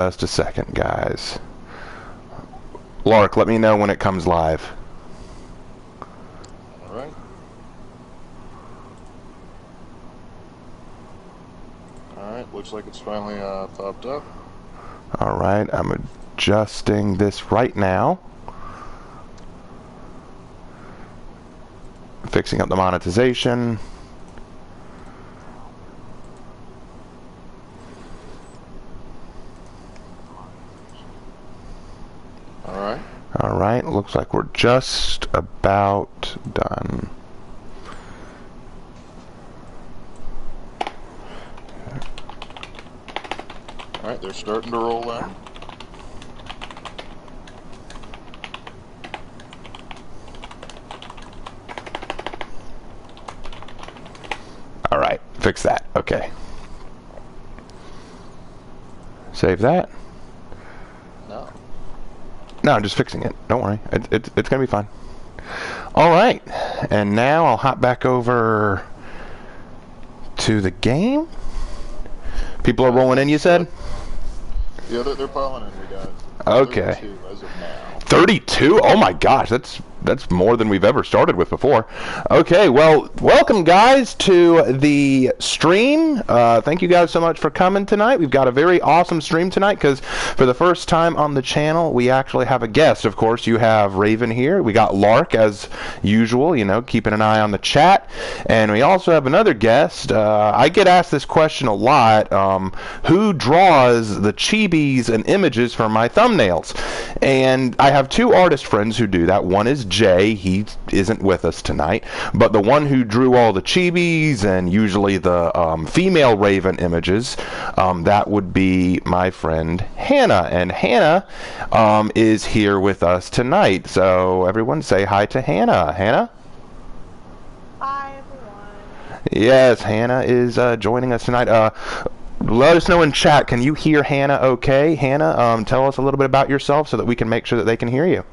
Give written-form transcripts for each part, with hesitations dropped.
Just a second, guys. Lark, let me know when it comes live. Alright. Alright, looks like it's finally popped up. Alright, I'm adjusting this right now. Fixing up the monetization. Alright. Alright, looks like we're just about done. Alright, they're starting to roll in. Alright, fix that. Okay. Save that. No, I'm just fixing it. Don't worry. It's going to be fine. Alright. And now I'll hop back over to the game. People are rolling in, you said? Yeah, they're piling in. We got okay. 32 as of now. 32? Oh my gosh, that's more than we've ever started with before. Okay, well, welcome guys to the stream. Thank you guys so much for coming tonight. We've got a very awesome stream tonight because for the first time on the channel, we actually have a guest. Of course, you have Raven here. We got Lark as usual, you know, keeping an eye on the chat. And we also have another guest. I get asked this question a lot. Who draws the chibis and images for my thumbnails? And I have two artist friends who do that. One is Jay. He isn't with us tonight, but the one who drew all the chibis and usually the female Raven images, that would be my friend Hannah. And Hannah is here with us tonight. So everyone say hi to Hannah. Hannah? Hi, everyone. Yes, Hannah is joining us tonight. Let us know in chat. Can you hear Hannah okay? Hannah, tell us a little bit about yourself so that we can make sure that they can hear you.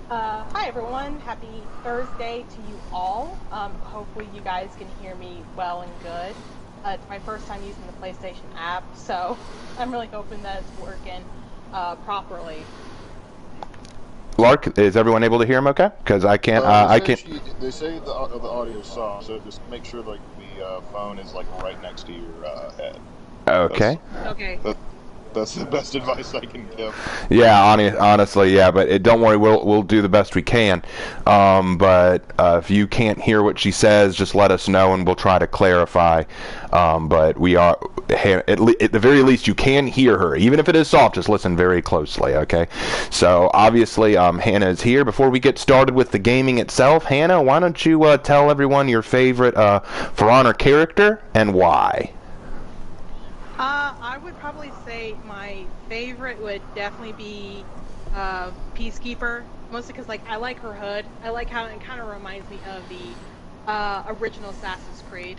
Hi, everyone. Happy Thursday to you all. Hopefully you guys can hear me well and good. It's my first time using the PlayStation app, so I'm really hoping that it's working properly. Lark, is everyone able to hear him okay? Because I can't, I can't... They say the audio is soft, so just make sure like the phone is like right next to your head. Okay. Okay. That's the best advice I can give. Yeah, honestly, yeah, but don't worry, we'll do the best we can. But if you can't hear what she says, just let us know and we'll try to clarify. But we are, at the very least, you can hear her. Even if it is soft, just listen very closely, okay? So, obviously, Hannah is here. Before we get started with the gaming itself, Hannah, why don't you tell everyone your favorite For Honor character and why? I would probably say my favorite would definitely be Peacekeeper, mostly because like I like her hood. I like how it kind of reminds me of the original Assassin's Creed,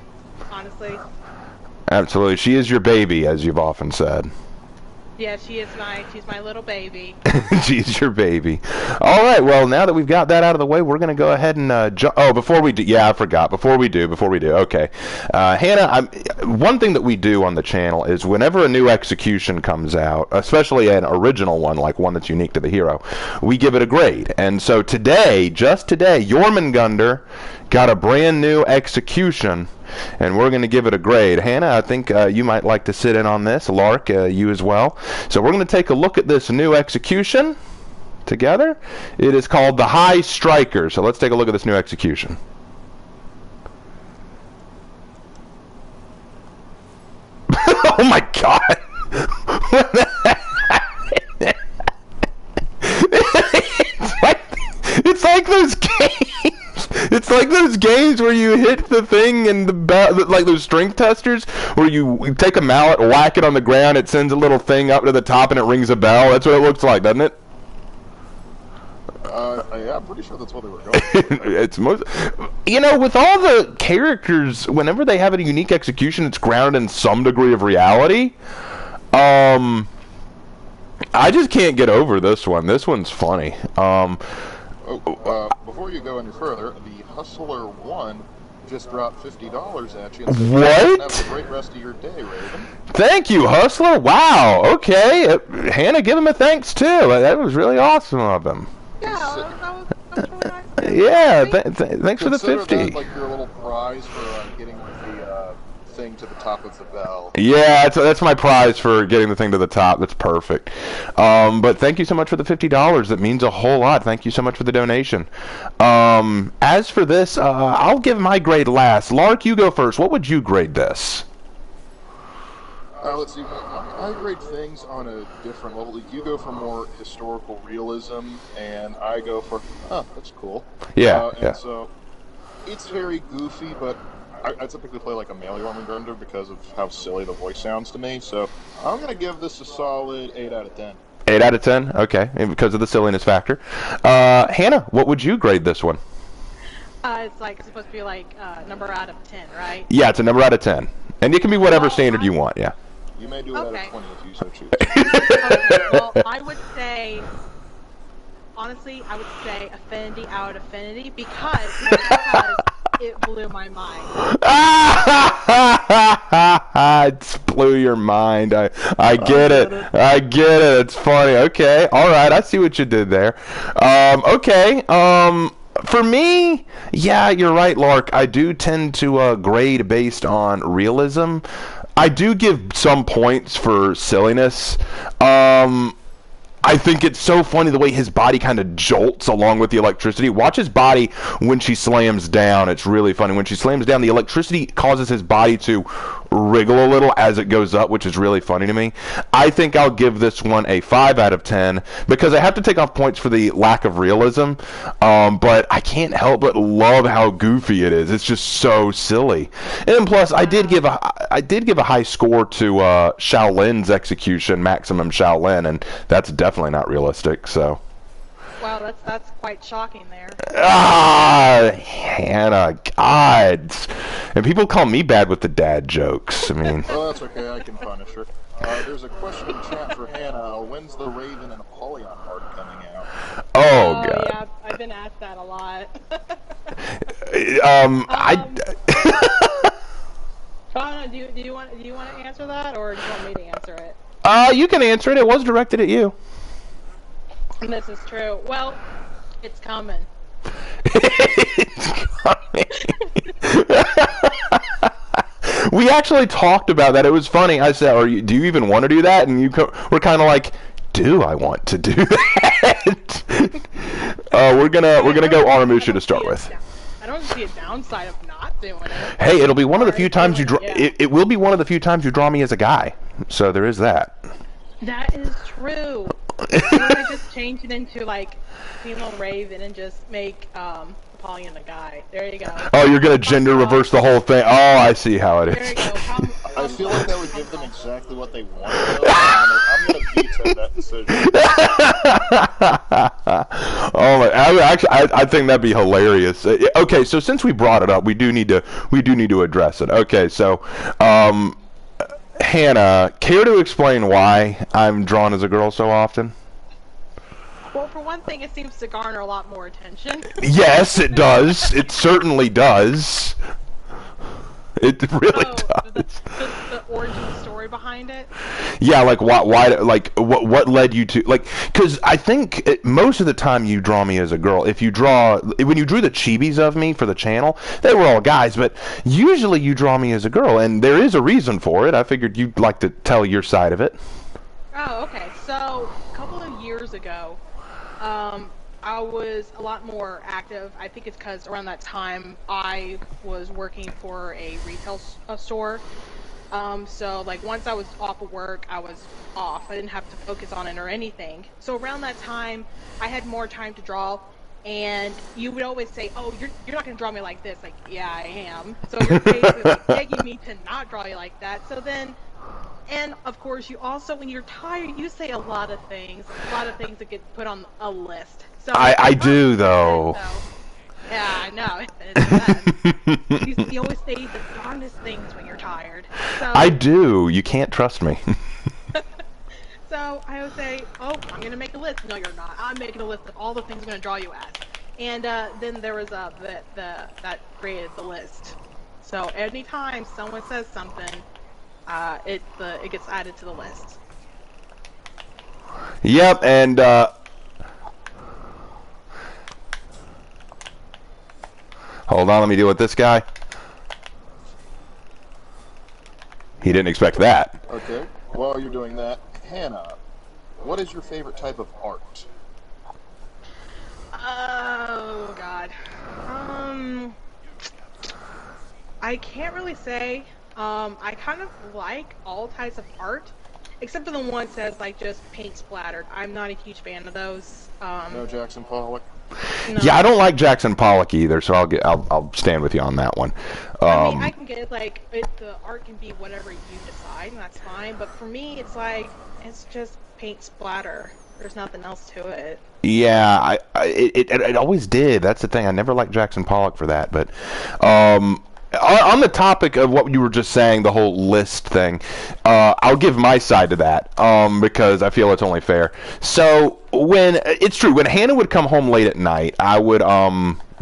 honestly. Absolutely. She is your baby, as you've often said. Yeah, she's my little baby. She's your baby. All right, well, now that we've got that out of the way, we're going to go ahead and before we do, yeah, I forgot. Before we do, okay. Hannah, one thing that we do on the channel is whenever a new execution comes out, especially an original one, like one that's unique to the hero, we give it a grade. And so today, just today, Jormungandr got a brand new execution, and we're going to give it a grade. Hannah, I think you might like to sit in on this. Lark, you as well. So we're going to take a look at this new execution together. It is called the High Striker. So let's take a look at this new execution. Oh my god! It's like those games. It's like those games where you hit the thing and like those strength testers where you take a mallet, whack it on the ground, it sends a little thing up to the top and it rings a bell. That's what it looks like, doesn't it? Yeah, I'm pretty sure that's what they were going for. It's most, you know, with all the characters, whenever they have a unique execution, it's grounded in some degree of reality. I just can't get over this one. This one's funny. Before you go any further, the Hustler 1 just dropped $50 at you. And so What? have a great rest of your day, Raven. Thank you, Hustler. Wow. Okay. Hannah, give him a thanks too. That was really awesome of him. Yeah, that was really nice. Yeah. Thanks for the 50. Consider that like your little prize for getting the thing to the top of the bell. Yeah, that's my prize for getting the thing to the top. That's perfect. But thank you so much for the $50. That means a whole lot. Thank you so much for the donation. As for this, I'll give my grade last. Lark, you go first. What would you grade this? Let's see. I grade things on a different level. You go for more historical realism, and I go for, that's cool. Yeah, and so it's very goofy, but I typically play like a melee Armageddon because of how silly the voice sounds to me. So I'm going to give this a solid 8 out of 10. 8 out of 10? Okay, and because of the silliness factor. Hannah, what would you grade this one? It's like supposed to be like number out of 10, right? Yeah, it's a number out of 10. And it can be whatever standard you want, yeah. You may do it out of 20 if you so choose. Okay, well, I would say, honestly, I would say affinity out of affinity because it blew my mind. It blew your mind. I get it. I get it. It's funny. Okay. All right. I see what you did there. Okay. For me, yeah, you're right, Lark. I do tend to grade based on realism. I do give some points for silliness. I think it's so funny the way his body kind of jolts along with the electricity. Watch his body when she slams down. It's really funny. When she slams down, the electricity causes his body to wriggle a little as it goes up, which is really funny to me. I think I'll give this one a 5 out of 10 because I have to take off points for the lack of realism, but I can't help but love how goofy it is. It's just so silly. And plus, I did give a high score to Shaolin's execution, Maximum Shaolin, and that's definitely not realistic. So. Wow, that's quite shocking there. Hannah, God. And people call me bad with the dad jokes. I mean. Well, that's okay. I can punish her. There's a question in chat for Hannah. When's the Raven and Apollyon art coming out? Oh, God. Yeah, I've been asked that a lot. Do you want to answer that, or do you want me to answer it? You can answer it. It was directed at you. And this is true. Well, it's coming. It's coming. We actually talked about that. It was funny. I said, do you even want to do that? And you were kind of like, do I want to do that? We're gonna go Aramusha to start with. I don't see a downside of not doing it. Hey, it'll be one of the few times you draw. Yeah. It will be one of the few times you draw me as a guy. So there is that. That is true. I'm gonna just change it into like female Raven and just make Apollyon a guy. There you go. Oh, you're gonna gender reverse the whole thing. Oh, I see how it is. There you go. I feel like that would give them exactly what they want. I'm gonna veto that decision. Oh my! I think that'd be hilarious. Okay, so since we brought it up, we do need to address it. Okay, so Hannah, care to explain why I'm drawn as a girl so often? Well, for one thing, it seems to garner a lot more attention. Yes, it does. It certainly does. It really does. The origin story behind it. Yeah, like why? Like what led you to like? Because I think most of the time you draw me as a girl. When you drew the chibis of me for the channel, they were all guys, but usually you draw me as a girl, and there is a reason for it. I figured you'd like to tell your side of it. Oh, okay. So a couple of years ago, I was a lot more active. I think it's because around that time I was working for a retail store. So like once I was off of work, I was off. I didn't have to focus on it or anything. So around that time, I had more time to draw. And you would always say, "Oh, you're not gonna draw me like this." Like, yeah, I am. So you're basically like, begging me to not draw you like that. So then. And, of course, you also, when you're tired, you say a lot of things that get put on a list. So I do, though. Yeah, I know. You always say the darndest things when you're tired. So, I do. You can't trust me. So I would say, oh, I'm going to make a list. No, you're not. I'm making a list of all the things I'm going to draw you as. And then there was that created the list. So anytime someone says something, it gets added to the list. Yep, and hold on, let me deal with this guy. He didn't expect that. Okay. While you're doing that, Hannah, what is your favorite type of art? Oh God. I can't really say. I kind of like all types of art, except for the one that says like just paint splattered. I'm not a huge fan of those. No Jackson Pollock. No. Yeah, I don't like Jackson Pollock either, so I'll stand with you on that one. I mean, I can get like the art can be whatever you decide, and that's fine. But for me, it's like it's just paint splatter. There's nothing else to it. Yeah, it always did. That's the thing. I never liked Jackson Pollock for that. But on the topic of what you were just saying, the whole list thing, I'll give my side to that because I feel it's only fair. So it's true, when Hannah would come home late at night, I would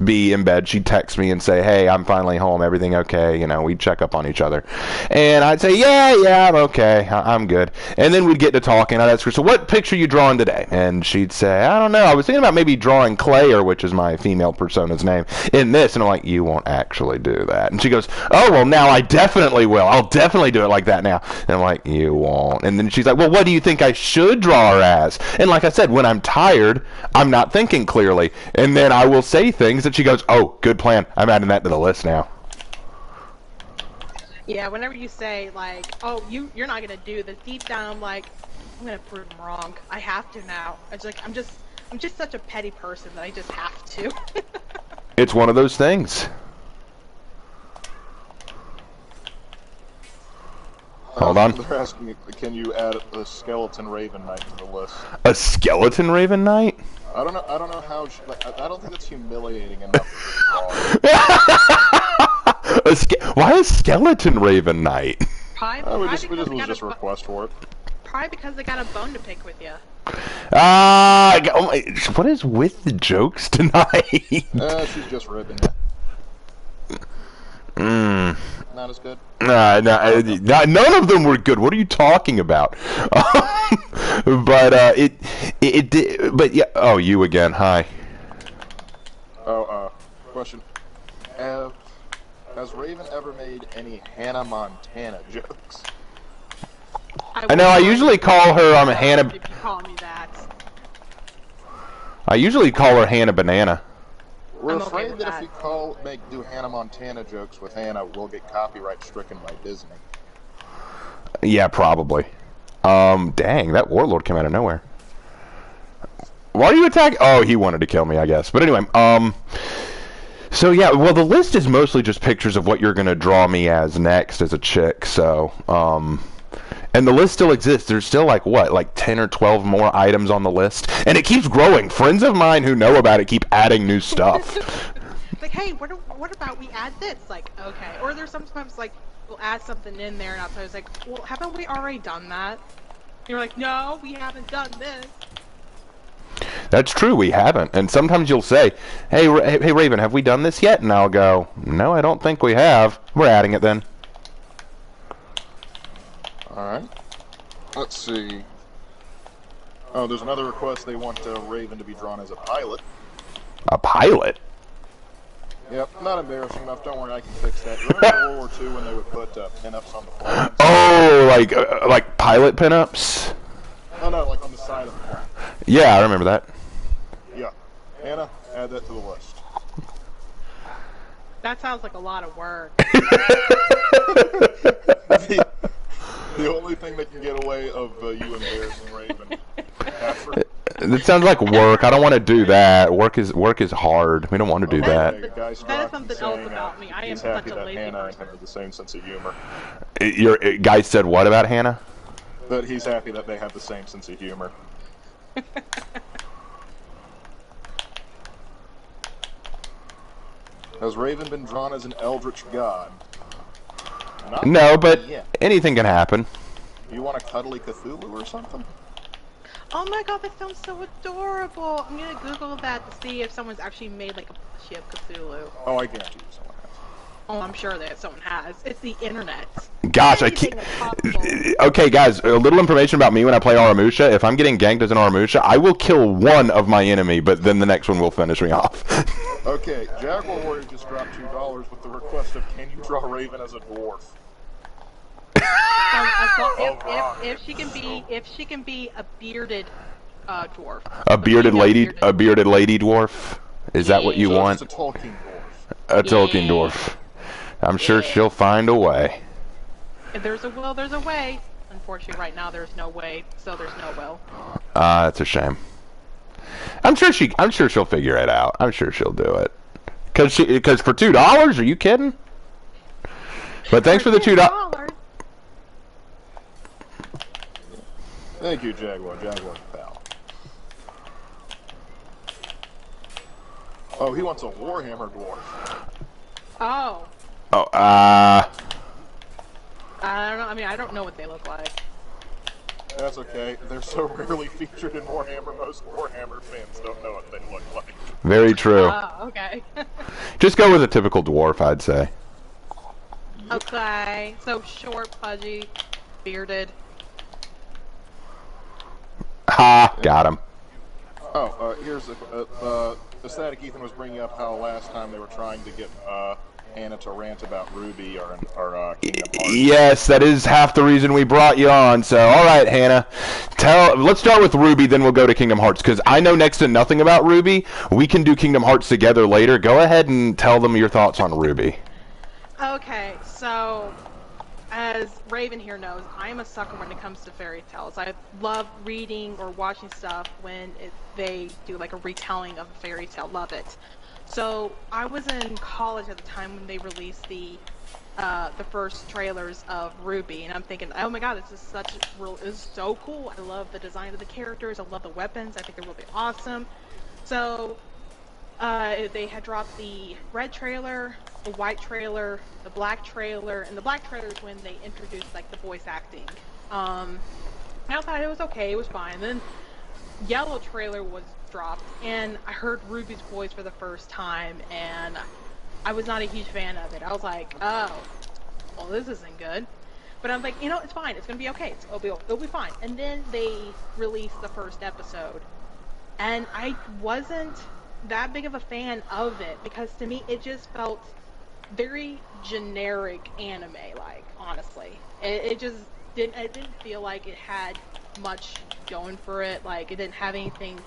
be in bed. She'd text me and say, "Hey, I'm finally home. Everything okay?" You know, we'd check up on each other, and I'd say, "Yeah, I'm okay. I'm good." And then we'd get to talking. I'd ask her, "So what picture are you drawing today?" And she'd say, "I don't know. I was thinking about maybe drawing Claire, which is my female persona's name, in this." And I'm like, "You won't actually do that." And she goes, "Oh, well, now I definitely will. I'll definitely do it like that now." And I'm like, "You won't." And then she's like, "Well, what do you think I should draw her as?" And like I said, when I'm tired, I'm not thinking clearly. And then I will say things that she goes, "Oh, good plan. I'm adding that to the list now." Yeah, whenever you say like, "Oh, you're not gonna do this," deep down, I'm like, I'm gonna prove them wrong. I have to now. It's like I'm just such a petty person that I just have to. It's one of those things. Hold on. They're asking me, can you add the skeleton Raven Knight to the list? A skeleton Raven Knight? I don't know how. I don't think that's humiliating enough. Why a skeleton Raven Knight? We just was a request for it. Probably because they got a bone to pick with you. What is with the jokes tonight? She's just ribbing you. Not as good. None of them were good. What are you talking about? But it did. But yeah. Oh, you again. Hi. Question. Has Raven ever made any Hannah Montana jokes? I know. I usually call her Hannah. If you call me that. I usually call her Hannah Banana. We're afraid that if we do Hannah Montana jokes with Hannah, we'll get copyright stricken by Disney. Yeah, probably. Dang, that warlord came out of nowhere. Why are you attacking? Oh, he wanted to kill me, I guess. But anyway, so yeah, well, the list is mostly just pictures of what you're gonna draw me as next as a chick. So, and the list still exists. There's still like 10 or 12 more items on the list, and it keeps growing. Friends of mine who know about it keep adding new stuff. Like, hey, what about we add this? Like, okay. Or there's sometimes like we'll add something in there, and I was like, well, haven't we already done that? And you're like, no, we haven't done this. That's true, we haven't. And sometimes you'll say, hey, Raven, have we done this yet? And I'll go, no, I don't think we have. We're adding it then. Alright. Let's see. Oh, there's another request. They want Raven to be drawn as a pilot. A pilot? Yep, not embarrassing enough. Don't worry, I can fix that. Remember World War II when they would put pinups on the planes? Oh, like pilot pinups? Oh, no, like on the side of the plane. Yeah, I remember that. Yeah. Hannah, add that to the list. That sounds like a lot of work. The only thing that can get away of you embarrassing Raven. It sounds like work. I don't want to do that. Work is hard. We don't want to do that. That is something else about me. I am such a lazy Hannah person. and have the same sense of humor. Your guy said what about Hannah? That he's happy that they have the same sense of humor. Has Raven been drawn as an eldritch god? No, but anything can happen. You want a cuddly Cthulhu or something? Oh my god, that sounds so adorable. I'm gonna Google that to see if someone's actually made like a plushie of Cthulhu. Oh, I guarantee you someone has. Oh, I'm sure that someone has. It's the internet. Gosh, I Anything can't. is possible. Okay, guys, a little information about me when I play Aramusha. If I'm getting ganked as an Aramusha, I will kill one of my enemy, but then the next one will finish me off. Okay, Jaguar Warrior just dropped $2 with the request of, can you draw Raven as a dwarf? If she can be a bearded dwarf. A bearded lady dwarf. Is that what you So want? it's a Tolkien dwarf. A Tolkien dwarf. I'm sure she'll find a way. If there's a will, there's a way. Unfortunately, right now there's no way, so there's no will. That's a shame. I'm sure she'll figure it out. I'm sure she'll do it. Because for $2, are you kidding? But thanks for the $2. Thank you, Jaguar pal. Oh, he wants a Warhammer dwarf. Oh. Oh, I don't know. I mean, I don't know what they look like. That's okay. They're so rarely featured in Warhammer, most Warhammer fans don't know what they look like. very true. Okay. Just go with a typical dwarf, I'd say. Okay. So short, pudgy, bearded. Ha! Got him. Oh, here's the Static Ethan was bringing up how last time they were trying to get Hannah to rant about Ruby or Kingdom Hearts. Yes, that is half the reason we brought you on. So, all right, Hannah, let's start with Ruby, then we'll go to Kingdom Hearts, because I know next to nothing about Ruby. We can do Kingdom Hearts together later. Go ahead and tell them your thoughts on Ruby. Okay, so as Raven here knows, I am a sucker when it comes to fairy tales. I love reading or watching stuff when they do like a retelling of a fairy tale. Love it. So I was in college at the time when they released the first trailers of Ruby, and I'm thinking, oh my god, this is so cool. I love the design of the characters. I love the weapons. I think they're really awesome. So they had dropped the red trailer, the white trailer, the black trailer, and the black trailer is when they introduced like the voice acting. I thought it was okay, it was fine. Then yellow trailer was dropped, and I heard Ruby's voice for the first time, and I was not a huge fan of it. I was like, oh, well, this isn't good. But I'm like, it's fine. It's gonna be okay. It'll be fine. And then they released the first episode, and I wasn't that big of a fan of it because to me it just felt very generic anime. Like honestly, it just didn't. It didn't feel like it had much going for it. Like it didn't have anything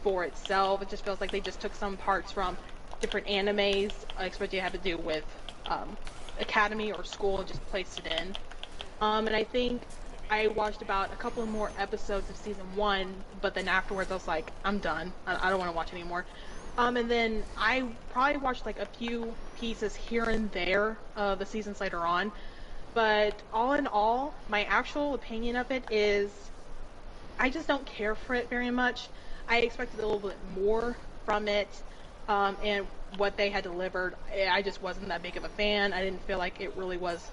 for itself. It just feels like they just took some parts from different animes, especially had to do with academy or school, and just placed it in. And I think I watched about a couple more episodes of season 1, but then afterwards I was like, I'm done. I don't want to watch anymore. And then I probably watched like a few pieces here and there the seasons later on. But all in all, my actual opinion of it is I just don't care for it very much. I expected a little bit more from it, and what they had delivered, I just wasn't that big of a fan. I didn't feel like it really was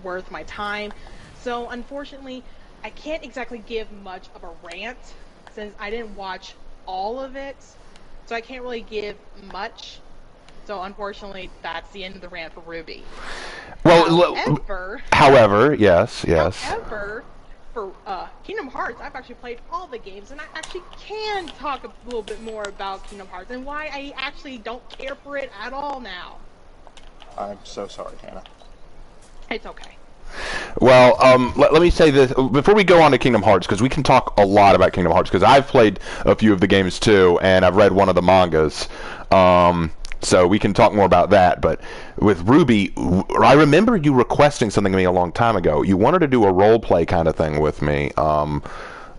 worth my time. So unfortunately, I can't exactly give much of a rant since I didn't watch all of it. So I can't really give much. So unfortunately, that's the end of the rant for Ruby. Well, however, yes. However, for Kingdom Hearts, I've actually played all the games, and I actually can talk a little bit more about Kingdom Hearts and why I actually don't care for it at all now. I'm so sorry, Hannah. It's okay. Well, let me say this before we go on to Kingdom Hearts, because we can talk a lot about Kingdom Hearts, because I've played a few of the games too, and I've read one of the mangas, so we can talk more about that. But with Ruby, I remember you requesting something to me a long time ago. You wanted to do a role play kind of thing with me,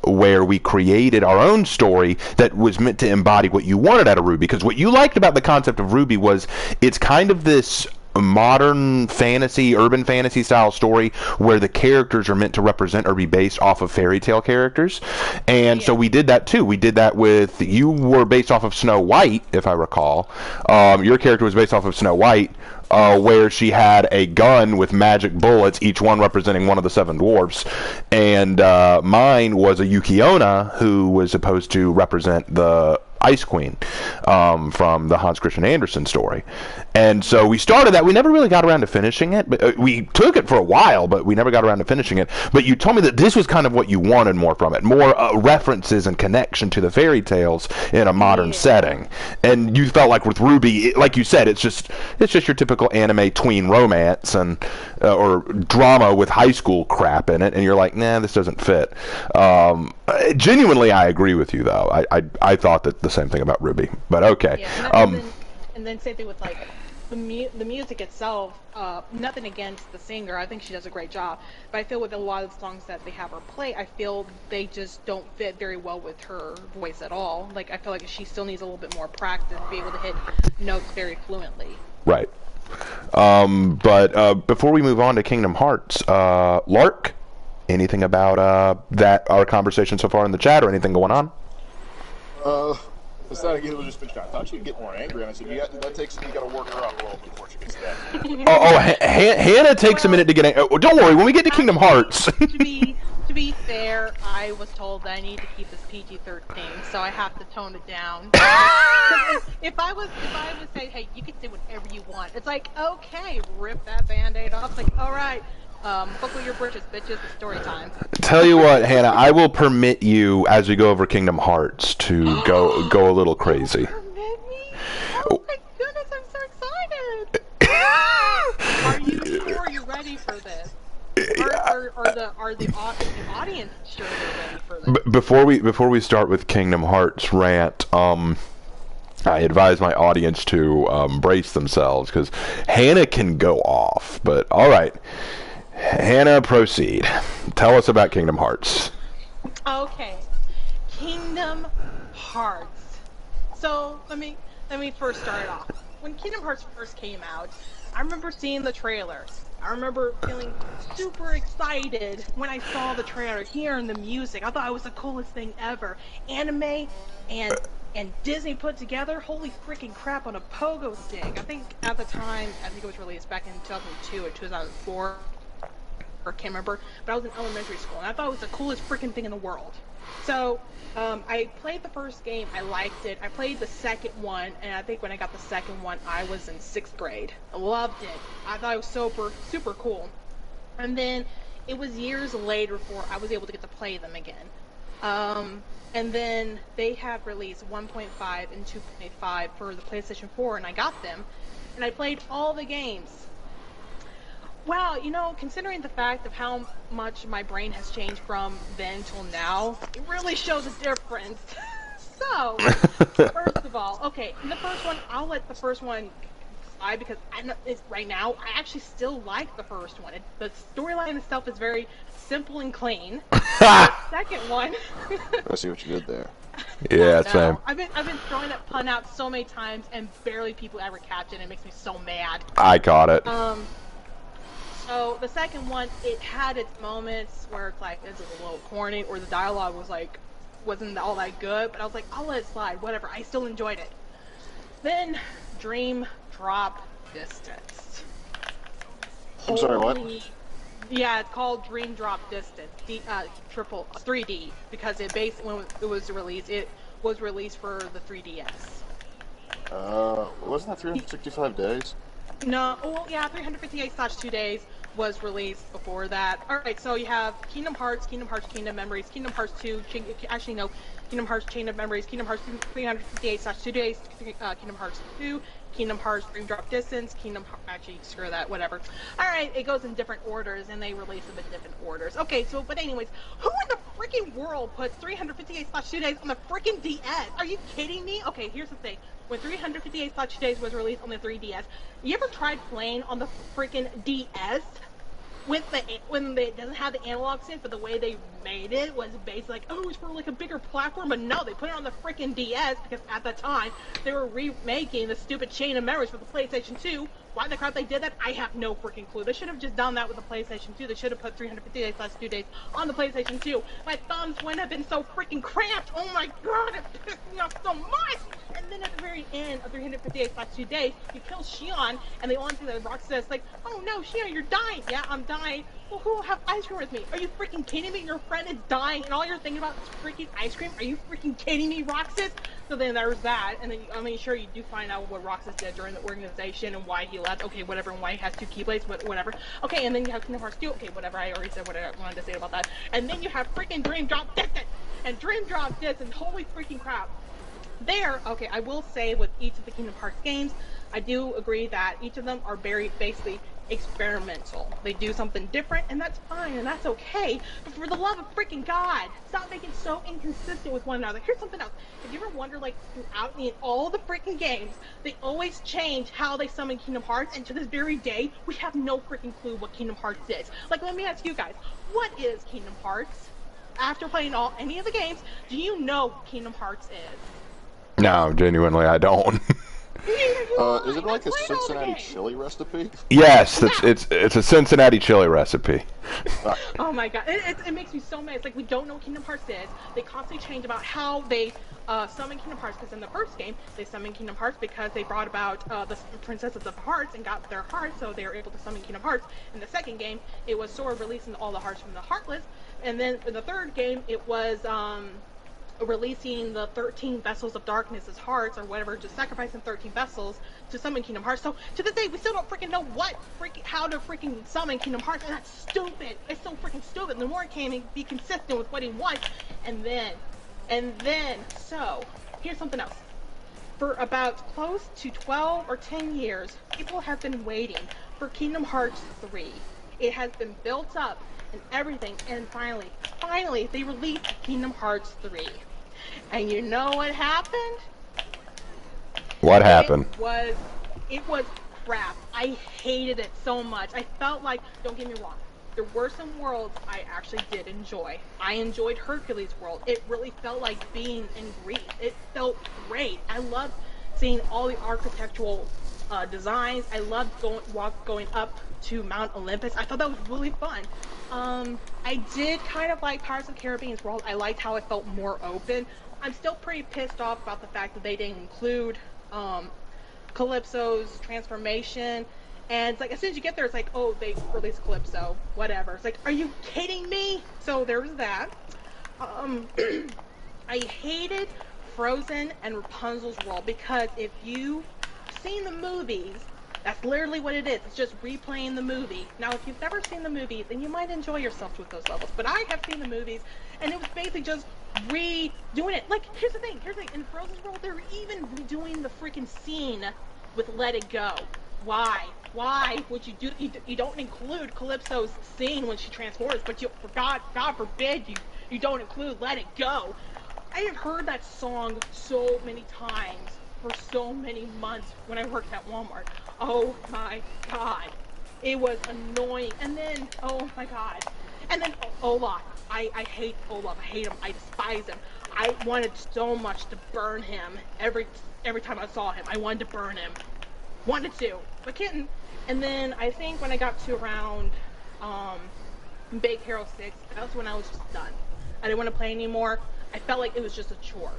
where we created our own story that was meant to embody what you wanted out of Ruby, because what you liked about the concept of Ruby was it's kind of this modern fantasy, urban fantasy style story where the characters are meant to represent or be based off of fairy tale characters. And so we did that too. We did that with, you were based off of Snow White, if I recall. Your character was based off of Snow White, where she had a gun with magic bullets, each one representing one of the seven dwarfs. And mine was a Yukiona, who was supposed to represent the Ice Queen, from the Hans Christian Andersen story. And so we started that. We never really got around to finishing it, but we took it for a while, but we never got around to finishing it. But you told me that this was kind of what you wanted more from it, more references and connection to the fairy tales in a modern setting. And you felt like with RWBY, like you said, it's just your typical anime tween romance and or drama with high school crap in it, and you're like, nah, this doesn't fit. Genuinely, I agree with you, though. I thought that the same thing about RWBY, but okay. Yeah, and then same thing with like the music itself. Nothing against the singer, I think she does a great job. But I feel with a lot of the songs that they have her play, I feel they just don't fit very well with her voice at all. Like I feel like she still needs a little bit more practice to be able to hit notes very fluently. Right. But before we move on to Kingdom Hearts, Lark, anything about that our conversation so far in the chat, or anything going on? It's not again. It was just been. I thought she'd get more angry, and I said, that takes. You got to work her up a little bit before she gets that. Hannah takes a minute to get angry. Oh, don't worry. When we get to Kingdom Hearts. To be fair, I was told that I need to keep this PG-13, so I have to tone it down. if I would say, hey, you can say whatever you want, it's like, okay, rip that Band-Aid off. It's like, all right. Buckle your britches, bitches. It's story time. Tell you what, Hannah, I will permit you as we go over Kingdom Hearts to go a little crazy. Permit me? Oh my goodness, I'm so excited! Are you sure you're ready for this? Are the audience sure they're ready for this? Before we start with Kingdom Hearts rant, I advise my audience to brace themselves because Hannah can go off. But all right. Hannah, proceed. Tell us about Kingdom Hearts. Okay, Kingdom Hearts. So let me first start off. When Kingdom Hearts first came out, I remember seeing the trailer. I remember feeling super excited when I saw the trailer, hearing the music. I thought it was the coolest thing ever. Anime and Disney put together, holy freaking crap, on a pogo stick. I think at the time, it was released back in 2002 or 2004. I can't remember, but I was in elementary school, and I thought it was the coolest freaking thing in the world. So, I played the first game, I liked it. I played the second one, and I think when I got the second one, I was in 6th grade. I loved it. I thought it was super cool. And then, it was years later before I was able to get to play them again. And then, they have released 1.5 and 2.5 for the PlayStation 4, and I got them. And I played all the games. Wow, considering the fact of how much my brain has changed from then till now, it really shows a difference. So, first of all, okay, in the first one, I'll let the first one slide because right now, I actually still like the first one. The storyline itself is very simple and clean. The second one... I see what you did there. Yeah, same. I've been throwing that pun out so many times, and barely people ever catch it, and it makes me so mad. I caught it. So the second one, it had its moments where it's like, it's a little corny, or the dialogue wasn't all that good, but I was like, I'll let it slide, whatever, I still enjoyed it. Then, Dream Drop Distance. I'm sorry, what? Yeah, it's called Dream Drop Distance, 3D, because when it was released for the 3DS. Wasn't that 365 days? No, well, yeah, 358/2 days was released before that. Alright, so you have Kingdom Hearts, Kingdom Memories, Kingdom Hearts 2, Kingdom Hearts Chain of Memories, Kingdom Hearts 358/2 days, Kingdom Hearts 2, Kingdom Hearts Dream Drop Distance, screw that, whatever. Alright, it goes in different orders, and they release them in different orders. Okay, so, but anyways, who in the freaking world puts 358/2 days on the freaking DS? Are you kidding me? Okay, here's the thing. When 358/2 days was released on the 3DS, you ever tried playing on the freaking DS? when it doesn't have the analog sync, but the way they made it was basically like, oh, it's for like a bigger platform, but no, they put it on the freaking DS because at the time they were remaking the stupid Chain of Memories for the PlayStation 2. Why the crap they did that, I have no freaking clue. They should have just done that with the PlayStation 2. They should have put 350 days less 2 days on the PlayStation 2. My thumbs wouldn't have been so freaking cramped. Oh my god, it pissed me off so much. And then at the very end of 350 days less 2 days, you kill Shion, and the only thing that Rock says like, oh no, Shion, you're dying. Yeah, I'm dying. Well, who will have ice cream with me? Are you freaking kidding me? Your friend is dying, and all you're thinking about is freaking ice cream? Are you freaking kidding me, Roxas? So then there was that, and then, I mean, sure, you do find out what Roxas did during the organization and why he left. Okay, whatever, and why he has 2 Keyblades, whatever. Okay, and then you have Kingdom Hearts 2. Okay, whatever, I already said what I wanted to say about that. And then you have freaking Dream Drop Distance, and Dream Drop Distance, holy freaking crap. There, okay, I will say with each of the Kingdom Hearts games, I do agree that each of them are very basically experimental. They do something different, and that's fine, and that's okay. But for the love of freaking God, stop making so inconsistent with one another. Here's something else. Have you ever wondered, like, throughout all the freaking games, they always change how they summon Kingdom Hearts, and to this very day, we have no freaking clue what Kingdom Hearts is. Like, let me ask you guys, what is Kingdom Hearts? After playing any of the games, do you know what Kingdom Hearts is? No, genuinely, I don't. Is it like a Cincinnati chili recipe? Yes, it's a Cincinnati chili recipe. Oh my god, it makes me so mad. It's like we don't know what Kingdom Hearts is. They constantly change about how they summon Kingdom Hearts, because in the first game, they summoned Kingdom Hearts because they brought about the Princesses of Hearts and got their hearts, so they were able to summon Kingdom Hearts. In the second game, it was Sora releasing all the hearts from the Heartless, and then in the third game, it was releasing the 13 vessels of darkness as hearts or whatever, just sacrificing 13 vessels to summon Kingdom Hearts. So to this day, we still don't freaking know how to freaking summon Kingdom Hearts, and that's stupid. It's so freaking stupid. The more it can be consistent with what he wants, and then, so here's something else. For about close to 12 or 10 years, people have been waiting for Kingdom Hearts 3. It has been built up and everything, and finally, they released Kingdom Hearts 3. And you know what happened? What happened? It was crap. I hated it so much. I felt like, don't get me wrong, there were some worlds I actually did enjoy. I enjoyed Hercules World. It really felt like being in Greece. It felt great. I loved seeing all the architectural designs. I loved going up to Mount Olympus. I thought that was really fun. I did kind of like Pirates of the Caribbean's World. I liked how it felt more open. I'm still pretty pissed off about the fact that they didn't include Calypso's transformation. And it's like, as soon as you get there, it's like, oh, they released Calypso, whatever. It's like, are you kidding me? So there was that. I hated Frozen and Rapunzel's World, because if you've seen the movies, that's literally what it is. It's just replaying the movie. Now, if you've never seen the movie, then you might enjoy yourself with those levels. But I have seen the movies, and it was basically just redoing it. Like, here's the thing. In Frozen's World, they're even redoing the freaking scene with Let It Go. Why? Why would you do? You don't include Calypso's scene when she transforms, but you, for God forbid, you don't include Let It Go. I have heard that song so many times for so many months when I worked at Walmart. Oh my god. It was annoying. And then, oh my god. And then Olaf. I hate Olaf. I hate him. I despise him. I wanted so much to burn him. Every time I saw him, I wanted to burn him. Wanted to, but couldn't. And then I think when I got to around Big Hero 6, that's when I was just done. I didn't want to play anymore. I felt like it was just a chore.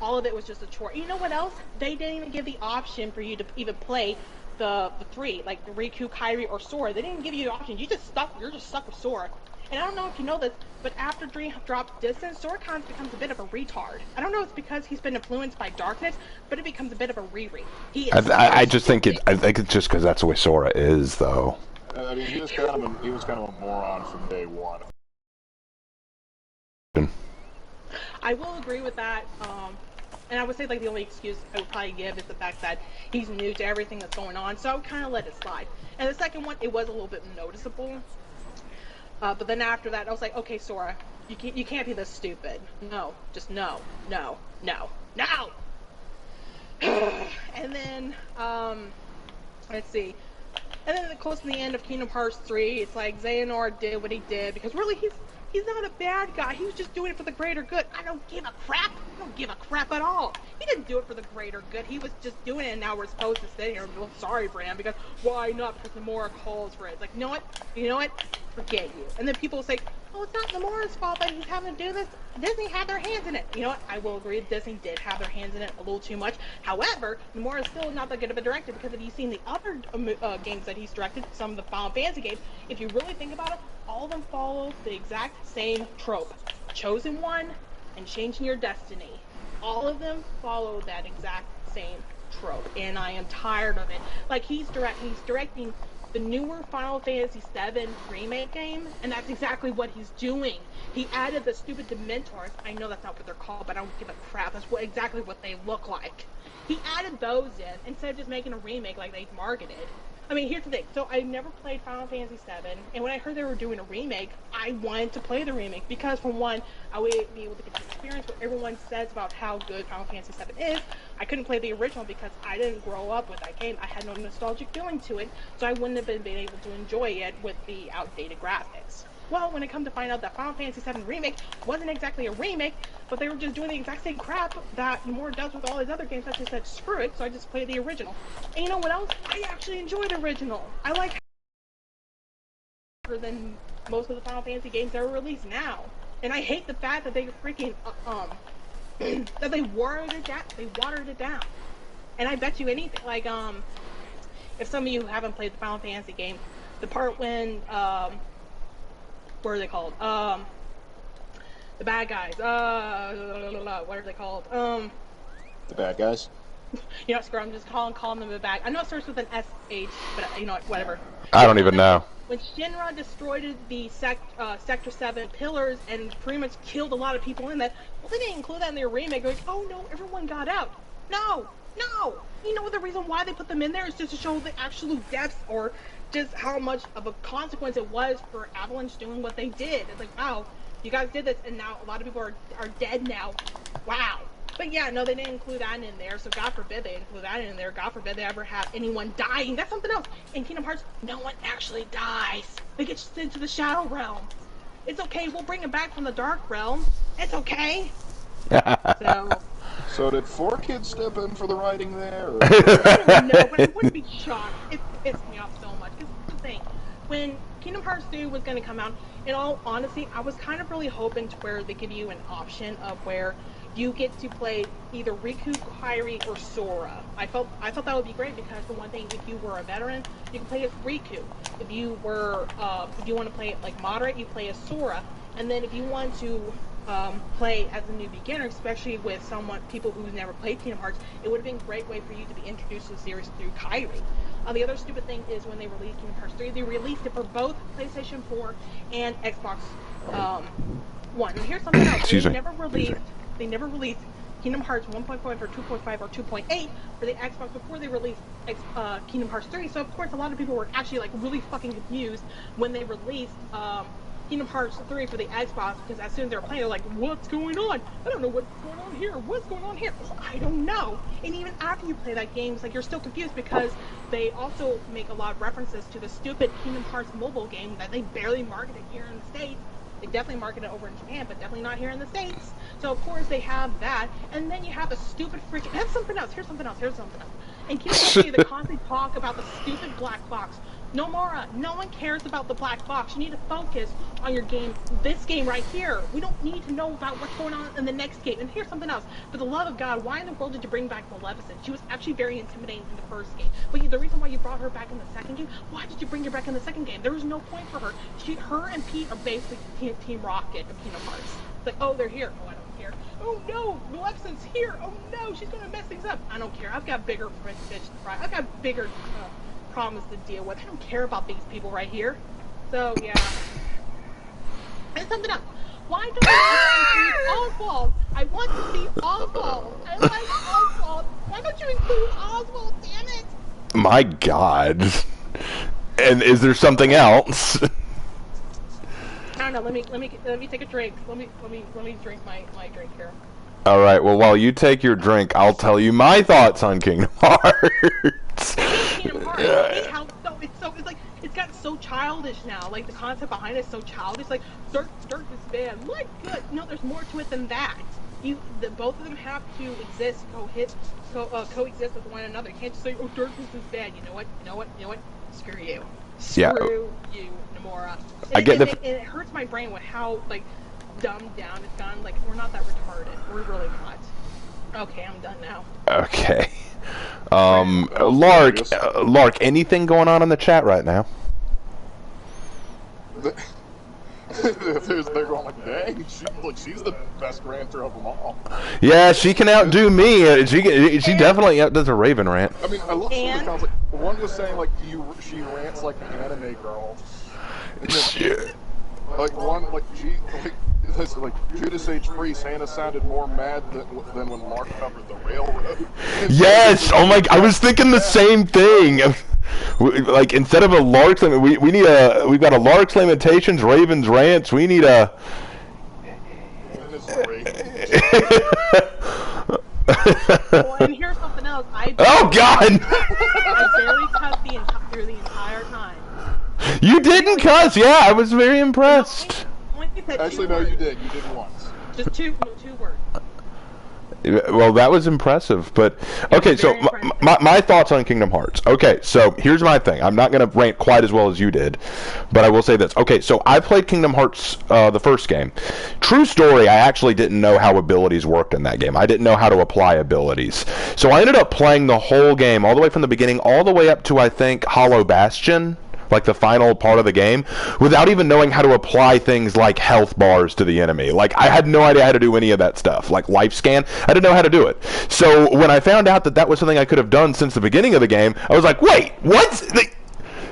All of it was just a chore. You know what else? They didn't even give the option for you to even play the 3, like the Riku, Kairi, or Sora. They didn't give you the option. You're just stuck with Sora. And I don't know if you know this, but after Dream drops Distance, Sora kind of becomes a bit of a retard. I don't know if it's because he's been influenced by darkness, but it becomes a bit of a Riri. I think it's just because that's the way Sora is, though. I mean, he was kind of a moron from day one. I will agree with that. And I would say, like, the only excuse I would probably give is the fact that he's new to everything that's going on, so I would kind of let it slide. And the second one, it was a little bit noticeable. But then after that, I was like, okay, Sora, you can't be this stupid. No, just no. And then, let's see. And then close to the end of Kingdom Hearts 3, it's like Xehanort did what he did because really he's not a bad guy. He was just doing it for the greater good. I don't give a crap. I don't give a crap at all. He didn't do it for the greater good. He was just doing it, and now we're supposed to sit here and feel sorry for him because why not? Because Nomura calls for it. It's like, you know what? You know what? Forget you. And then people say, oh, it's not Nomura's fault that he's having to do this. Disney had their hands in it. You know what? I will agree. Disney did have their hands in it a little too much. However, Nomura is still not that good of a director because if you've seen the other games that he's directed, some of the Final Fantasy games, if you really think about it, all of them follow the exact same trope. Chosen one and changing your destiny. All of them follow that exact same trope. And I am tired of it. Like, he's directing the newer Final Fantasy VII remake game, and that's exactly what he's doing. He added the stupid Dementors. I know that's not what they're called, but I don't give a crap. That's exactly what they look like. He added those in instead of just making a remake like they marketed. I mean, here's the thing. So I never played Final Fantasy VII, and when I heard they were doing a remake, I wanted to play the remake because, for one, I would be able to get the experience what everyone says about how good Final Fantasy VII is. I couldn't play the original because I didn't grow up with that game. I had no nostalgic feeling to it, so I wouldn't have been able to enjoy it with the outdated graphics. Well, when it come to find out that Final Fantasy VII Remake wasn't exactly a remake, but they were just doing the exact same crap that Nomura does with all his other games, I just said, screw it, so I just played the original. And you know what else? I actually enjoyed the original. I like than most of the Final Fantasy games that are released now. And I hate the fact that they freaking, that they watered it down. They watered it down. And I bet you anything, like, if some of you haven't played the Final Fantasy game, the part when, what are they called? The bad guys. What are they called? The bad guys? You know, screw, I'm just calling them the bad. I know it starts with an SH, but you know what, whatever. I don't even know. When Shinra destroyed the Sector 7 pillars and pretty much killed a lot of people in that, well, they didn't include that in their remake. Like, oh no, everyone got out. No! You know the reason why they put them in there is just to show the absolute depth or just how much of a consequence it was for Avalanche doing what they did. It's like, wow, you guys did this, and now a lot of people are dead now. Wow. But yeah, no, they didn't include that in there, so God forbid they include that in there. God forbid they ever have anyone dying. That's something else. In Kingdom Hearts, no one actually dies. They get sent to the Shadow Realm. It's okay, we'll bring them back from the Dark Realm. It's okay. So did 4Kids step in for the writing there? Or? I don't know, but I wouldn't be shocked. It pissed me off so much. Because the thing, when Kingdom Hearts 3 was going to come out, in all honesty, I was kind of really hoping to where they give you an option of where you get to play either Riku, Kairi, or Sora. I thought that would be great because, for one thing, if you were a veteran, you can play as Riku. If you were, if you want to play it like moderate, you play as Sora. And then if you want to play as a new beginner, especially with people who've never played Kingdom Hearts, it would have been a great way for you to be introduced to the series through Kairi. The other stupid thing is when they released Kingdom Hearts 3, they released it for both PlayStation 4 and Xbox One. And here's something else. They never released Kingdom Hearts 1.5 or 2.5 or 2.8 for the Xbox before they released Kingdom Hearts 3. So of course a lot of people were actually like really fucking confused when they released Kingdom Hearts 3 for the Xbox, because as soon as they were playing, they're like, what's going on? I don't know what's going on here. What's going on here? Well, I don't know. And even after you play that game, it's like you're still confused because they also make a lot of references to the stupid Kingdom Hearts mobile game that they barely marketed here in the States. They definitely marketed it over in Japan, but definitely not here in the States. So of course they have that, and then you have the stupid freaking. That's something else. Here's something else. And Kingdom Hearts 3, they constantly talk about the stupid black box. Nomura, no one cares about the black box. You need to focus on your game, this game right here. We don't need to know about what's going on in the next game. And here's something else. For the love of God, why in the world did you bring back Maleficent? She was actually very intimidating in the first game. But the reason why you brought her back in the second game, why did you bring her back in the second game? There was no point for her. Her and Pete are basically Team Rocket of Kingdom Hearts. It's like, oh, they're here. Oh, I don't care. Oh no, Maleficent's here. Oh no, she's gonna mess things up. I don't care. I've got bigger fish to fry. I've got bigger problems to deal with. I don't care about these people right here. So yeah. And something else. Why don't you include Oswald? I want to see Oswald. I like Oswald. Why don't you include Oswald? Damn it! My God. And is there something else? I don't know. Let me take a drink. Let me drink my drink here. All right. Well, while you take your drink, I'll tell you my thoughts on Kingdom Hearts. Kingdom Hearts. See how so it's so it's like it's gotten so childish now. Like the concept behind it is so childish. Like dark is bad. My good. No, there's more to it than that. Both of them have to exist, coexist with one another. You can't just say, oh, darkness is bad. You know what? Screw you. Screw you, Nomura. It hurts my brain with how like dumbed down it's gone. Like we're not that retarded. We're really not. Okay, I'm done now. Okay. Lark, anything going on in the chat right now? They're going like, dang, she's the best ranter of them all. Yeah, she can outdo me. She definitely outdoes a Raven rant. I mean, I love some of the comments. Like, one was saying like she rants like an anime girl. Shit. Like Judas H. Priest, Hannah sounded more mad than when Mark covered the railroad. Yes! Oh my! I was thinking the same thing. Like instead of a Lark's, we've got a Lark's Lamentations, Ravens rants. We need a. Well, and here's something else. Oh God! I barely cussed through the entire time. You didn't cuss. Yeah, I was very impressed. Actually, no, you did. You did once. Just two words. Well, that was impressive, but okay. So my thoughts on Kingdom Hearts. Okay, so here's my thing. I'm not going to rant quite as well as you did, but I will say this. Okay, so I played Kingdom Hearts, the first game. True story. I actually didn't know how abilities worked in that game. I didn't know how to apply abilities. So I ended up playing the whole game, all the way from the beginning, all the way up to I think Hollow Bastion, like the final part of the game, without even knowing how to apply things like health bars to the enemy. Like, I had no idea how to do any of that stuff. Like, life scan, I didn't know how to do it. So, when I found out that that was something I could have done since the beginning of the game, I was like, wait, what?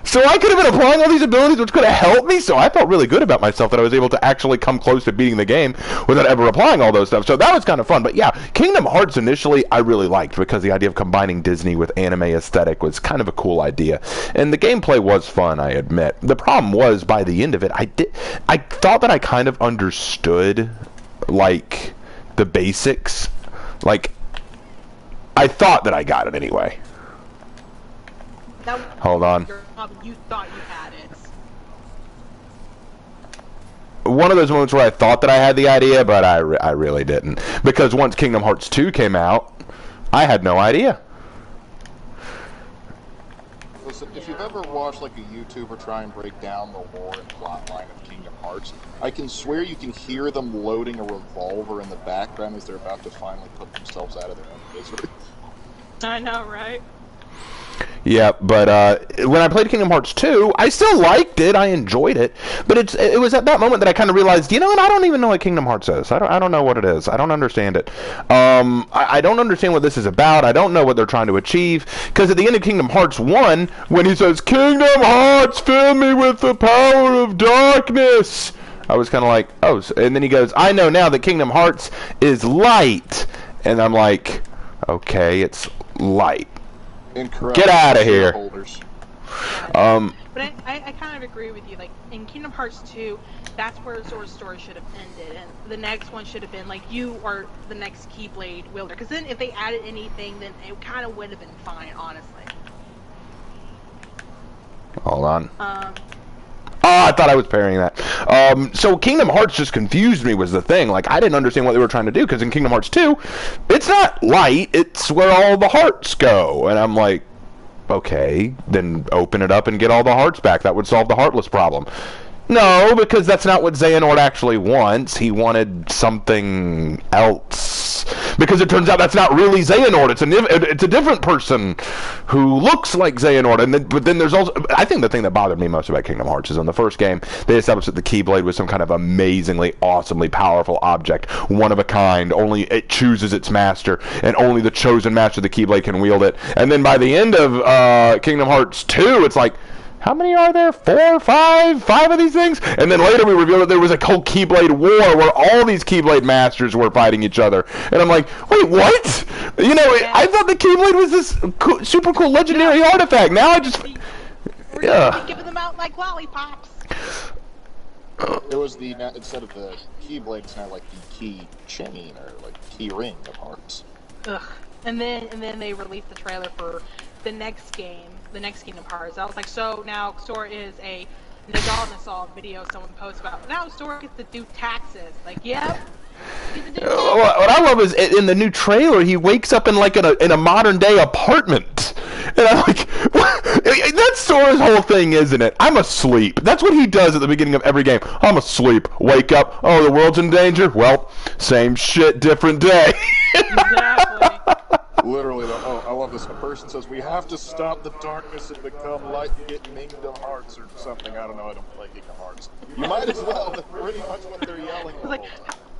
So I could have been applying all these abilities which could have helped me, so I felt really good about myself that I was able to actually come close to beating the game without ever applying all those stuff. So that was kind of fun. But yeah, Kingdom Hearts initially I really liked because the idea of combining Disney with anime aesthetic was kind of a cool idea. And the gameplay was fun, I admit. The problem was, by the end of it, I thought that I kind of understood, like, the basics. Like, I thought that I got it anyway. Hold on. You thought you had it. One of those moments where I thought that I had the idea, but I really didn't. Because once Kingdom Hearts 2 came out, I had no idea. Listen, if you've ever watched like a YouTuber try and break down the lore and plotline of Kingdom Hearts, I can swear you can hear them loading a revolver in the background as they're about to finally put themselves out of their own misery. I know, right? Yeah, but when I played Kingdom Hearts 2, I still liked it. I enjoyed it. But it was at that moment that I kind of realized, you know what, I don't even know what Kingdom Hearts is. I don't know what it is. I don't understand it. I don't understand what this is about. I don't know what they're trying to achieve. Because at the end of Kingdom Hearts 1, when he says, Kingdom Hearts, fill me with the power of darkness, I was kind of like, oh. And then he goes, I know now that Kingdom Hearts is light. And I'm like, okay, it's light. Incorrect. Get out of here. But I kind of agree with you. Like in Kingdom Hearts 2, that's where Zora's story should have ended, and the next one should have been like you are the next Keyblade wielder. Because then if they added anything, then it kind of would have been fine, honestly. Hold on. Oh, I thought I was parrying that. So Kingdom Hearts just confused me was the thing. Like, I didn't understand what they were trying to do, because in Kingdom Hearts 2, it's not light, it's where all the hearts go. And I'm like, okay, then open it up and get all the hearts back. That would solve the Heartless problem. No, because that's not what Xehanort actually wants. He wanted something else. Because it turns out that's not really Xehanort. It's a different person who looks like Xehanort. But then there's also, I think the thing that bothered me most about Kingdom Hearts is in the first game, they established that the Keyblade was some kind of amazingly, awesomely powerful object, one of a kind. Only it chooses its master, and only the chosen master of the Keyblade can wield it. And then by the end of Kingdom Hearts 2, it's like, how many are there? 4, 5? 5 of these things? And then later we revealed that there was a whole Keyblade war where all these Keyblade masters were fighting each other. And I'm like, wait, what? You know, I thought the Keyblade was this super cool legendary artifact. Now I just... We're giving them out like lollipops. It was the, instead of the Keyblade, it's now like the key chain or like key ring of hearts. Ugh. And then they released the trailer for the next game, the next Kingdom Hearts. I was like, so now Sora is a Nadal video someone posts about. Now Sora gets to do taxes. Like, yep. What I love is in the new trailer, he wakes up in like in a modern day apartment, and I'm like, that's Sora's whole thing, isn't it? I'm asleep. That's what he does at the beginning of every game. I'm asleep. Wake up. Oh, the world's in danger. Well, same shit, different day. Exactly. Literally, though. Oh, I love this. A person says, we have to stop the darkness and become light and get Kingdom Hearts or something. I don't know. I don't play Kingdom Hearts. You might as well. That's pretty much what they're yelling the whole time.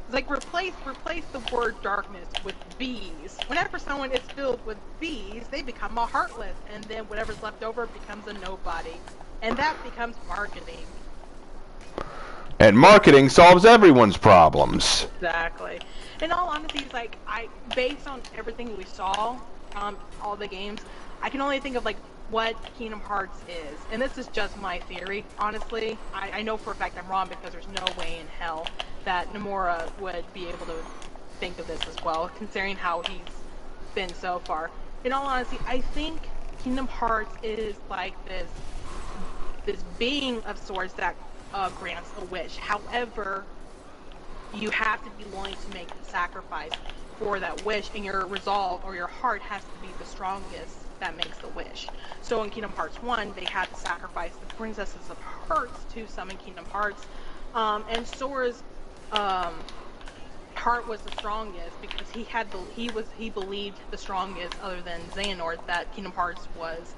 It's like replace the word darkness with bees. Whenever someone is filled with bees, they become a heartless, and then whatever's left over becomes a nobody, and that becomes marketing. And marketing solves everyone's problems. Exactly. In all honesty, it's like based on everything we saw, all the games, I can only think of like what Kingdom Hearts is, and this is just my theory. Honestly, I know for a fact I'm wrong because there's no way in hell that Nomura would be able to think of this as well, considering how he's been so far. In all honesty, I think Kingdom Hearts is like this being of sorts that grants a wish. However, you have to be willing to make the sacrifice for that wish, and your resolve or your heart has to be the strongest that makes the wish. So in Kingdom Hearts 1, they had to sacrifice the princesses of hearts to summon Kingdom Hearts, and Sora's heart was the strongest because he believed the strongest, other than Xehanort, that Kingdom Hearts was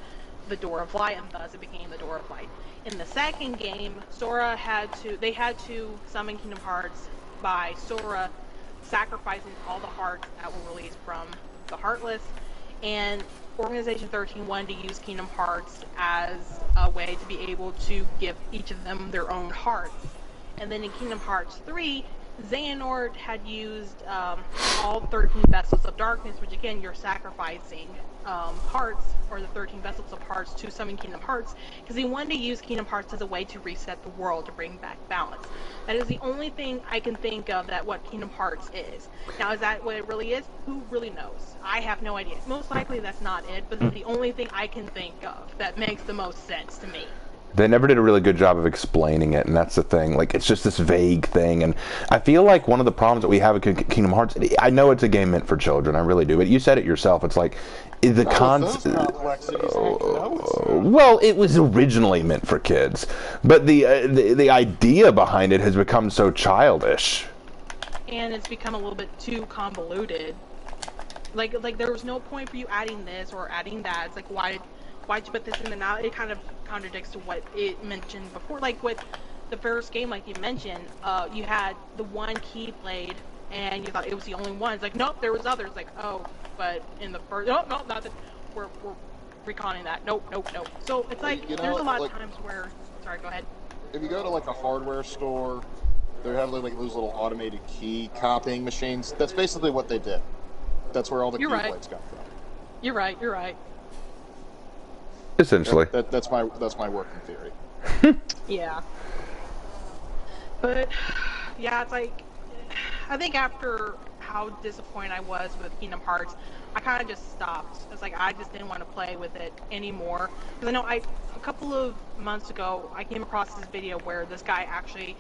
the door of light, and thus it became the door of light. In the second game, they had to summon Kingdom Hearts by Sora sacrificing all the hearts that were released from the Heartless, and Organization 13 wanted to use Kingdom Hearts as a way to be able to give each of them their own hearts. And then in Kingdom Hearts 3, Xehanort had used all 13 Vessels of Darkness, which again, you're sacrificing hearts, or the 13 Vessels of Hearts, to summon Kingdom Hearts, because he wanted to use Kingdom Hearts as a way to reset the world, to bring back balance. That is the only thing I can think of that what Kingdom Hearts is. Now, is that what it really is? Who really knows? I have no idea. Most likely that's not it, but it's the only thing I can think of that makes the most sense to me. They never did a really good job of explaining it, and that's the thing. Like, it's just this vague thing, and I feel like one of the problems that we have with Kingdom Hearts, I know it's a game meant for children, I really do, but you said it yourself, it's like, the concept... Well, it was originally meant for kids, but the idea behind it has become so childish. And it's become a little bit too convoluted. Like there was no point for you adding this or adding that. It's like, why'd you put this in there now? It kind of contradicts to what it mentioned before. Like with the first game, like you mentioned, you had the one Keyblade, and you thought it was the only one. It's like, nope, there was others. Like, oh, but in the first, nope, not that. We're reconning that. Nope. So it's like, there's a lot of times where, sorry, go ahead. If you go to like a hardware store, they have like those little automated key copying machines. That's basically what they did. That's where all the Keyblades come from. You're right. Essentially. That's my working theory. Yeah. But yeah, it's like, I think after how disappointed I was with Kingdom Hearts, I kind of just stopped. It's like, I just didn't want to play with it anymore. Because I know a couple of months ago, I came across this video where this guy actually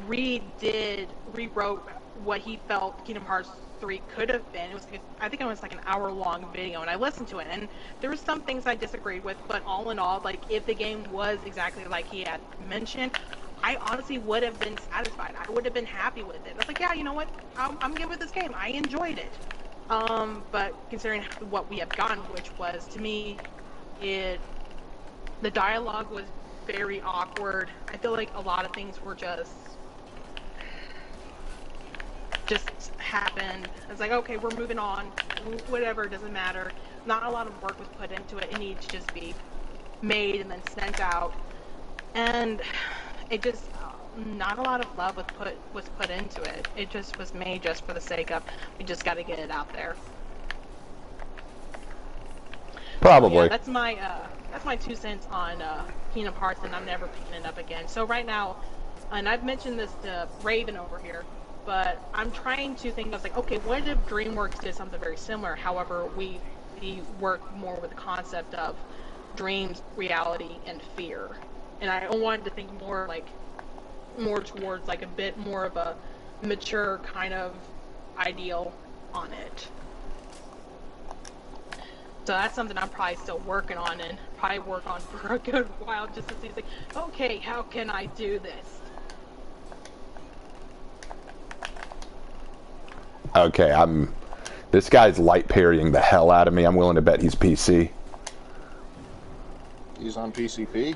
rewrote what he felt Kingdom Hearts 3 could have been. It was, I think it was like an hour-long video, and I listened to it, and there were some things I disagreed with, but all in all, like, if the game was exactly like he had mentioned, I honestly would have been satisfied. I would have been happy with it. I was like, yeah, you know what? I'm good with this game. I enjoyed it. But considering what we have gotten, which was, to me, the dialogue was very awkward. I feel like a lot of things were just happened. It's like, okay, we're moving on. Whatever, doesn't matter. Not a lot of work was put into it. It needs to just be made and then sent out. And it just, not a lot of love was put into it. It just was made just for the sake of, we just got to get it out there. Probably. Yeah, that's my 2 cents on Kingdom Hearts, and I'm never picking it up again. So right now, and I've mentioned this to Raven over here, but I'm trying to think, I was like, okay, what if DreamWorks did something very similar? However, we work more with the concept of dreams, reality, and fear. And I wanted to think more towards like a bit more of a mature kind of ideal on it. So that's something I'm probably still working on and probably work on for a good while just to see, like, okay, how can I do this? Okay, this guy's light parrying the hell out of me. I'm willing to bet he's PC. He's on PCP?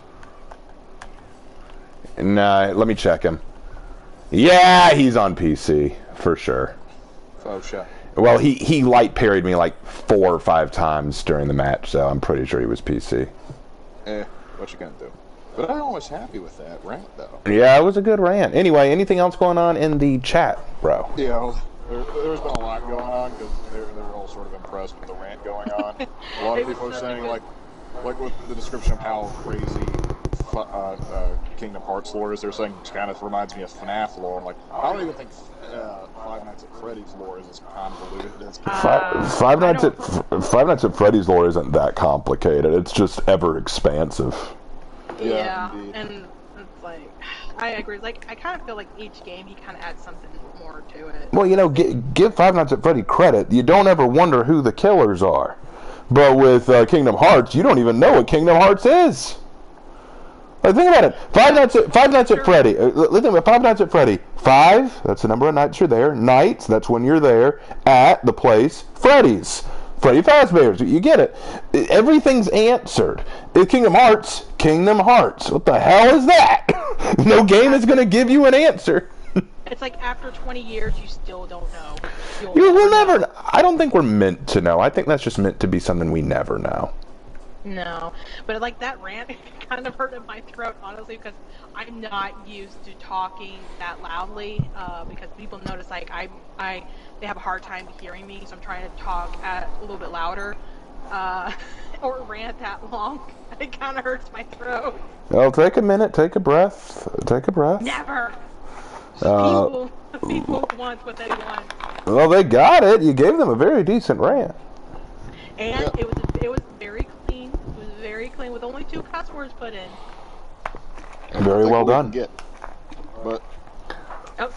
Nah, let me check him. Yeah, he's on PC, for sure. Oh, shit. Well, he light parried me like 4 or 5 times during the match, so I'm pretty sure he was PC. What you gonna do? But I'm almost happy with that rant, though. Yeah, it was a good rant. Anyway, anything else going on in the chat, bro? Yeah, well, there's been a lot going on, because they're all sort of impressed with the rant going on. A lot of people are saying, like with the description of how crazy Kingdom Hearts lore is, they're saying it kind of reminds me of FNAF lore. Like, I don't even think Five Nights at Freddy's lore is as convoluted as Five Nights at Freddy's lore isn't that complicated. It's just ever expansive. Yeah, and it's like, I agree. Like, I kind of feel like each game he kind of adds something more to it. Well, you know, give Five Nights at Freddy credit. You don't ever wonder who the killers are. But with Kingdom Hearts, you don't even know what Kingdom Hearts is. Like, think about it. Five Nights at Freddy. Think about Five Nights at Freddy. 5, that's the number of nights you're there. Nights, that's when you're there at the place. Freddy's. Freddy Fazbear's. You get it. Everything's answered. Kingdom Hearts. Kingdom Hearts. What the hell is that? No game is going to give you an answer. It's like after 20 years, you still don't know. We'll never know. I don't think we're meant to know. I think that's just meant to be something we never know. No, but like that rant kind of hurt in my throat, honestly, because I'm not used to talking that loudly. Because people notice, like they have a hard time hearing me, so I'm trying to talk a little bit louder, or rant that long. It kind of hurts my throat. Well, take a minute, take a breath, take a breath. Never. People want what they want. Well, they got it. You gave them a very decent rant. And it was very clean. It was very clean with only 2 cuss words put in. Very well done. But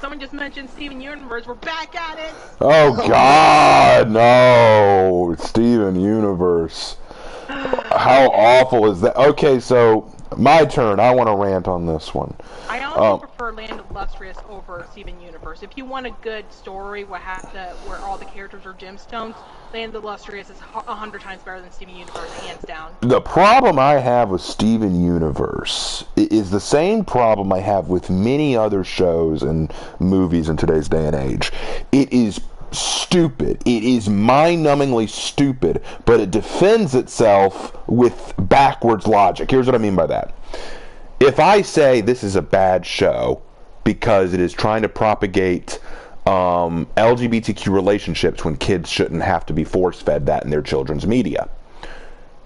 someone just mentioned Steven Universe. We're back at it. Oh God, no, Steven Universe. How awful is that? Okay, so my turn. I want to rant on this one. I also prefer Land of Lustrious over Steven Universe. If you want a good story where all the characters are gemstones, Land of Lustrious is 100 times better than Steven Universe, hands down. The problem I have with Steven Universe is the same problem I have with many other shows and movies in today's day and age. It is stupid. It is mind-numbingly stupid, but it defends itself with backwards logic. Here's what I mean by that. If I say this is a bad show because it is trying to propagate LGBTQ relationships when kids shouldn't have to be force-fed that in their children's media,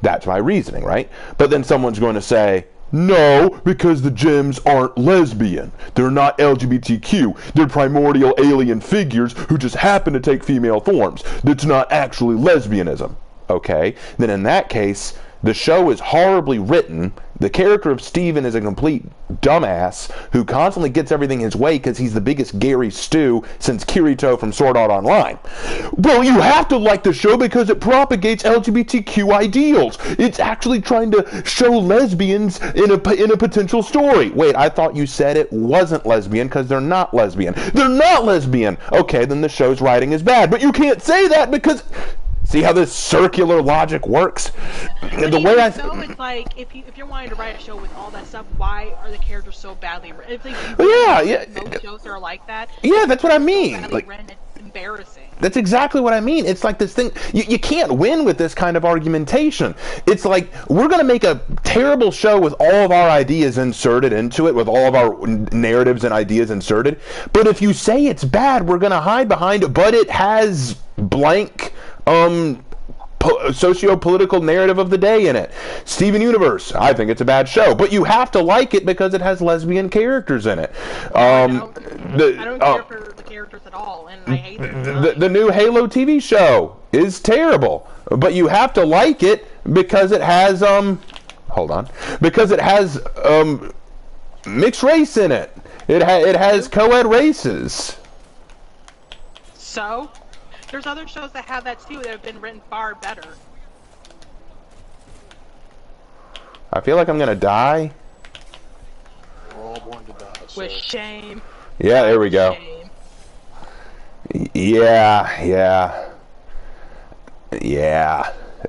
that's my reasoning, right? But then someone's going to say, no, because the gems aren't lesbian. They're not LGBTQ. They're primordial alien figures who just happen to take female forms. That's not actually lesbianism. Okay? Then in that case, the show is horribly written. The character of Steven is a complete dumbass who constantly gets everything his way because he's the biggest Gary Stu since Kirito from Sword Art Online. Well, you have to like the show because it propagates LGBTQ ideals. It's actually trying to show lesbians in a potential story. Wait, I thought you said it wasn't lesbian because they're not lesbian. They're not lesbian. Okay, then the show's writing is bad. But you can't say that because... See how this circular logic works? But the way it's like if you're wanting to write a show with all that stuff, why are the characters so badly written? Most shows are like that. Yeah, that's what I mean. So like, written, it's embarrassing. That's exactly what I mean. It's like this thing. You can't win with this kind of argumentation. It's like we're going to make a terrible show with all of our ideas inserted into it, with all of our narratives and ideas inserted. But if you say it's bad, we're going to hide behind it. But it has blank socio-political narrative of the day in it. Steven Universe, I think it's a bad show, but you have to like it because it has lesbian characters in it. I don't care for the characters at all, and I hate the new Halo TV show is terrible, but you have to like it because it has Hold on. Because it has mixed race in it. It has co-ed races. So, there's other shows that have that too that have been written far better. I feel like I'm gonna die. We're all born to die. With shame. Yeah, there we go. Shame. Yeah.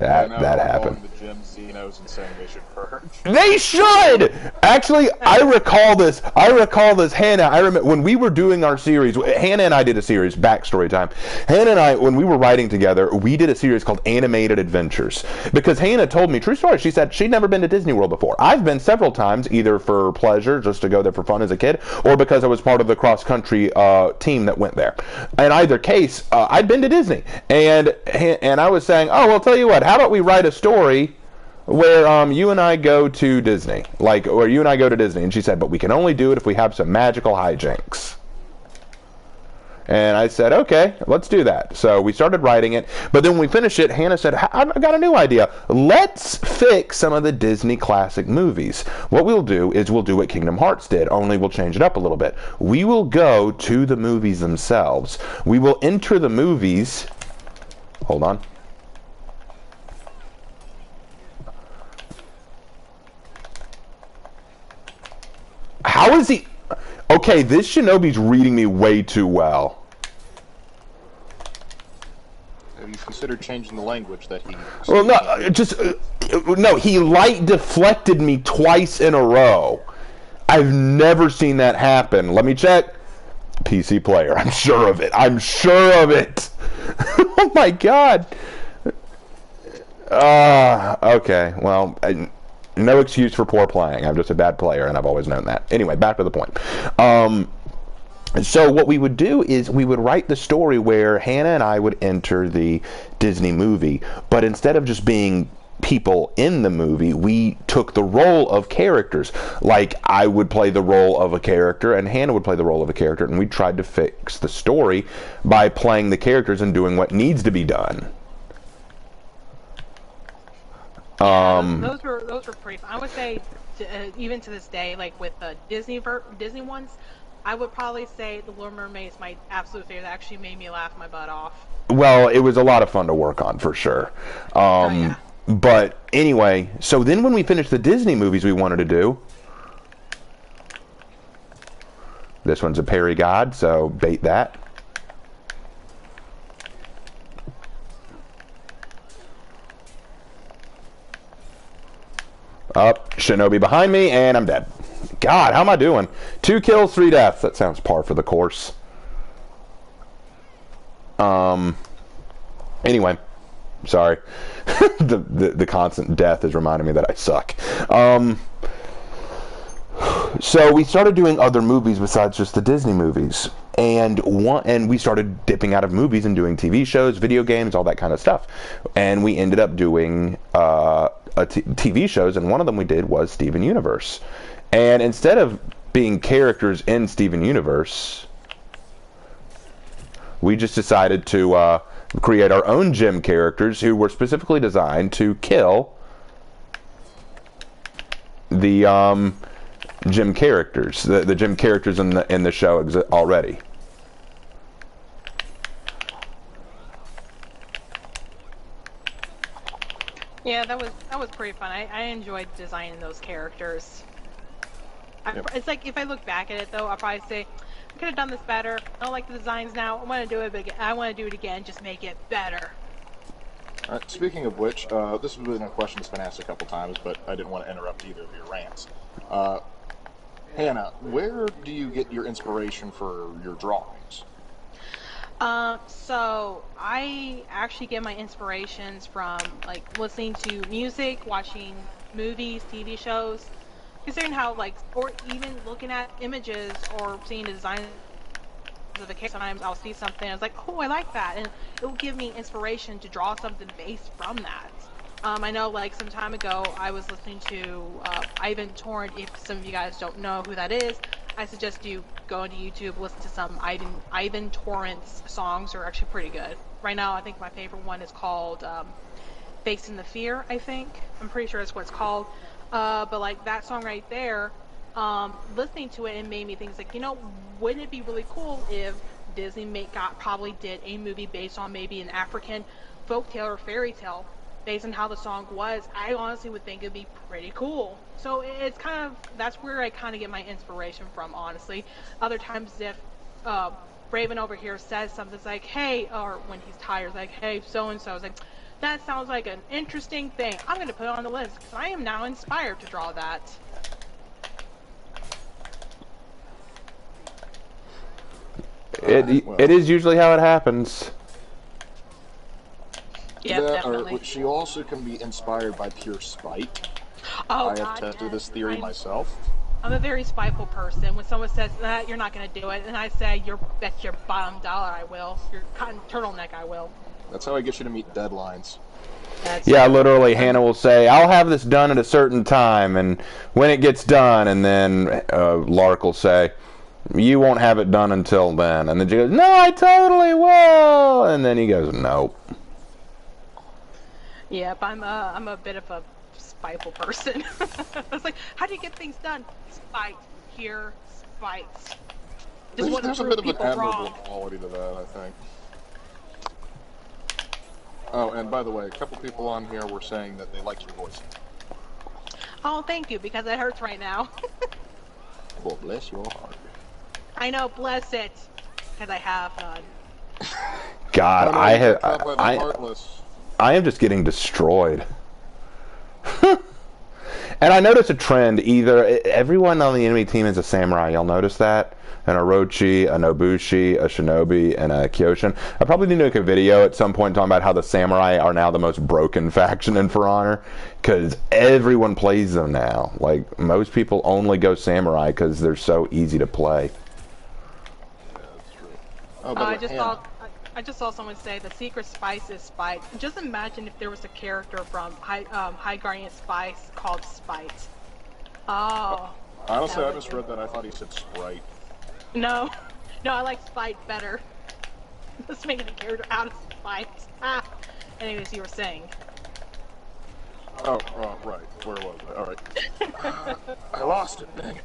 That happened. The gym Xenos and saying they should purge. They should! Actually, I recall this. Hannah, I remember when we were doing our series, Hannah and I did a series, backstory time. Hannah and I, when we were writing together, we did a series called Animated Adventures. Because Hannah told me, true story, she said she'd never been to Disney World before. I've been several times, either for pleasure, just to go there for fun as a kid, or because I was part of the cross-country team that went there. In either case, I'd been to Disney. And I was saying, oh, well, tell you what, how about we write a story where you and I go to Disney, or you and I go to Disney, and she said, but we can only do it if we have some magical hijinks. And I said, okay, let's do that. So we started writing it, but then when we finished it, Hannah said, I got a new idea. Let's fix some of the Disney classic movies. What we'll do is we'll do what Kingdom Hearts did, only we'll change it up a little bit. We will go to the movies themselves. We will enter the movies. Hold on. How is he? Okay, this Shinobi's reading me way too well. Have you considered changing the language that he... Well, no, no, he light deflected me twice in a row. I've never seen that happen. Let me check. PC player, I'm sure of it. I'm sure of it. Oh my god. Okay, well... No excuse for poor playing. I'm just a bad player, and I've always known that. Anyway, back to the point. So what we would do is we would write the story where Hannah and I would enter the Disney movie, but instead of just being people in the movie, we took the role of characters. Like, I would play the role of a character, and Hannah would play the role of a character, and we tried to fix the story by playing the characters and doing what needs to be done. Those were pretty fun. I would say, even to this day, like with the Disney ones, I would probably say The Little Mermaid is my absolute favorite. That actually made me laugh my butt off. Well, it was a lot of fun to work on, for sure. Yeah. But anyway, so then when we finished the Disney movies we wanted to do, this one's a parry god, so bait that. Up, Shinobi behind me, and I'm dead. God, how am I doing? 2 kills, 3 deaths. That sounds par for the course. Anyway, sorry. the constant death is reminding me that I suck. So we started doing other movies besides just the Disney movies, and we started dipping out of movies and doing TV shows, video games, all that kind of stuff. And we ended up doing TV shows, and one of them we did was Steven Universe. And instead of being characters in Steven Universe, we just decided to create our own gym characters who were specifically designed to kill the gym characters, the gym characters in the show already. Yeah, that was pretty fun. I enjoyed designing those characters. Yep. It's like, if I look back at it though, I'll probably say I could have done this better. I don't like the designs now. I want to do it, but I want to do it again. Just make it better. Speaking of which, this has been a question that's been asked a couple times, but I didn't want to interrupt either of your rants. Hannah, where do you get your inspiration for your drawings? So I actually get my inspirations from like listening to music, watching movies, TV shows, considering how or even looking at images or seeing the design of the case. Sometimes I'll see something, I was like, oh, I like that, and it will give me inspiration to draw something based from that. I know, like, some time ago, I was listening to Ivan Torrent. If some of you guys don't know who that is, I suggest you go into YouTube, listen to some Ivan Torrent's songs. Are actually pretty good. Right now, I think my favorite one is called Facing the Fear, I think. I'm pretty sure that's what it's called. But like that song right there, listening to it, it made me think, it's like, wouldn't it be really cool if Disney probably did a movie based on maybe an African folktale or fairy tale based on how the song was? I honestly would think it'd be pretty cool. So it's kind of, that's where I kind of get my inspiration from, honestly. Other times if Raven over here says something, it's like, hey, or when he's tired, it's like, hey, so-and-so, it's like, that sounds like an interesting thing. I'm going to put it on the list because I am now inspired to draw that. It is usually how it happens. Yeah, definitely. She also can be inspired by pure spite. Oh, I have tested this theory myself. I'm a very spiteful person. When someone says, you're not going to do it, and I say, bet your bottom dollar I will. Your cotton turtleneck I will. That's how I get you to meet deadlines. Yeah, literally, Hannah will say, I'll have this done at a certain time, and when it gets done, and then Lark will say, you won't have it done until then. And then she goes, no, I totally will. And then he goes, nope. Yep, I'm a bit of a spiteful person. It's like, how do you get things done? Spite. Here, spite. There's a bit of an admirable quality to that, I think. Oh, and by the way, a couple people on here were saying that they liked your voice. Oh, thank you, because it hurts right now. Well, bless your heart. I know, bless it, because I have none. God, I am just getting destroyed. And I notice a trend. Either everyone on the enemy team is a samurai. Y'all notice that? An Orochi, a Nobushi, a Shinobi, and a Kyoshin. I probably need to make a video at some point talking about how the samurai are now the most broken faction in For Honor, because everyone plays them now. Like, most people only go samurai because they're so easy to play. Yeah, that's true. Oh, I just saw someone say the secret spice is Spite. Just imagine if there was a character from High Guardian Spice called Spite. Oh. Honestly, I just read that. I thought he said Sprite. No, I like Spite better. Let's make a character out of Spite. Anyways, you were saying. Oh, right. Where was I? All right. I lost it. Dang.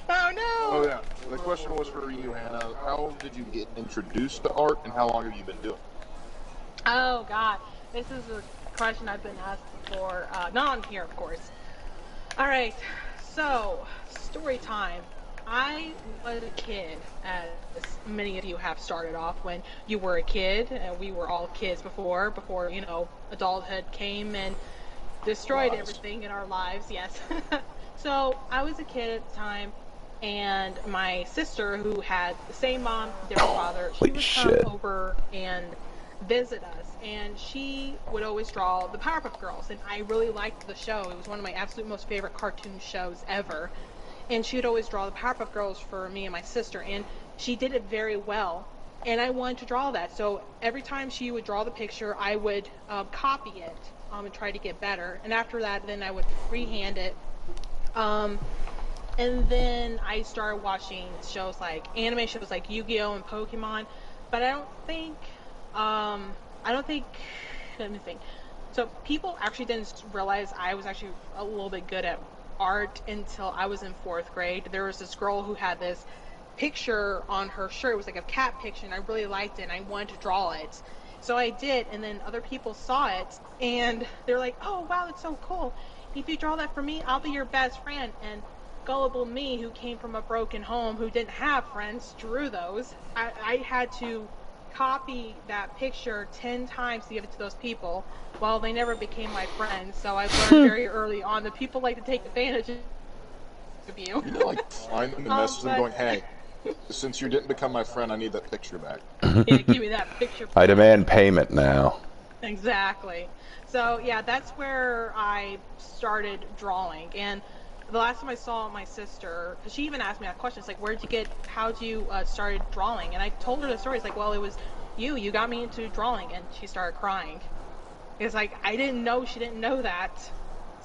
Oh no! Oh yeah. The question was for you, Hannah. How did you get introduced to art, and how long have you been doing it? Oh God, this is a question I've been asked before. Not on here, of course. All right. So, story time. I was a kid, as many of you have started off when you were a kid. We were all kids before adulthood came and destroyed everything in our lives. Yes. So I was a kid at the time, and my sister, who had the same mom, different father, she would come over and visit us, and she would always draw the Powerpuff Girls, and I really liked the show. It was one of my absolute most favorite cartoon shows ever. And she would always draw the Powerpuff Girls for me and my sister, and she did it very well. And I wanted to draw that, so every time she would draw the picture, I would copy it and try to get better. And after that, then I would freehand it. And then I started watching shows anime shows like Yu-Gi-Oh! And Pokemon. But I don't think, let me think. So people actually didn't realize I was actually a little bit good at art until I was in 4th grade. There was this girl who had this picture on her shirt. It was like a cat picture, and I really liked it, and I wanted to draw it. So I did, and then other people saw it, and they're like, oh, wow, that's so cool. If you draw that for me, I'll be your best friend. And gullible me, who came from a broken home, who didn't have friends, drew those. I had to copy that picture 10 times to give it to those people. Well, they never became my friends, so I learned very early on that people like to take advantage of you. You find them and message them going, hey, since you didn't become my friend, I need that picture back. Yeah, give me that picture. I demand payment now. Exactly. So, yeah, that's where I started drawing. And the last time I saw my sister, she even asked me that question. It's like, how'd you started drawing? And I told her the story. It's like, well, it was you got me into drawing. And she started crying. It's like, I didn't know she didn't know that.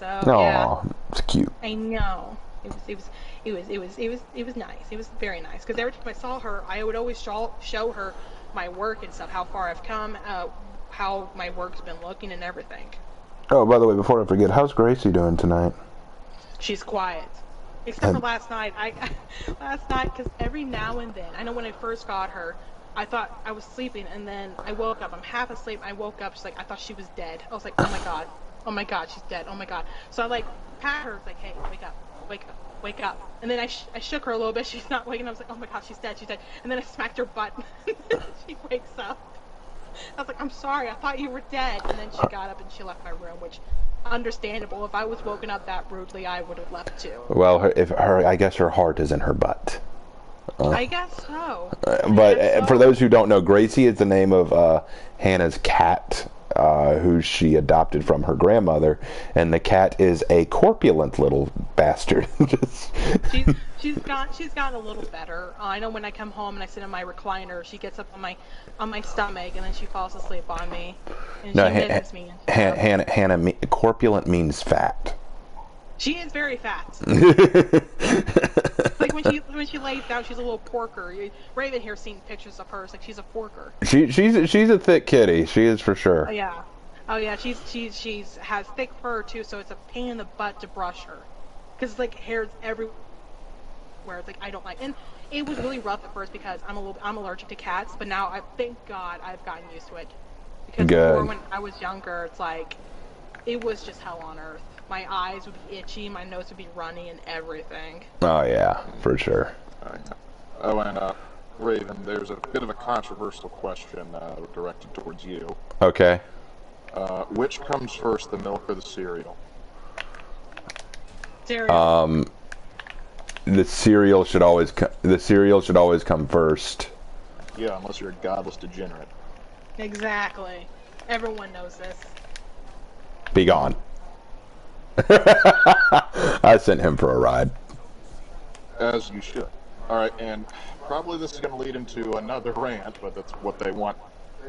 So, yeah. It's cute. I know. It was nice. It was very nice. Because every time I saw her, I would always show her my work and stuff, how far I've come, how my work's been looking and everything. Oh, by the way, before I forget, how's Gracie doing tonight? she's quiet. Except for last night. Last night, because every now and then, I know when I first got her, I thought I was sleeping, and then I woke up. I'm half asleep. I woke up. She's like, I thought she was dead. I was like, oh my god, she's dead. Oh my god. So I like pat her, like, hey, wake up, wake up, wake up. And then I shook her a little bit. She's not waking up. I was like, oh my god, she's dead, she's dead. And then I smacked her butt. She wakes up. I was like, I'm sorry, I thought you were dead. And then she got up and she left my room, which, understandable. If I was woken up that rudely, I would have left too. Well, I guess her heart is in her butt. I guess so. But for those who don't know, Gracie is the name of Hannah's cat, who she adopted from her grandmother, and the cat is a corpulent little bastard. She's gotten a little better. I know when I come home and I sit in my recliner, she gets up on my stomach and then she falls asleep on me. And No, she mimics me. Hannah, corpulent means fat. She is very fat. Like when she lays down, she's a little porker. Raven here seen pictures of her. It's like she's a porker. She's a thick kitty. She is for sure. Oh yeah. She's has thick fur too, so it's a pain in the butt to brush her, because like hair's everywhere. It's like I don't like, and it was really rough at first because I'm allergic to cats, but now thank God I've gotten used to it. Because before, when I was younger, it's like it was just hell on earth. My eyes would be itchy, my nose would be runny, and everything. Oh yeah, for sure. Oh, and Raven, there's a bit of a controversial question directed towards you. Okay. Which comes first, the milk or the cereal? Cereal. The cereal should always come first. Yeah, unless you're a godless degenerate. Exactly. Everyone knows this. Be gone. I sent him for a ride. As you should. Alright, and probably this is going to lead into another rant, but that's what they want.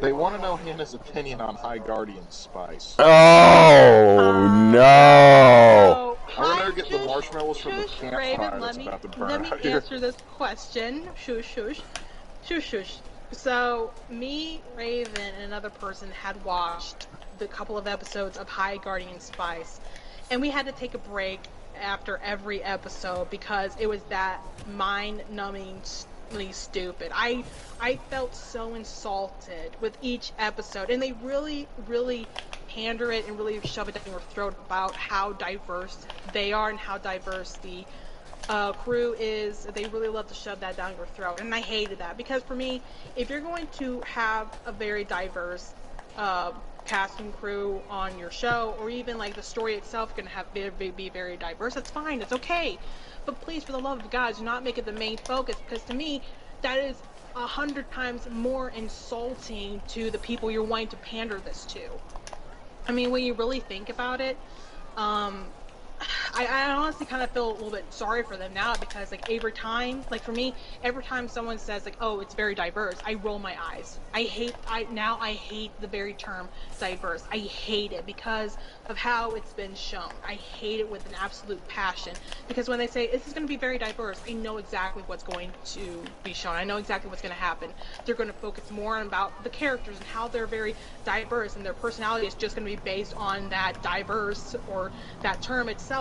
They want to know Hannah's opinion on High Guardian Spice. Oh, no! I want to get the marshmallows from the campfire that's about to burn let me out here. answer this question. Shush. So, me, Raven, and another person had watched the couple of episodes of High Guardian Spice, and we had to take a break after every episode because it was that mind-numbingly stupid. I felt so insulted with each episode, and they really pander it and really shove it down your throat about how diverse they are and how diverse the crew is. They really love to shove that down your throat, and I hated that because for me, if you're going to have a very diverse cast and crew on your show, or even like the story itself can have be very diverse, that's fine, it's okay, but please, for the love of God, do not make it the main focus, because to me that is 100 times more insulting to the people you're wanting to pander this to. I mean, when you really think about it, I honestly kind of feel a little bit sorry for them now, because like every time, like for me, every time someone says like, oh, it's very diverse, I roll my eyes. I hate the very term diverse. I hate it because of how it's been shown. I hate it with an absolute passion, because when they say this is going to be very diverse, I know exactly what's going to be shown. I know exactly what's going to happen. They're going to focus more on about the characters and how they're very diverse, and their personality is just going to be based on that diverse or that term itself,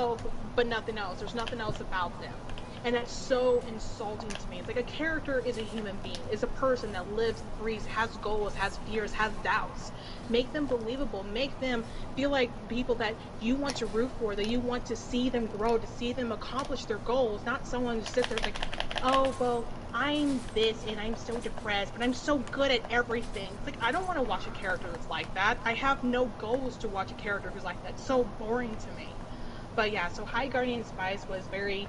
but nothing else. There's nothing else about them. And that's so insulting to me. It's like a character is a human being, is a person that lives, breathes, has goals, has fears, has doubts. Make them believable. Make them feel like people that you want to root for, that you want to see them grow, to see them accomplish their goals. Not someone who sits there like, oh, well, I'm this and I'm so depressed, but I'm so good at everything. It's like, I don't want to watch a character that's like that. I have no goals to watch a character who's like that. It's so boring to me. But yeah, so High Guardian Spice was very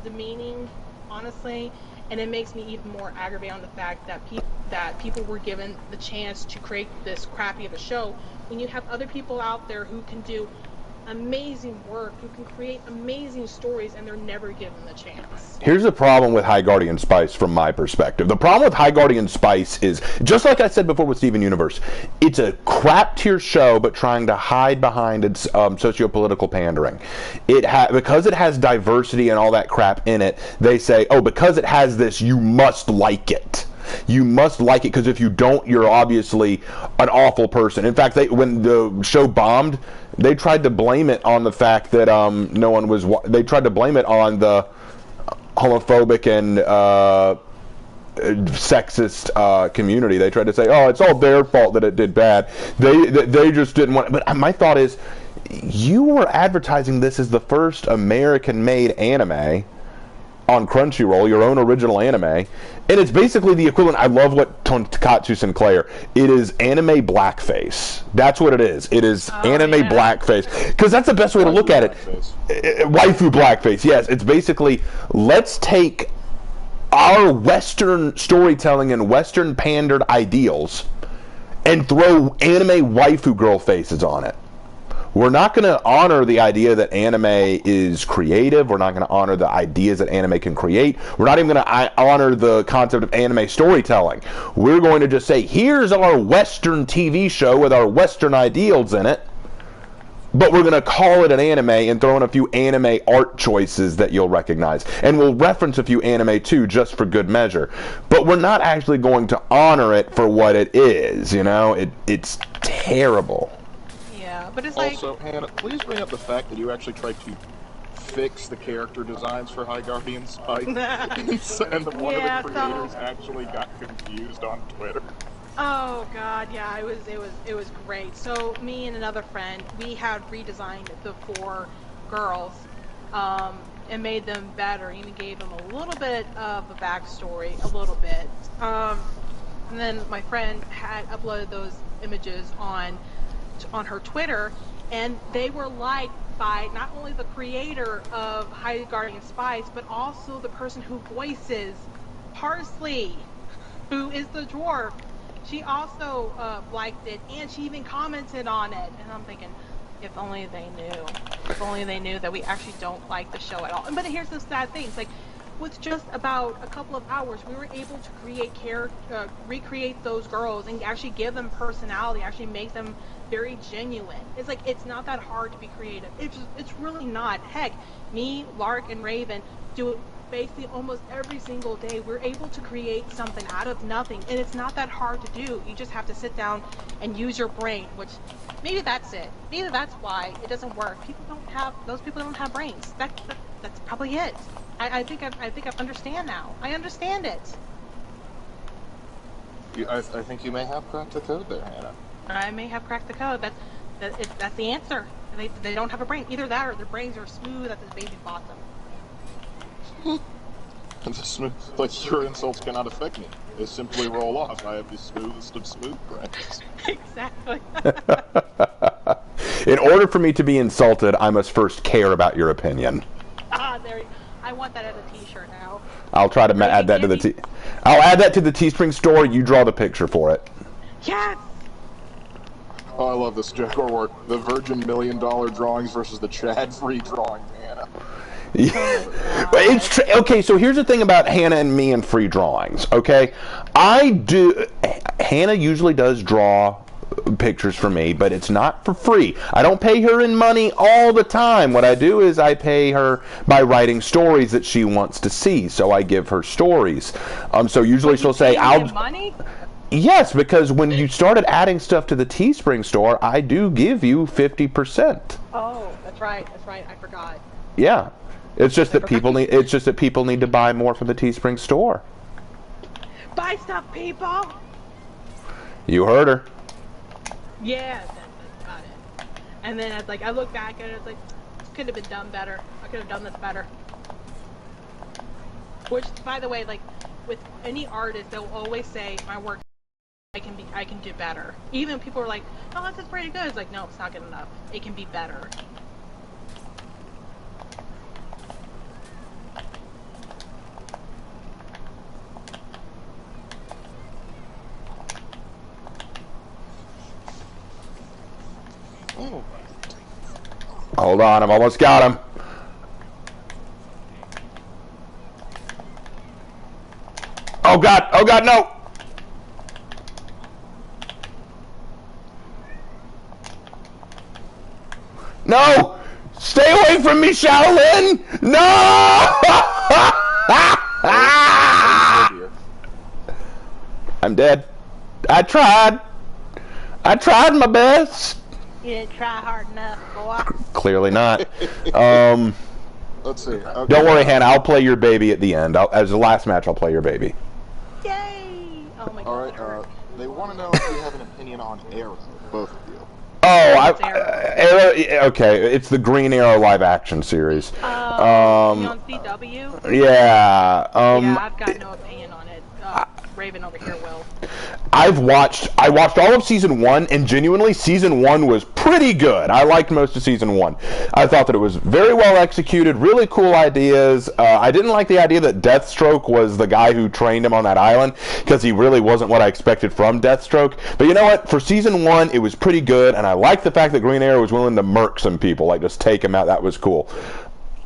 demeaning, honestly, and it makes me even more aggravated on the fact that people were given the chance to create this crappy of a show when you have other people out there who can do amazing work, who can create amazing stories, and they're never given the chance. Here's the problem with High Guardian Spice from my perspective. The problem with High Guardian Spice is, just like I said before with Steven Universe, it's a crap tier show, but trying to hide behind its socio-political pandering. Because it has diversity and all that crap in it, they say, oh, because it has this, you must like it. You must like it, because if you don't, you're obviously an awful person. In fact, when the show bombed, they tried to blame it on the fact that no one was. They tried to blame it on the homophobic and sexist community. They tried to say, "Oh, it's all their fault that it did bad. They just didn't want." But my thought is, you were advertising this as the first American-made anime on Crunchyroll, your own original anime, and it's basically the equivalent. I love what Takatsu Sinclair. It is anime blackface. That's what it is. It is anime blackface, because that's the best way to look at it. Waifu blackface. Yes, it's basically, let's take our Western storytelling and Western pandered ideals and throw anime waifu girl faces on it. We're not going to honor the idea that anime is creative. We're not going to honor the ideas that anime can create. We're not even going to honor the concept of anime storytelling. We're going to just say, here's our Western TV show with our Western ideals in it, but we're going to call it an anime and throw in a few anime art choices that you'll recognize. And we'll reference a few anime too, just for good measure. But we're not actually going to honor it for what it is, you know? It's terrible. But it's also, Hannah, please bring up the fact that you actually tried to fix the character designs for High Guardian Spike, and one of the creators actually got confused on Twitter. Oh God, yeah, it was great. So me and another friend, we had redesigned the 4 girls, and made them better. Even gave them a little bit of a backstory, a little bit. And then my friend had uploaded those images on her Twitter, and they were liked by not only the creator of High Guardian Spice, but also the person who voices Parsley, who is the dwarf. She also liked it, and she even commented on it. And I'm thinking, if only they knew. If only they knew that we actually don't like the show at all. But here's the sad thing. It's like, with just about a couple of hours, we were able to recreate those girls and actually give them personality, actually make them very genuine. It's like, it's not that hard to be creative. It's really not. Heck, me, Lark, and Raven do it basically almost every single day. We're able to create something out of nothing, and it's not that hard to do. You just have to sit down and use your brain, which maybe that's it. Maybe that's why it doesn't work. Those people don't have brains. That's probably it. I think I understand now. I understand it. I think you may have cracked the code there, Hannah. I may have cracked the code. That's the answer. They don't have a brain. Either that or their brains are smooth at the baby bottom. Like, your insults cannot affect me. They simply roll off. I have the smoothest of smooth brains. Exactly. In order for me to be insulted, I must first care about your opinion. I want that as a T-shirt now. I'll try to add that to the I'll add that to the Teespring store. You draw the picture for it. Yes. Oh, I love this Jaguar work. The Virgin $1 Million drawings versus the Chad-free drawing, Hannah. It's okay, so here's the thing about Hannah and me and free drawings, okay? Hannah usually does draw pictures for me, but it's not for free. I don't pay her in money all the time. What I do is I pay her by writing stories that she wants to see, so I give her stories. So usually she'll say, money? Yes, because when you started adding stuff to the Teespring store, I do give you 50%. Oh, that's right. I forgot. Yeah. It's just that people need to buy more from the Teespring store. Buy stuff, people. You heard her. Yeah, got it. And then I look back at it, it's like, could have been done better. I could have done this better. Which, by the way, like with any artist, they'll always say my work, I can do better. Even people are like, oh, this is pretty good. It's like, no, it's not good enough. It can be better. Oh. Hold on, I've almost got him. Oh God, no! No! Stay away from me, Shaolin! No! I'm dead. I tried my best. You didn't try hard enough, boy. Clearly not. Let's see. Okay. Don't worry, Hannah. I'll play your baby at the end. As the last match, I'll play your baby. Yay! Oh my god. All right. They want to know if you have an opinion on Arrow, both of you. Oh, Arrow. Okay, it's the Green Arrow live action series. You on CW? Yeah. Yeah, I've got no opinion on it. Raven over here will. I watched all of season 1, and genuinely, season 1 was pretty good. I liked most of season 1. I thought that it was very well executed, really cool ideas. I didn't like the idea that Deathstroke was the guy who trained him on that island, because he really wasn't what I expected from Deathstroke. But you know what? For season 1, it was pretty good, and I liked the fact that Green Arrow was willing to murk some people, like just take him out. That was cool.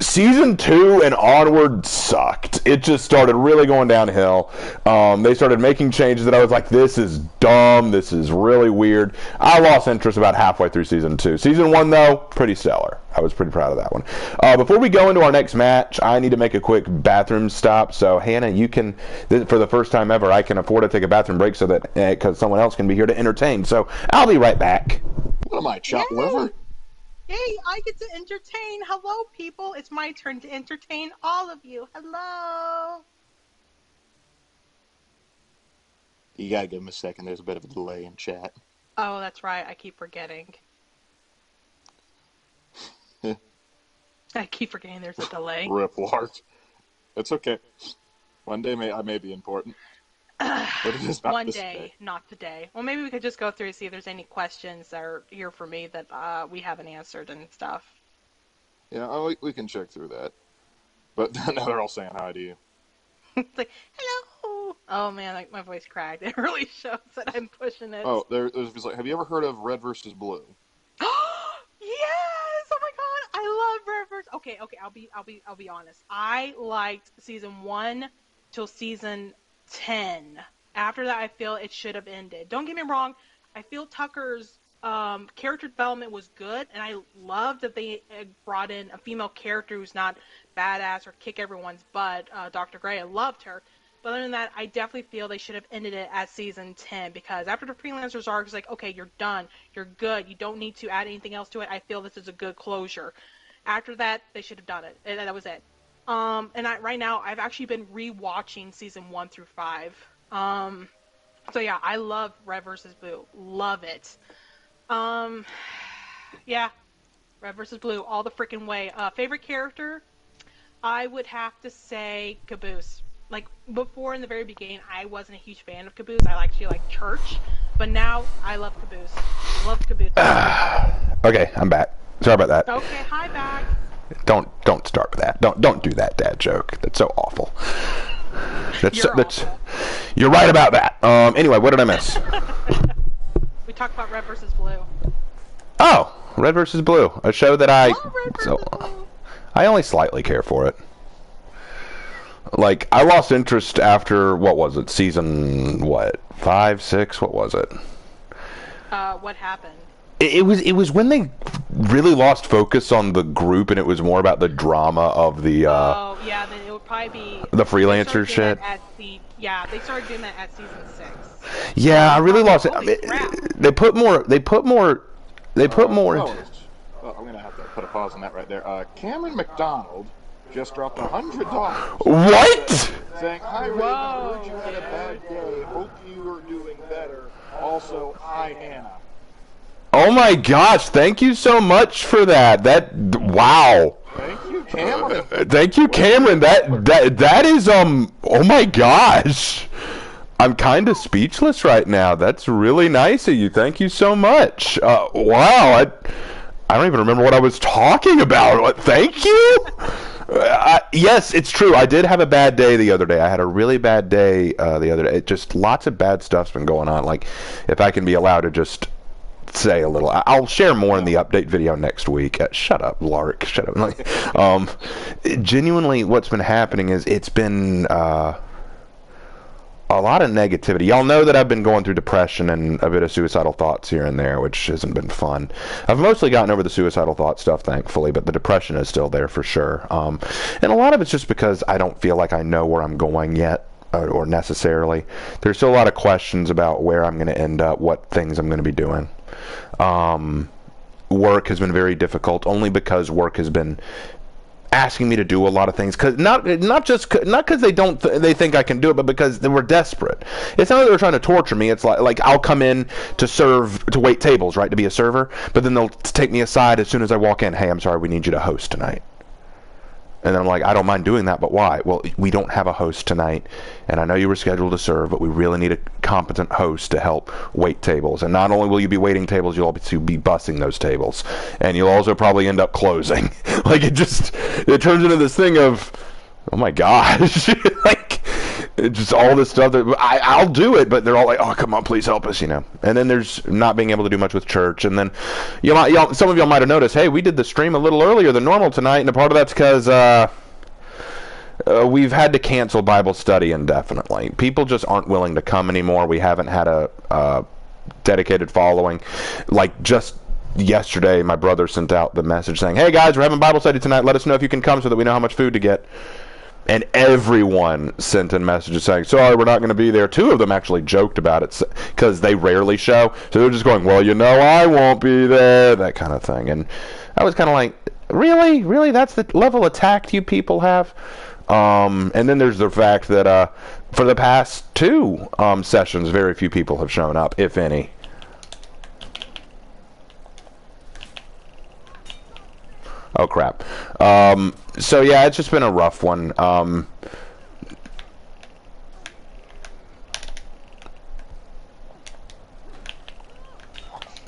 Season 2 and onward sucked. It just started really going downhill. They started making changes that I was like, this is dumb. This is really weird. I lost interest about halfway through season 2. Season 1, though, pretty stellar. I was pretty proud of that one. Before we go into our next match, I need to make a quick bathroom stop. So, Hannah, you can, for the first time ever, I can afford to take a bathroom break so that, because someone else can be here to entertain. So, I'll be right back. What am I, chopped liver? Hey, I get to entertain. Hello, people. It's my turn to entertain all of you. Hello. You gotta give him a second. There's a bit of a delay in chat. Oh, that's right. I keep forgetting. I keep forgetting there's a delay. Rip Lark. It's okay. One day I may be important. But it is not One this day, not today. Well, maybe we could just go through and see if there's any questions that are here for me that we haven't answered and stuff. Yeah, we can check through that. But now they're all saying hi to you. It's like, hello. Oh man, like my voice cracked. It really shows that I'm pushing it. Oh, there's like, have you ever heard of Red versus Blue? Yes! Oh my god, I love Red versus. Okay. I'll be honest. I liked season 1 till season 10. After that, I feel it should have ended. Don't get me wrong. I feel Tucker's character development was good, and I loved that they brought in a female character who's not badass or kick everyone's butt. Dr. Gray, I loved her. But other than that, I definitely feel they should have ended it at season 10, because after the Freelancers arc, it's like, okay, you're done. You're good. You don't need to add anything else to it. I feel this is a good closure. After that, they should have done it. And that was it. And right now, I've actually been re-watching season 1 through 5. So yeah, I love Red vs. Blue. Love it. Yeah, Red vs. Blue, all the freaking way. Favorite character? I would have to say Caboose. Like, before in the very beginning, I wasn't a huge fan of Caboose. I actually like Church. But now, I love Caboose. Love Caboose. Okay, I'm back. Sorry about that. Okay, hi, back. Don't start with that. Don't do that dad joke. That's so awful. Awful. You're right about that. Anyway, what did I miss? We talked about Red vs. Blue. Oh, Red vs. Blue, a show that Red vs. Blue. I only slightly care for it. Like, I lost interest after, what was it, season 5, 6, what was it? What happened? It was when they really lost focus on the group, and it was more about the drama of the oh yeah, then it would probably be the freelancer shit. They started doing that at season 6. Yeah, I really lost it. They put more. Oh, I'm gonna have to put a pause on that right there. Cameron McDonald just dropped $100. What? Saying, hi Raven, heard you had a bad day. Hope you are doing better. Also, hi Hannah. Oh my gosh, thank you so much for that. Wow. Thank you, Cameron. Thank you, Cameron. That is oh my gosh. I'm kind of speechless right now. That's really nice of you. Thank you so much. Wow. I don't even remember what I was talking about. Thank you. Yes, it's true. I did have a bad day the other day. I had a really bad day the other day. Just lots of bad stuff's been going on. Like, if I can be allowed to just say a little, I'll share more in the update video next week. Shut up, Lark. Shut up. Genuinely, what's been happening is it's been a lot of negativity. Y'all know that I've been going through depression and a bit of suicidal thoughts here and there, which hasn't been fun. I've mostly gotten over the suicidal thought stuff, thankfully, but the depression is still there for sure. And a lot of it's just because I don't feel like I know where I'm going yet, or necessarily. There's still a lot of questions about where I'm going to end up, what things I'm going to be doing. work has been very difficult, only because work has been asking me to do a lot of things, cause not because they think I can do it, but because they were desperate. It's not that they're trying to torture me. It's like I'll come in to wait tables, right, to be a server, but then they'll take me aside as soon as I walk in. Hey, I'm sorry, we need you to host tonight. And then I'm like, I don't mind doing that, but why? Well, we don't have a host tonight, and I know you were scheduled to serve, but we really need a competent host to help wait tables. And not only will you be waiting tables, you'll also be bussing those tables. And you'll also probably end up closing. Like, it turns into this thing of, oh my gosh. Like, it's just all this stuff that I'll do it, but they're all like, oh, come on, please help us, you know. And then there's not being able to do much with church. And then some of y'all might have noticed, hey, we did the stream a little earlier than normal tonight, and a part of that's because we've had to cancel Bible study indefinitely. People just aren't willing to come anymore. We haven't had a dedicated following. Like, just yesterday, my brother sent out the message saying, hey, guys, we're having Bible study tonight. Let us know if you can come so that we know how much food to get. And everyone sent in messages saying, sorry, we're not going to be there. 2 of them actually joked about it because they rarely show. So they're just going, well, you know, I won't be there, that kind of thing. And I was kind of like, really? Really? That's the level of tact you people have? And then there's the fact that for the past 2 sessions, very few people have shown up, if any. Oh, crap. So, yeah, it's just been a rough one.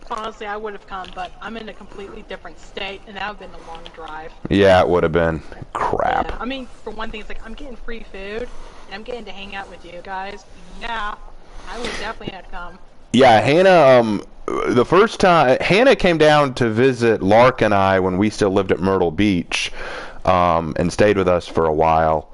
Honestly, I would have come, but I'm in a completely different state, and that would have been a long drive. Yeah, it would have been. Crap. Yeah. I mean, for one thing, it's like, I'm getting free food, and I'm getting to hang out with you guys. Yeah, I would definitely have to come. Yeah, Hannah, the first time, Hannah came down to visit Lark and I when we still lived at Myrtle Beach, and stayed with us for a while,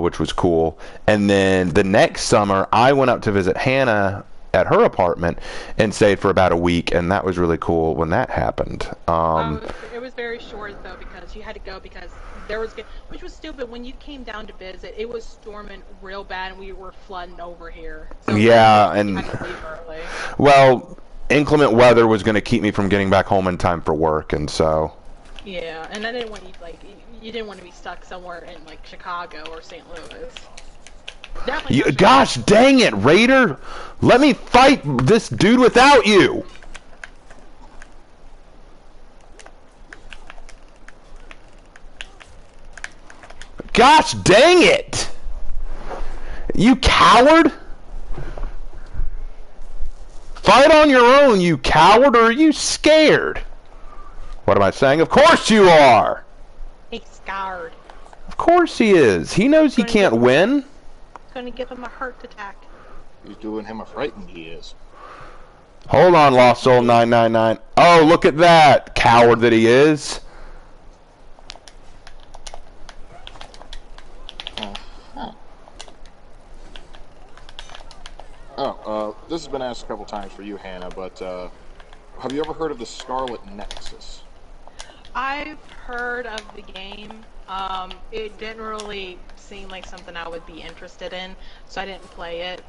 which was cool. And then the next summer, I went up to visit Hannah at her apartment and stayed for about a week, and that was really cool when that happened. It was very short, though, because you had to go because there was, which was stupid. When you came down to visit, it was storming real bad, and we were flooding over here. So yeah, and had to leave early. Well, inclement weather was going to keep me from getting back home in time for work, and so. Yeah, and I didn't want you didn't want to be stuck somewhere in like Chicago or St. Louis. Definitely. Gosh dang it, Raider! Let me fight this dude without you! Gosh dang it! You coward! Fight on your own, you coward, or are you scared? What am I saying? Of course you are! He's scared. Of course he is. He knows he can't win. Gonna give him a heart attack. He's doing him a frighten, he is. Hold on, Lost Soul 999. Oh, look at that, coward that he is. This has been asked a couple times for you, Hannah, but have you ever heard of the Scarlet Nexus? I've heard of the game. It didn't really seem like something I would be interested in, so I didn't play it.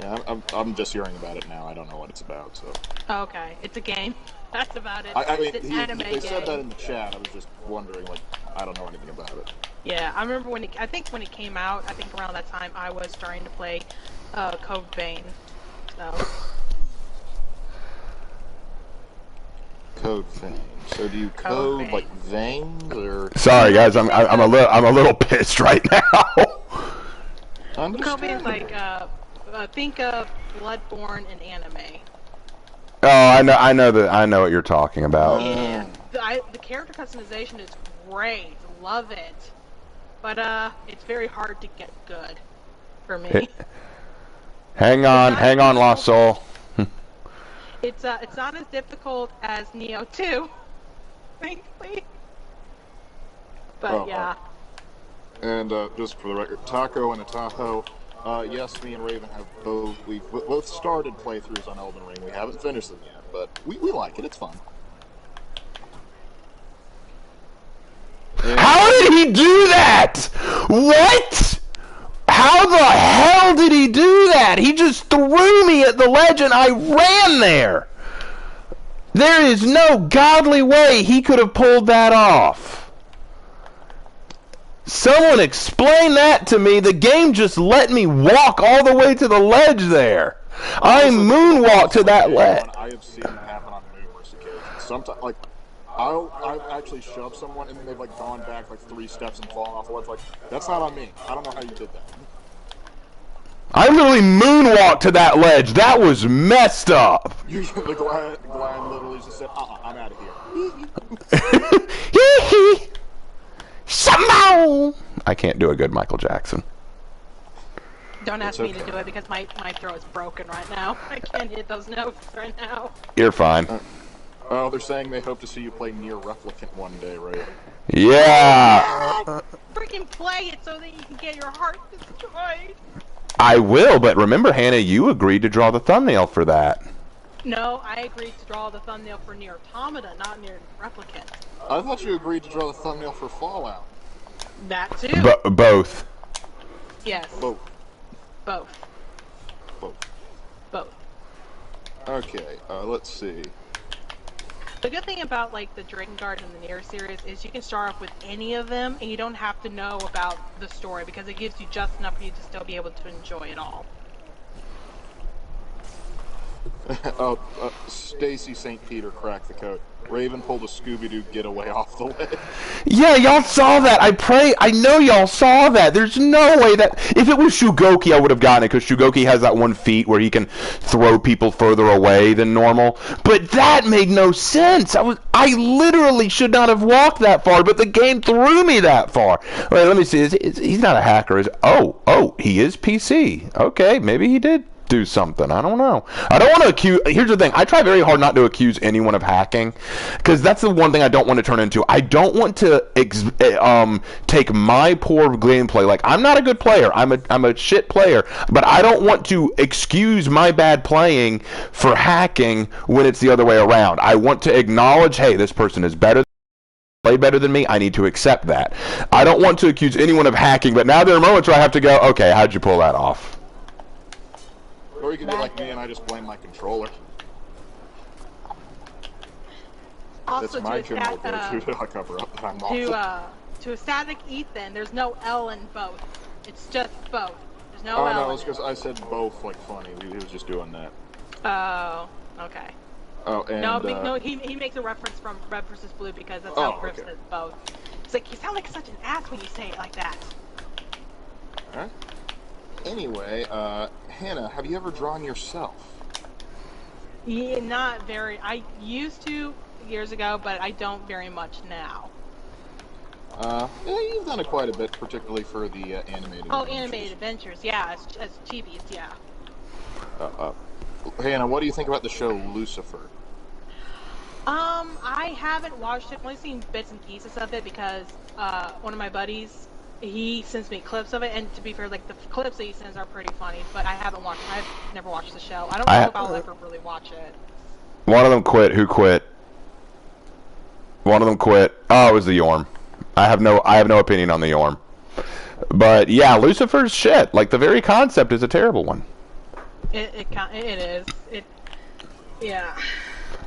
Yeah, I'm just hearing about it now. I don't know what it's about, so. Okay, it's a game. That's about it. I mean, it's an anime they game. said that in the chat. I was just wondering, like, I don't know anything about it. Yeah, I remember I think when it came out, I think around that time, I was starting to play Code Vein. So. Code Vein. So do you code like veins or? Sorry, guys, I'm a little pissed right now. Code Vein's like think of Bloodborne and anime. Oh, I know what you're talking about. Yeah, the character customization is great. Love it. But it's very hard to get good for me. Hang on, Lost Soul. It's not as difficult as Neo 2, thankfully. But yeah. And just for the record, Taco and Ataho, yes, me and Raven have we've both started playthroughs on Elden Ring. We haven't finished them yet, but we like it. It's fun. How did he do that? What? How the hell did he do that? He just threw me at the ledge and I ran there. There is no godly way he could have pulled that off. Someone explain that to me. The game just let me walk all the way to the ledge there. I moonwalked to that ledge. I have seen it happen on numerous occasions. Sometimes, like, I've actually shoved someone and then they've like gone back like 3 steps and fallen off the ledge. Like, that's not on me. I don't know how you did that. I literally moonwalked to that ledge. That was messed up. The Glenn literally just said, I'm out of here. Somehow. I can't do a good Michael Jackson. Don't ask me to do it because my throat is broken right now. I can't hit those notes right now. You're fine. Oh, they're saying they hope to see you play Nier Replicant one day, right? Yeah. Freaking play it so that you can get your heart destroyed. I will, but remember, Hannah, you agreed to draw the thumbnail for that. No, I agreed to draw the thumbnail for Nier Automata, not Nier Replicant. I thought you agreed to draw the thumbnail for Fallout. That too. Both. Yes. Both. Both. Both. Both. Okay, let's see. The good thing about like the Drakengard and the Nier series is you can start off with any of them and you don't have to know about the story because it gives you just enough for you to still be able to enjoy it all. Stacy St. Peter cracked the code. Raven pulled a Scooby-Doo getaway off the ledge. Yeah, y'all saw that. I know y'all saw that. There's no way that... If it was Shugoki, I would have gotten it, because Shugoki has that one feat where he can throw people further away than normal. But that made no sense. I literally should not have walked that far, but the game threw me that far. Wait, let me see. He's not a hacker, is... Oh, he is PC. Okay, maybe he did do something. I don't know. I don't want to accuse... Here's the thing. I try very hard not to accuse anyone of hacking, because that's the one thing I don't want to turn into. I don't want to take my poor gameplay. Like, I'm not a good player. I'm a shit player, but I don't want to excuse my bad playing for hacking when it's the other way around. I want to acknowledge, hey, this person is better, play better than me. I need to accept that. I don't want to accuse anyone of hacking, but now there are moments where I have to go, okay, how'd you pull that off? Or you can be like me and I just blame my controller. Also, that's my general go-to to cover up that I'm awful. To a static Ethan, there's no L in both. It's just both. There's no L. Oh, no, it's because I said both like funny. He was just doing that. Oh, okay. Oh, and... No, he makes a reference from Red vs. Blue because that's how Griff says both. It's like, you sound like such an ass when you say it like that. Alright. Anyway, Hannah, have you ever drawn yourself? Yeah, not very. I used to years ago, but I don't very much now. Yeah, you've done it quite a bit, particularly for the animated adventures. Animated adventures, yeah, as chibis, yeah. Hannah, what do you think about the show Lucifer? I haven't watched it. I've only seen bits and pieces of it because one of my buddies, he sends me clips of it, and to be fair, like the clips that he sends are pretty funny. But I haven't watched. I've never watched the show. I don't know if I'll ever really watch it. One of them quit. Who quit? One of them quit. Oh, it was the Yorm. I have no opinion on the Yorm. But yeah, Lucifer's shit. Like the very concept is a terrible one. It is. Yeah.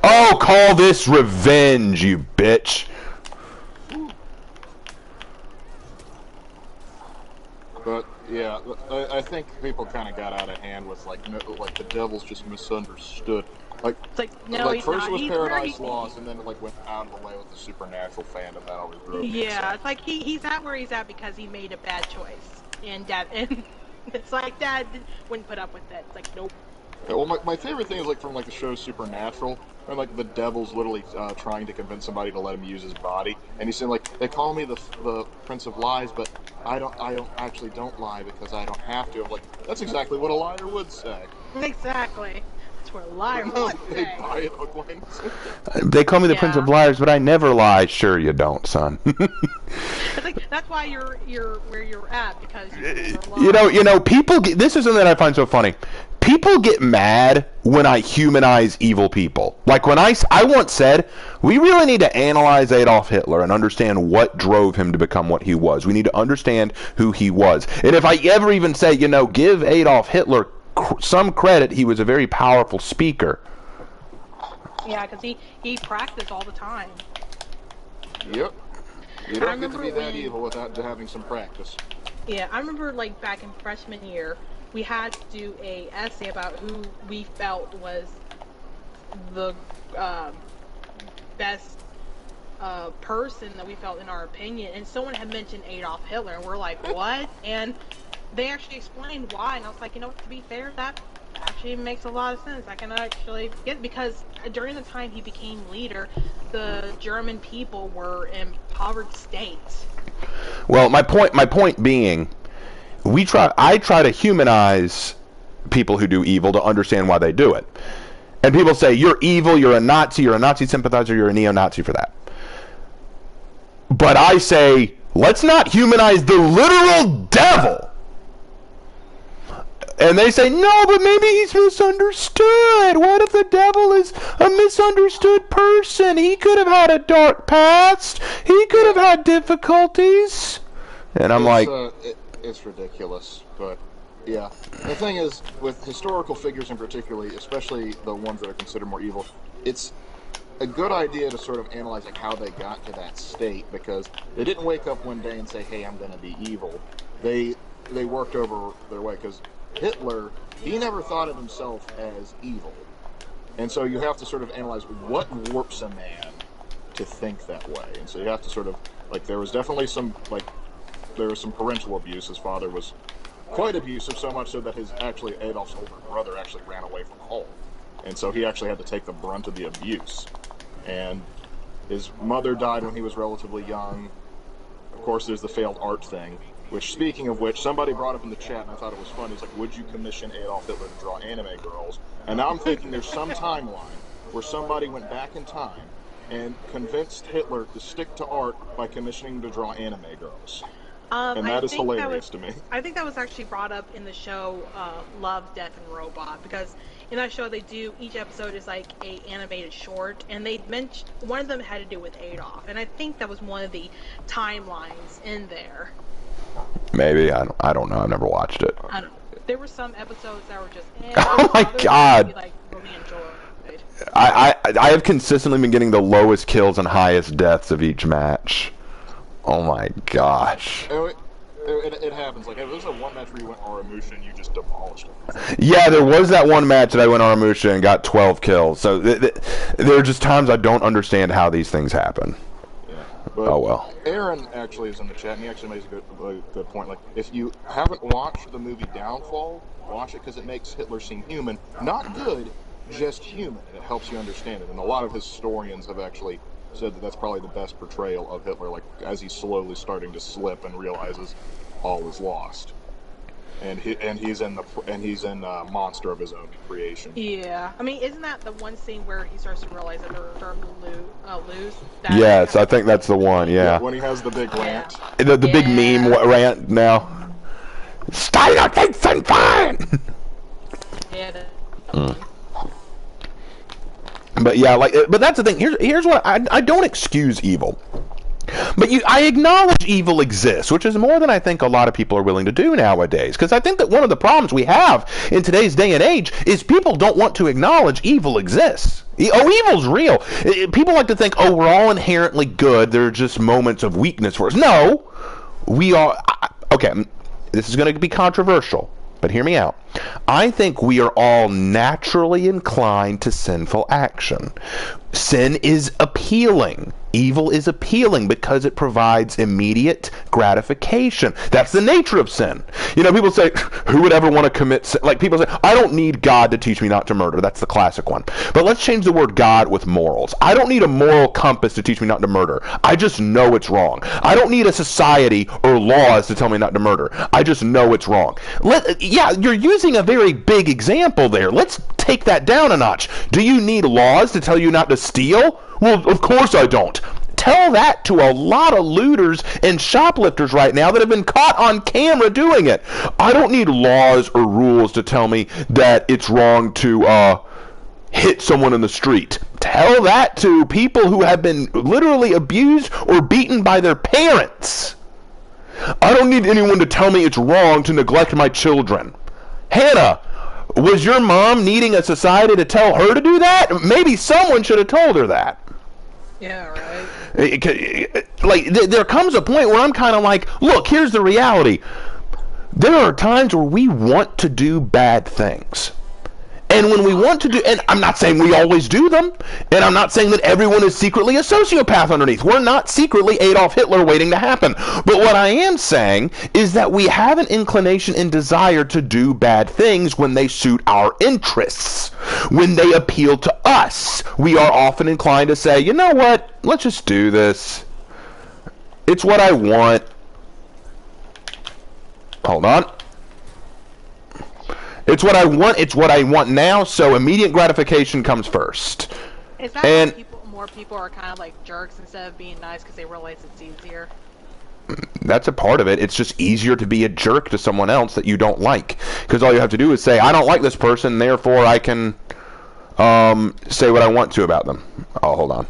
Oh, call this revenge, you bitch. But yeah, I think people kind of got out of hand with like the devil's just misunderstood. Like, it's like no, like he's first not. it was He's Paradise Lost, and then like went out of the way with the supernatural fandom that always drove me Yeah, insane. it's like he's at where he's at because he made a bad choice, and it's like Dad wouldn't put up with it. It's like nope. Yeah, well, my favorite thing is like from like the show Supernatural, and like the devil's literally trying to convince somebody to let him use his body, and he's saying like, they call me the Prince of Lies, but I don't actually lie because I don't have to. I'm like, that's exactly what a liar would say. Exactly. That's what a liar would They say. buy it hook, line, They call me the Prince of Liars, but I never lie. Sure you don't, son. I think that's why you're where you're at, because you you know, people get, this is something that I find so funny. People get mad when I humanize evil people. Like when I once said, we really need to analyze Adolf Hitler and understand what drove him to become what he was. We need to understand who he was. And if I ever even say, you know, give Adolf Hitler some credit, he was a very powerful speaker. Yeah, because he practiced all the time. Yep. You don't get to be that when, evil without having some practice. Yeah, I remember like back in freshman year, we had to do a essay about who we felt was the best person that we felt in our opinion, and someone had mentioned Adolf Hitler, and we're like, what? And they actually explained why, and I was like, you know what, to be fair, that actually makes a lot of sense. I can actually get, because during the time he became leader, the German people were in impoverished states. Well, my point being, I try to humanize people who do evil to understand why they do it. And people say, you're evil, you're a Nazi sympathizer, you're a neo-Nazi for that. But I say, let's not humanize the literal devil. And they say, no, but maybe he's misunderstood. What if the devil is a misunderstood person? He could have had a dark past. He could have had difficulties. And I'm it's ridiculous, but yeah. The thing is, with historical figures in particular, especially the ones that are considered more evil, it's a good idea to sort of analyze like how they got to that state, because they didn't wake up one day and say, hey, I'm going to be evil. They worked over their way, because Hitler, he never thought of himself as evil. And so you have to sort of analyze what warps a man to think that way. And so you have to sort of, like, there was definitely some parental abuse. His father was quite abusive, so much so that Adolf's older brother actually ran away from home. And so he actually had to take the brunt of the abuse. And his mother died when he was relatively young. Of course, there's the failed art thing. Which, speaking of which, somebody brought up in the chat, and I thought it was funny. It's like, would you commission Adolf Hitler to draw anime girls? And now I'm thinking there's some timeline where somebody went back in time and convinced Hitler to stick to art by commissioning him to draw anime girls. And that is hilarious to me. I think that was actually brought up in the show Love, Death, and Robot, because in that show each episode is like a animated short, and they mentioned one of them had to do with Adolf, and I think that was one of the timelines in there. Maybe. I don't know. I've never watched it. I don't know. There were some episodes that were just, oh my god! Like, really enjoyed. I have consistently been getting the lowest kills and highest deaths of each match. Oh my gosh. It happens. Like, if there's a one match where you went Aramusha and you just demolished it. Yeah, there was that one match that I went Aramusha and got 12 kills. So there are just times I don't understand how these things happen. But oh well. Aaron actually is in the chat, and he actually makes a good point. Like, if you haven't watched the movie Downfall, watch it, because it makes Hitler seem human. Not good, just human. And it helps you understand it. And a lot of historians have actually said that that's probably the best portrayal of Hitler, like, as he's slowly starting to slip and realizes all is lost. And he's in Monster of his own creation. Yeah, I mean, isn't that the one scene where he starts to realize that they're starting to lose? Yes, I think that's the one. Yeah. When he has the big rant. The big meme rant now. Steiner thinks I'm fine. Yeah. But yeah, but that's the thing. Here's what I don't excuse evil. But I acknowledge evil exists, which is more than I think a lot of people are willing to do nowadays. Because I think that one of the problems we have in today's day and age is people don't want to acknowledge evil exists. Oh, evil's real. People like to think, oh, we're all inherently good. There are just moments of weakness for us. No, we are. Okay, this is going to be controversial, but hear me out. I think we are all naturally inclined to sinful action. Sin is appealing. Evil is appealing because it provides immediate gratification. That's the nature of sin. You know, people say, who would ever want to commit sin? Like, people say, I don't need God to teach me not to murder. That's the classic one. But let's change the word God with morals. I don't need a moral compass to teach me not to murder. I just know it's wrong. I don't need a society or laws to tell me not to murder. I just know it's wrong. Yeah, you're using a very big example there. Let's take that down a notch. Do you need laws to tell you not to steal? Well, of course I don't. Tell that to a lot of looters and shoplifters right now that have been caught on camera doing it. I don't need laws or rules to tell me that it's wrong to hit someone in the street. Tell that to people who have been literally abused or beaten by their parents. I don't need anyone to tell me it's wrong to neglect my children. Hannah, Was your mom needing a society to tell her to do that? Maybe someone should have told her that. Yeah, right. Like, there comes a point where I'm kind of like, look, here's the reality. There are times where we want to do bad things. And when we want to do, and I'm not saying we always do them, and I'm not saying that everyone is secretly a sociopath underneath. We're not secretly Adolf Hitler waiting to happen. But what I am saying is that we have an inclination and desire to do bad things when they suit our interests. When they appeal to us, we are often inclined to say, you know what, let's just do this. It's what I want. Hold on. It's what I want. It's what I want now. So immediate gratification comes first. Is that And why more people are kind of like jerks instead of being nice because they realize it's easier? that's a part of it. It's just easier to be a jerk to someone else that you don't like, because all you have to do is say, I don't like this person, therefore I can say what I want to about them. Oh, hold on.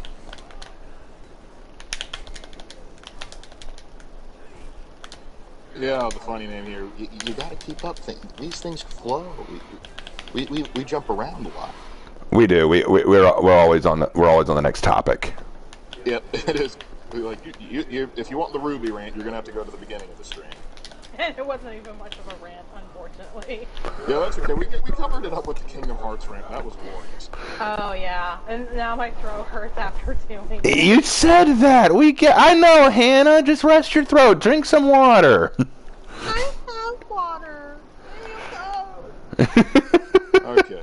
Yeah, the funny name here. You got to keep up. These things flow. We jump around a lot. We do. We're always on the next topic. Yep, it is. Like if you want the Ruby rant, you're gonna have to go to the beginning of the stream. And it wasn't even much of a rant, unfortunately. Yeah, that's okay. We covered it up with the Kingdom Hearts rant. That was glorious. Oh yeah, and now my throat hurts after doing it. You said that. I know, Hannah. Just rest your throat. Drink some water. I have water. There you go. Okay.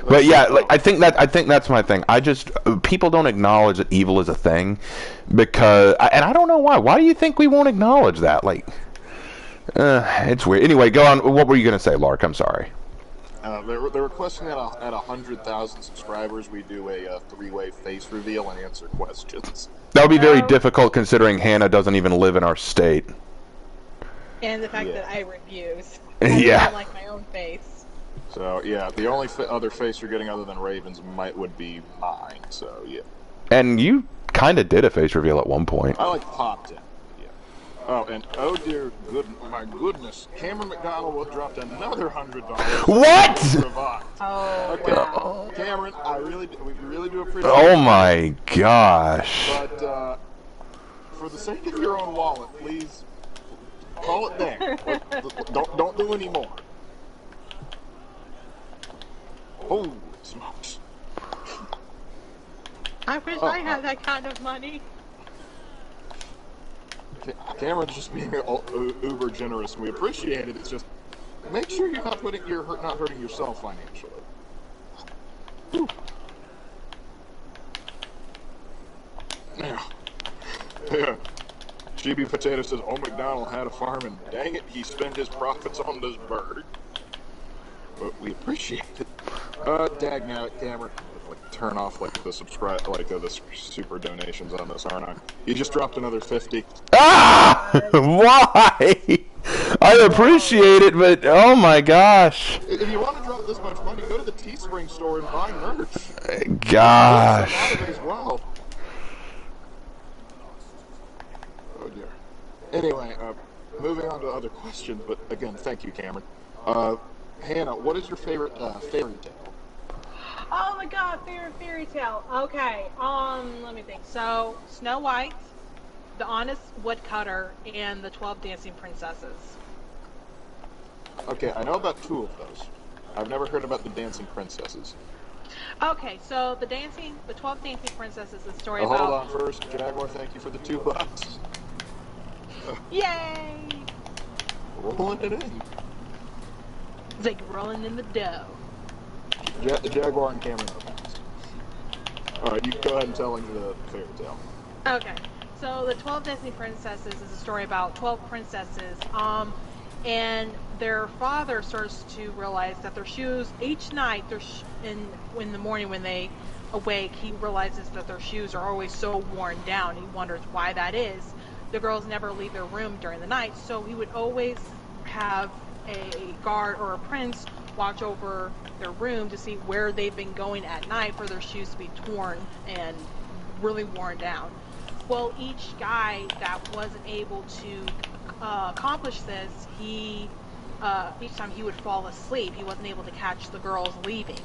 But yeah, like, I think that's my thing. People don't acknowledge that evil is a thing, and I don't know why. Why do you think we won't acknowledge that? Like, it's weird. Anyway, go on. What were you gonna say, Lark? I'm sorry. They're requesting at 100,000 subscribers we do a three-way face reveal and answer questions. That would be very difficult considering Hannah doesn't even live in our state. And the fact that I refuse. Yeah. I don't like my own face. So yeah, the only other face you're getting other than Raven's would be mine. So yeah. And you kind of did a face reveal at one point. I popped it. Yeah. Oh, and oh dear, my goodness, Cameron McDonald dropped another $100. What? Oh. Okay, Wow. Cameron, we really do appreciate. Oh my gosh. But for the sake of your own wallet, please call it there. Don't do any more. Holy smokes. I wish I had that kind of money. Cameron's just being uber generous, and we appreciate it. It's just, make sure you're not hurting yourself financially. Whew. Yeah. GB Potato says, oh, McDonald had a farm, and dang it, he spent his profits on this bird. But we appreciate it. Dagnabbit, Cameron. Turn off the subscribe, the super donations on this, aren't I? You just dropped another 50. Ah! Why? I appreciate it, but oh my gosh. If you want to drop this much money, go to the Teespring store and buy merch. Gosh. There's a lot of it as well. Oh dear. Anyway, moving on to other questions, but again, thank you, Cameron. Hannah, what is your favorite fairy tale? Oh my god, favorite fairy tale. Okay, let me think. So, Snow White, The Honest Woodcutter, and The 12 Dancing Princesses. Okay, I know about two of those. I've never heard about the Dancing Princesses. Okay, so the 12 Dancing Princesses is a story Hold about... on first, Jaguar, thank you for the $2. Yay! Rolling it in. It's like rolling in the dough. Jaguar and Cameron are best. Alright, you can go ahead and tell him the fairy tale. Okay, so the 12 Disney Princesses is a story about 12 princesses, and their father starts to realize that their shoes, each night, in the morning when they awake, he realizes that their shoes are always so worn down. He wonders why that is. The girls never leave their room during the night, so he would always have a guard or a prince watch over their room to see where they've been going at night for their shoes to be torn and really worn down. Well, each guy that wasn't able to accomplish this, he each time he would fall asleep, he wasn't able to catch the girls leaving.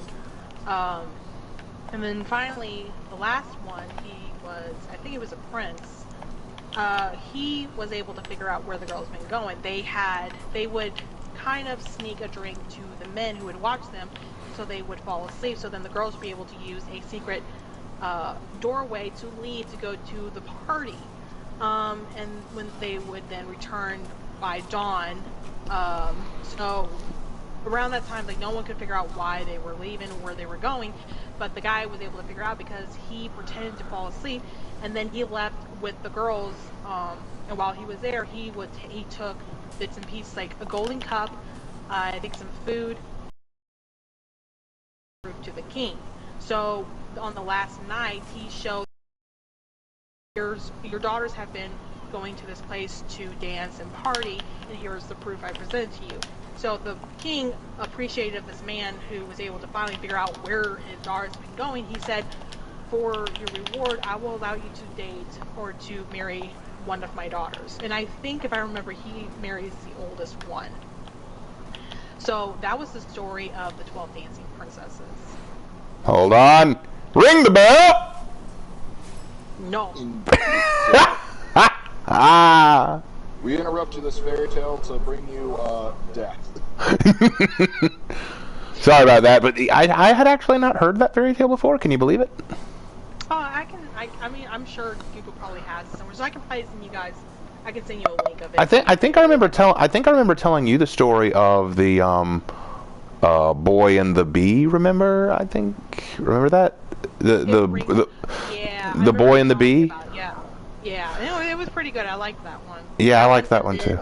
And then finally, the last one, I think he was a prince. He was able to figure out where the girls been going. They would kind of sneak a drink to the men who would watch them, so they would fall asleep. So then the girls would be able to use a secret doorway to leave to go to the party. And when they would then return by dawn. So around that time, like, no one could figure out why they were leaving or where they were going, but the guy was able to figure out because he pretended to fall asleep, and then he left with the girls. And while he was there, he took bits and pieces, like a golden cup, I think some food, to the king. So on the last night, he showed, your daughters have been going to this place to dance and party, and here's the proof I present to you. So the king, appreciated this man who was able to finally figure out where his daughters have been going, he said, for your reward, I will allow you to date or to marry one of my daughters. And I think, if I remember, he marries the oldest one. So that was the story of the 12 Dancing Princesses. Hold on. Ring the bell! No. Ah! We interrupted this fairy tale to bring you death. Sorry about that, but I had actually not heard that fairy tale before. Can you believe it? I mean, I'm sure Google probably has it somewhere, so I can probably send you guys. I can send you a link of it. I think I remember telling you the story of the boy and the bee. Remember that the boy and the bee. Yeah. It was pretty good. I liked that one. Yeah, I liked that one too.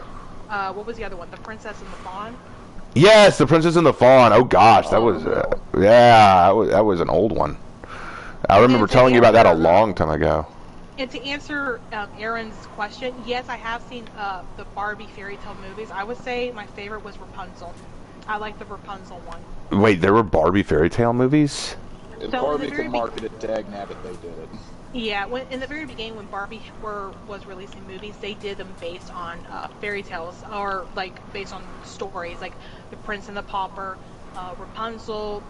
What was the other one? The Princess and the Fawn. Yes, the Princess and the Fawn. Oh gosh, that was that was an old one. I remember telling you about that a long time ago. And to answer Aaron's question, yes, I have seen the Barbie fairy tale movies. I would say my favorite was Rapunzel. I like the Rapunzel one. Wait, there were Barbie fairy tale movies? If Barbie could market it, dagnabbit, they did it. Yeah, in the very beginning, when Barbie was releasing movies, they did them based on fairy tales, or like based on stories, like The Prince and the Pauper, Rapunzel,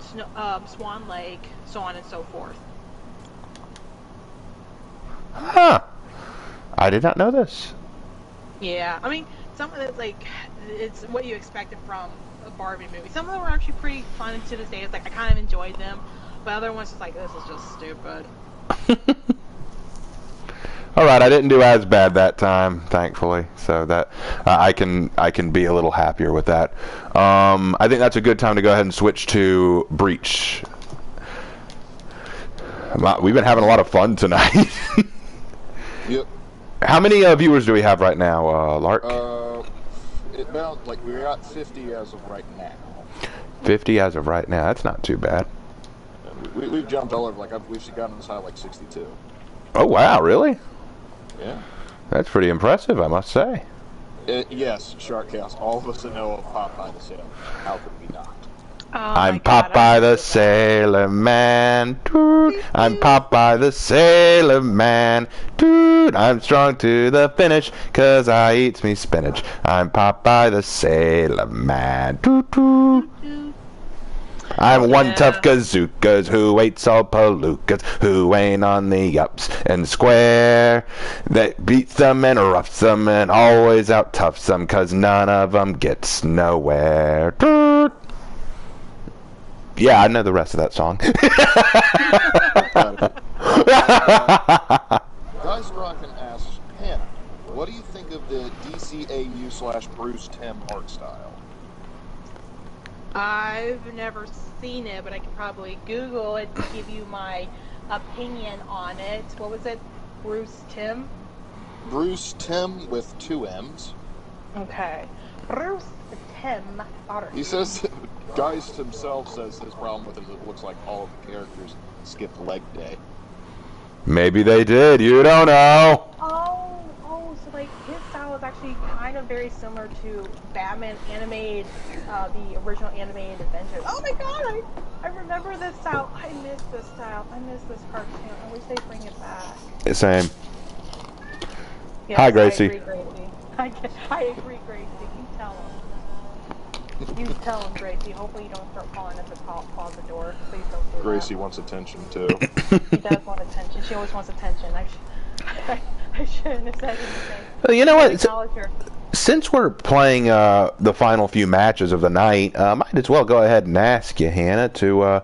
Swan Lake, so on and so forth. Huh. I did not know this. Yeah, I mean, some of it, like, it's what you expected from a Barbie movie. Some of them were actually pretty fun, and to this day, it's like, I kind of enjoyed them, but other ones, just like, this is just stupid. Alright, I didn't do as bad that time, thankfully, so that I can be a little happier with that. I think that's a good time to go ahead and switch to Breach. We've been having a lot of fun tonight. Yep. How many viewers do we have right now, Lark? About, like, we're at 50 as of right now. 50 as of right now. That's not too bad. We've jumped all over. Like, we've gotten as high like 62. Oh wow, really? Yeah. That's pretty impressive, I must say. Yes, Sharkcast. All of us that know of Popeye the Sailor. How could we not? I'm Popeye the Sailor Man. Toot. I'm Popeye the Sailor Man. Toot. I'm strong to the finish, 'cause I eats me spinach. I'm Popeye the Sailor Man. Toot toot. I'm one tough gazookas who eats all palookas, who ain't on the ups and square, that beats them and roughs them and always out toughs them, 'cause none of them gets nowhere. Toot. Yeah, I know the rest of that song. Guys Rockin' asks, Hannah, what do you think of the DCAU/Bruce Timm art style? I've never seen it, but I could probably Google it to give you my opinion on it. What was it? Bruce Timm? Bruce Timm with 2 M's. Okay. Bruce Timm art. He says, Geist himself says his problem with it is it looks like all of the characters skipped leg day. Maybe they did, you don't know. So like his style is actually kind of very similar to Batman animated, the original animated adventures. Oh my god, I remember this style. I miss this style. I miss this cartoon. I wish they'd bring it back. Same. Yes, Hi, Gracie. I agree, Gracie. I agree, Gracie. You tell him. You tell him, Gracie. Hopefully you don't start falling at the top closet door. Please don't do Gracie that. wants attention too. She does want attention. She always wants attention. I shouldn't have said anything. Well, you know what? Acknowledge her. Since we're playing the final few matches of the night, I might as well go ahead and ask you, Hannah, to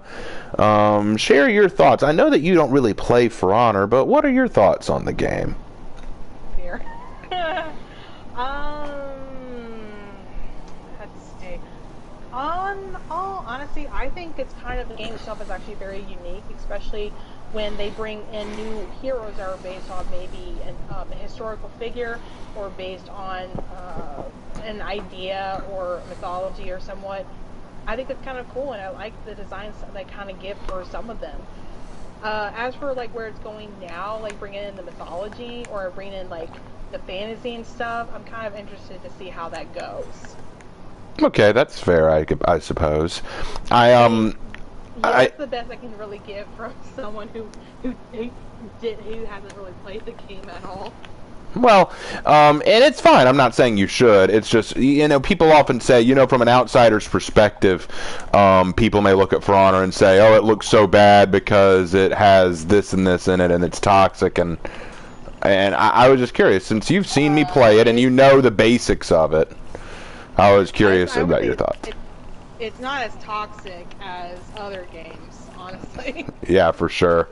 share your thoughts. I know that you don't really play For Honor, but what are your thoughts on the game? Fear. Let's see. On all honesty, I think it's kind of the game itself is actually very unique, especially when they bring in new heroes that are based on maybe a historical figure or based on an idea or mythology or somewhat. I think it's kind of cool, and I like the designs that they kind of give for some of them. As for like where it's going now, like bringing in the mythology or bringing in like the fantasy and stuff, I'm kind of interested to see how that goes. Okay, that's fair, I suppose. That's the best I can really give from someone who hasn't really played the game at all. Well, and it's fine. I'm not saying you should. It's just, people often say, from an outsider's perspective, people may look at For Honor and say, oh, it looks so bad because it has this and this in it and it's toxic. And I was just curious, since you've seen me play it and you know the basics of it, I was curious about your thoughts. It's not as toxic as other games, honestly. Yeah, for sure.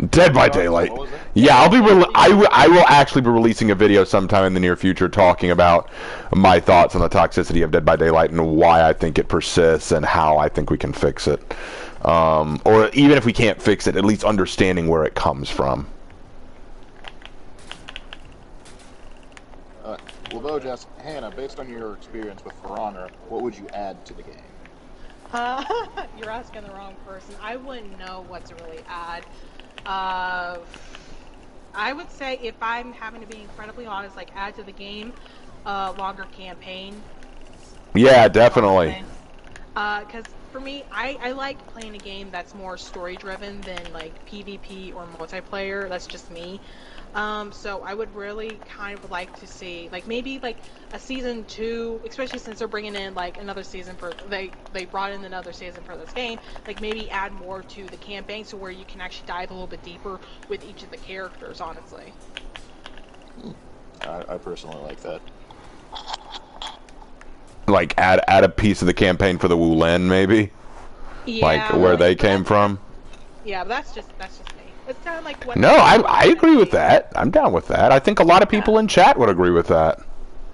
Dead by Daylight. Yeah, I will actually be releasing a video sometime in the near future talking about my thoughts on the toxicity of Dead by Daylight and why I think it persists and how I think we can fix it. Or even if we can't fix it, at least understanding where it comes from. Well, Bojas, Hannah, based on your experience with For Honor, what would you add to the game? You're asking the wrong person. I wouldn't know what to really add. I would say, if I'm having to be incredibly honest, like add to the game, longer campaign. Yeah, definitely. Because for me, I like playing a game that's more story-driven than like PvP or multiplayer. That's just me. So I would really kind of like to see, like, maybe like a season 2, especially since they're bringing in like another season for they brought in another season for this game. Like maybe add more to the campaign, so where you can actually dive a little bit deeper with each of the characters. Honestly, I personally like that. Like add a piece of the campaign for the Wulin, maybe. Yeah, like where they came from. Yeah, but that's just me. It's kind of like what. No, I agree with that. I'm down with that. I think a lot of people in chat would agree with that.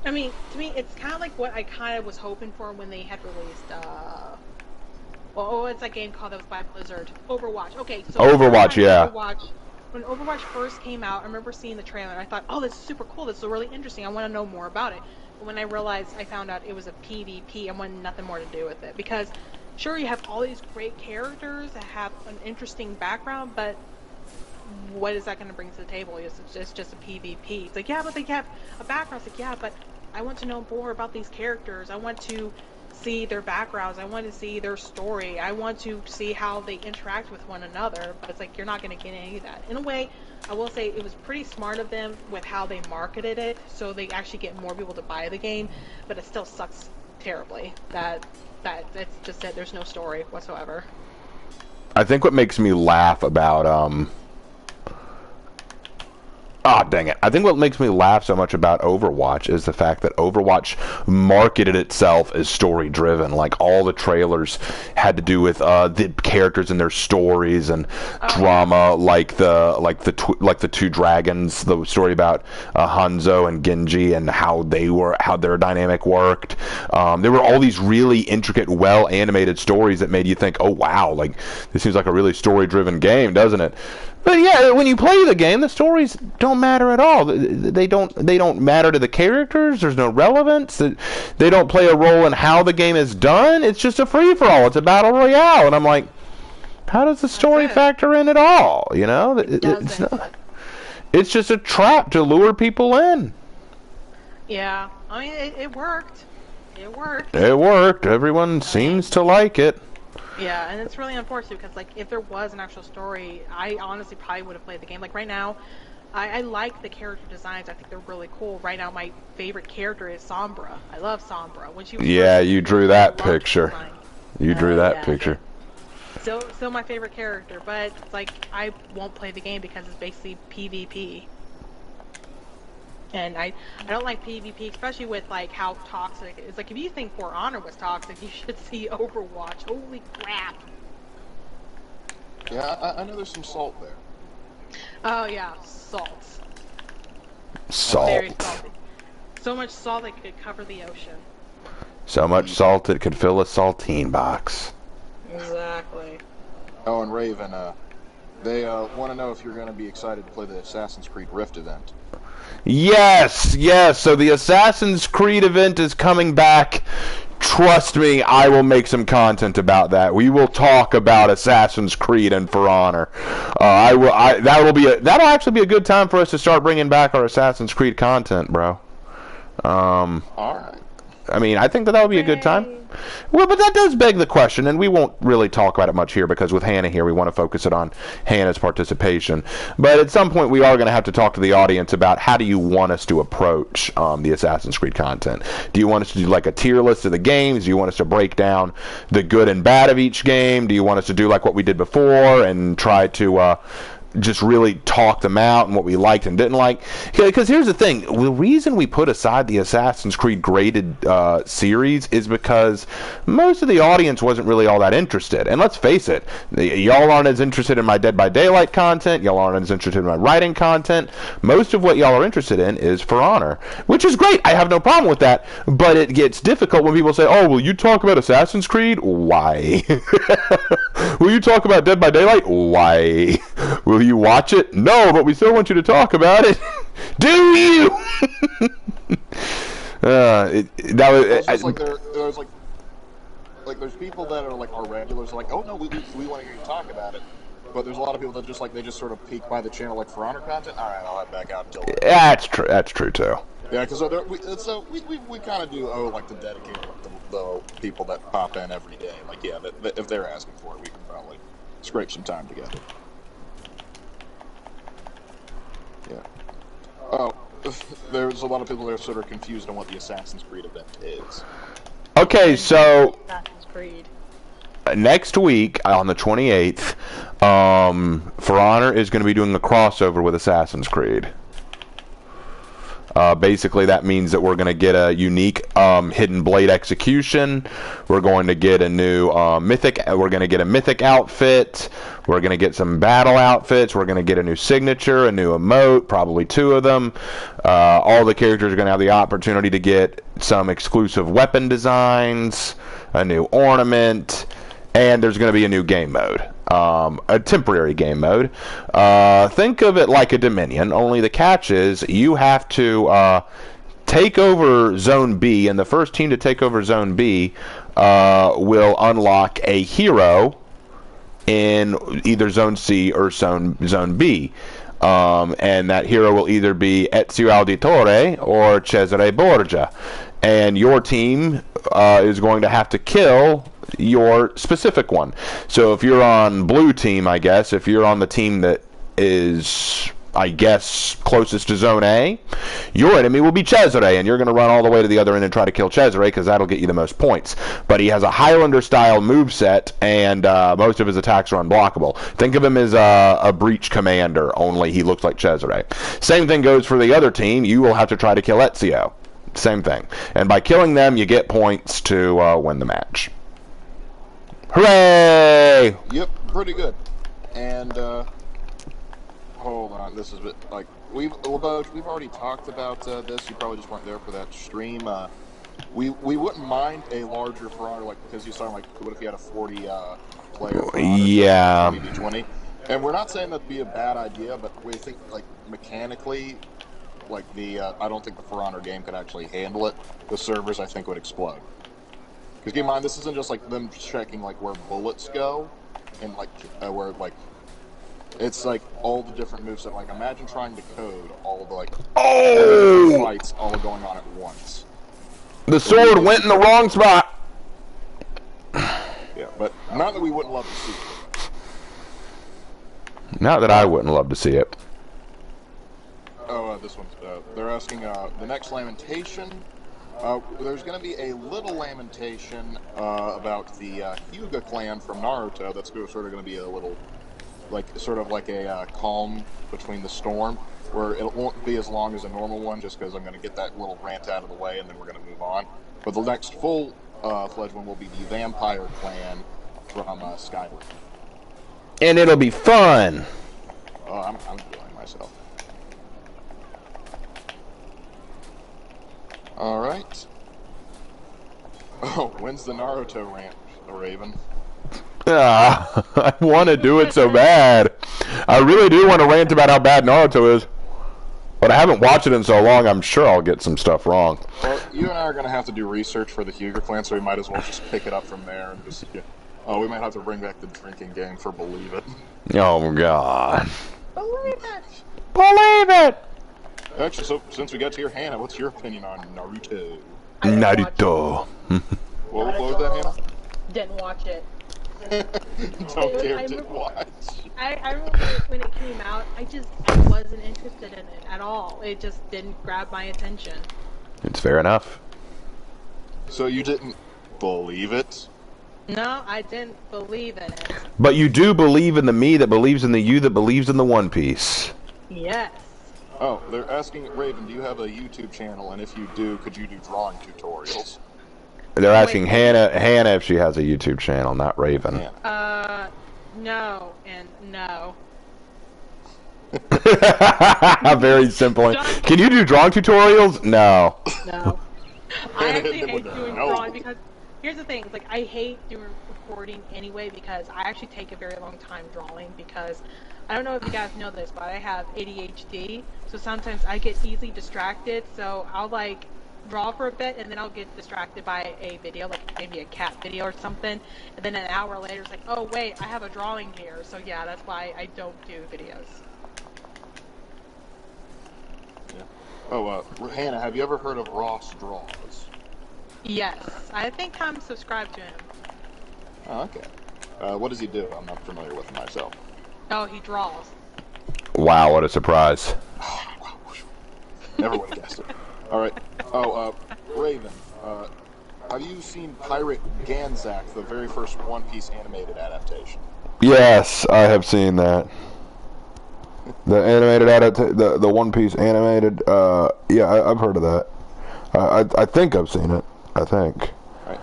I mean, to me, it's kind of like what I kind of was hoping for when they had released. It's a game called that was by Blizzard. Overwatch. Okay, so Overwatch, yeah. When Overwatch first came out, I remember seeing the trailer and I thought, oh, this is super cool. This is really interesting. I want to know more about it. But when I found out it was a PvP, I wanted nothing more to do with it, because sure, you have all these great characters that have an interesting background, but what is that going to bring to the table? It's just a PvP. It's like, yeah, but they have a background. It's like, yeah, but I want to know more about these characters. I want to see their backgrounds. I want to see their story. I want to see how they interact with one another. But it's like, you're not going to get any of that. In a way, I will say it was pretty smart of them with how they marketed it, so they actually get more people to buy the game, but it still sucks terribly that it's just that there's no story whatsoever. I think what makes me laugh about dang it. I think what makes me laugh so much about Overwatch is the fact that Overwatch marketed itself as story-driven. Like, all the trailers had to do with the characters and their stories and drama, like the two dragons, the story about Hanzo and Genji and how their dynamic worked. There were all these really intricate, well-animated stories that made you think, oh, wow, like, this seems like a really story-driven game, doesn't it? But yeah, when you play the game, the stories don't matter at all. They don't matter to the characters. There's no relevance. They don't play a role in how the game is done. It's just a free-for-all. It's a battle royale. And I'm like, how does the story factor in at all? You know? It's not. It's just a trap to lure people in. Yeah. I mean, it worked. It worked. It worked. Everyone seems to like it. Yeah, and it's really unfortunate because, like, if there was an actual story, I honestly probably would have played the game. Like, right now, I like the character designs. I think they're really cool. Right now, my favorite character is Sombra. I love Sombra. When she was Yeah, first you introduced, drew I that loved her picture. design. You drew that Yeah. picture. Still my favorite character, but it's like I won't play the game because it's basically PvP. And I don't like PvP, especially with like how toxic it is. Like if you think For Honor was toxic, you should see Overwatch. Holy crap! Yeah, I know there's some salt there. Oh yeah, salt. Salt. Very salty. So much salt that could cover the ocean. So much salt it could fill a saltine box. Exactly. Oh, and Raven, they want to know if you're going to be excited to play the Assassin's Creed Rift event. Yes, yes. So the Assassin's Creed event is coming back. Trust me, I will make some content about that. We will talk about Assassin's Creed and For Honor. That'll actually be a good time for us to start bringing back our Assassin's Creed content, bro. All right. I mean, I think that would be a good time. Well, but that does beg the question, and we won't really talk about it much here because with Hannah here, we want to focus it on Hannah's participation. But at some point, we are going to have to talk to the audience about how do you want us to approach the Assassin's Creed content. Do you want us to do like a tier list of the games? Do you want us to break down the good and bad of each game? Do you want us to do like what we did before and try to just really talk them out and what we liked and didn't like? Because here's the thing, the reason we put aside the Assassin's Creed graded series is because most of the audience wasn't really all that interested. And let's face it, y'all aren't as interested in my Dead by Daylight content, y'all aren't as interested in my writing content. Most of what y'all are interested in is For Honor, which is great. I have no problem with that, but it gets difficult when people say, oh, will you talk about Assassin's Creed? Why? Will you talk about Dead by Daylight? Why? Will you watch it? No, but we still want you to talk about it. Do you? There's people that are like our regulars, like, oh no, we want to hear you talk about it. But there's a lot of people that just sort of peek by the channel like For Honor content. All right, I'll head back out until. That's true. That's true too. Yeah, because we kind of do owe like the dedicated the people that pop in every day. Like, yeah, if they're asking for it, we can probably scrape some time together. Yeah. Oh, there's a lot of people that are sort of confused on what the Assassin's Creed event is. Okay, so Assassin's Creed. Next week on the 28th, For Honor is going to be doing a crossover with Assassin's Creed. Basically, that means that we're going to get a unique Hidden Blade execution. We're going to get a new mythic. We're going to get a mythic outfit. We're going to get some battle outfits. We're going to get a new signature, a new emote, probably 2 of them. All the characters are going to have the opportunity to get some exclusive weapon designs, a new ornament, and there's going to be a new game mode. A temporary game mode. Think of it like a Dominion, only the catch is you have to take over Zone B, and the first team to take over Zone B will unlock a hero in either Zone C or Zone B. And that hero will either be Ezio Auditore or Cesare Borgia. And your team is going to have to kill your specific one. So if you're on blue team, I guess, if you're on the team that is, I guess, closest to Zone A, your enemy will be Cesare, and you're going to run all the way to the other end and try to kill Cesare because that'll get you the most points. But he has a Highlander-style moveset, and most of his attacks are unblockable. Think of him as a breach commander, only he looks like Cesare. Same thing goes for the other team. You will have to try to kill Ezio. Same thing. And by killing them, you get points to win the match. Hooray! Yep, pretty good. And hold on, this is like we've already talked about this. You probably just weren't there for that stream. We wouldn't mind a larger For Honor, like because you saw like what if you had a 40 player? For Honor, yeah. Maybe 20. And we're not saying that'd be a bad idea, but we think like mechanically, like I don't think the For Honor game could actually handle it. The servers I think would explode. Because keep in mind, this isn't just like them checking like where bullets go, and like where like it's like all the different moves. That like imagine trying to code all the like oh fights all going on at once. The sword went in the wrong spot. Yeah, but not that we wouldn't love to see it. Not that I wouldn't love to see it. this one's, they're asking, the next lamentation. There's going to be a little lamentation about the Hyuga clan from Naruto. That's sort of going to be a little, sort of like a calm between the storm, where it won't be as long as a normal one, just because I'm going to get that little rant out of the way, and then we're going to move on. But the next full-fledged one will be the Vampire clan from Skyward. And it'll be fun. Oh, I'm enjoying myself. Alright. Oh, when's the Naruto rant, Raven? I want to do it so bad. I really do want to rant about how bad Naruto is. But I haven't watched it in so long, I'm sure I'll get some stuff wrong. Well, you and I are going to have to do research for the Hyuga clan, so we might as well just pick it up from there and just... Oh, we might have to bring back the drinking game for Believe It. Oh, God. Believe it! Believe it! Actually, so since we got to your Hannah, what's your opinion on Naruto? Naruto. What was that, Hannah? Didn't watch it. Don't care to watch. I remember when it came out, I wasn't interested in it at all. It just didn't grab my attention. It's fair enough. So you didn't believe it? No, I didn't believe in it. But you do believe in the me that believes in the you that believes in the One Piece. Yes. Oh, they're asking, Raven, do you have a YouTube channel? And if you do, could you do drawing tutorials? They're asking Hannah if she has a YouTube channel, not Raven. No and no. Very simple. Can you do drawing tutorials? No. No. I actually hate doing drawing because here's the thing, it's like I hate doing recording anyway because I actually take a very long time drawing because I don't know if you guys know this, but I have ADHD, so sometimes I get easily distracted, so I'll like draw for a bit and then I'll get distracted by a video, like maybe a cat video or something, and then an hour later it's like, oh wait, I have a drawing here, so yeah, that's why I don't do videos. Yeah. Oh, Hannah, have you ever heard of Ross Draws? Yes, I think I'm subscribed to him. Oh, okay. What does he do? I'm not familiar with him myself. Oh, he draws. Wow, what a surprise. Never would have guessed it. Alright. Oh, Raven, have you seen Pirate Ganzak, the very first One Piece animated adaptation? Yes, I have seen that. The animated the One Piece animated, yeah, I've heard of that. I think I've seen it. I think. Right.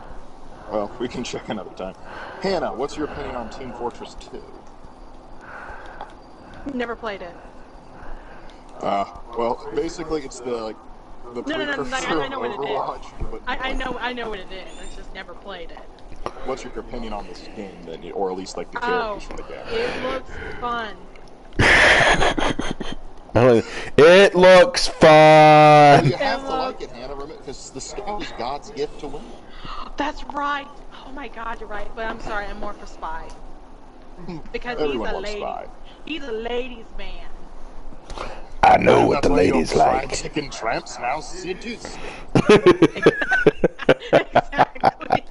Well, we can check another time. Hannah, what's your opinion on Team Fortress 2? Never played it. Well, basically it's the precursor I know what it is. Overwatch. But I know what it is. I just never played it. What's your opinion on this game, then, or at least like the characters from the game? It looks fun. It looks fun. You have to like it, Hannah, because the skill is God's gift to women. That's right. Oh my God, you're right. But I'm sorry, I'm more for Spy. Because Everyone loves Spy. He's a ladies' man. I know what the ladies like. Chicken tramps now seduce. Exactly.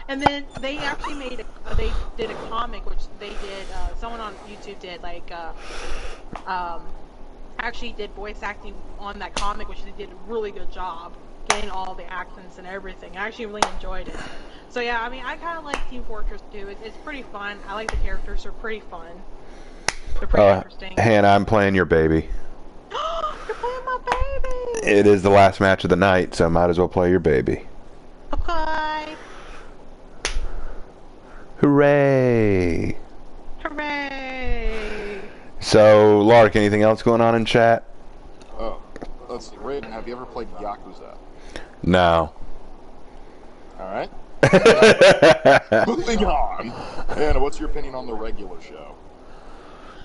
And then they actually they did a comic, which they did, someone on YouTube did, like, actually did voice acting on that comic, which they did a really good job getting all the accents and everything. I actually really enjoyed it. So yeah, I mean, I kind of like Team Fortress 2. It's pretty fun. I like the characters. They're pretty fun. They're pretty interesting. Hannah, I'm playing your baby. You're playing my baby! It is the last match of the night, so I might as well play your baby. Okay. Hooray! Hooray! So, Lark, anything else going on in chat? Oh, let's see. Raiden, have you ever played Yakuza? No. Alright. Moving on. Hannah, what's your opinion on the regular show?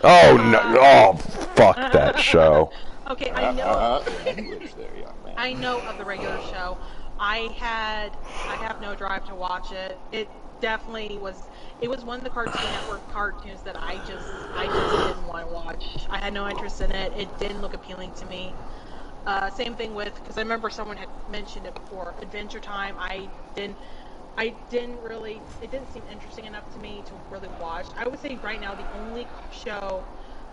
Oh, no. Oh, fuck that show. Okay, I know. Language there, young man. I know of the regular show. I have no drive to watch it. It definitely was. It was one of the Cartoon Network cartoons that I just didn't want to watch. I had no interest in it. It didn't look appealing to me. Same thing with, because I remember someone had mentioned it before, Adventure Time. It didn't seem interesting enough to me to really watch. I would say right now the only show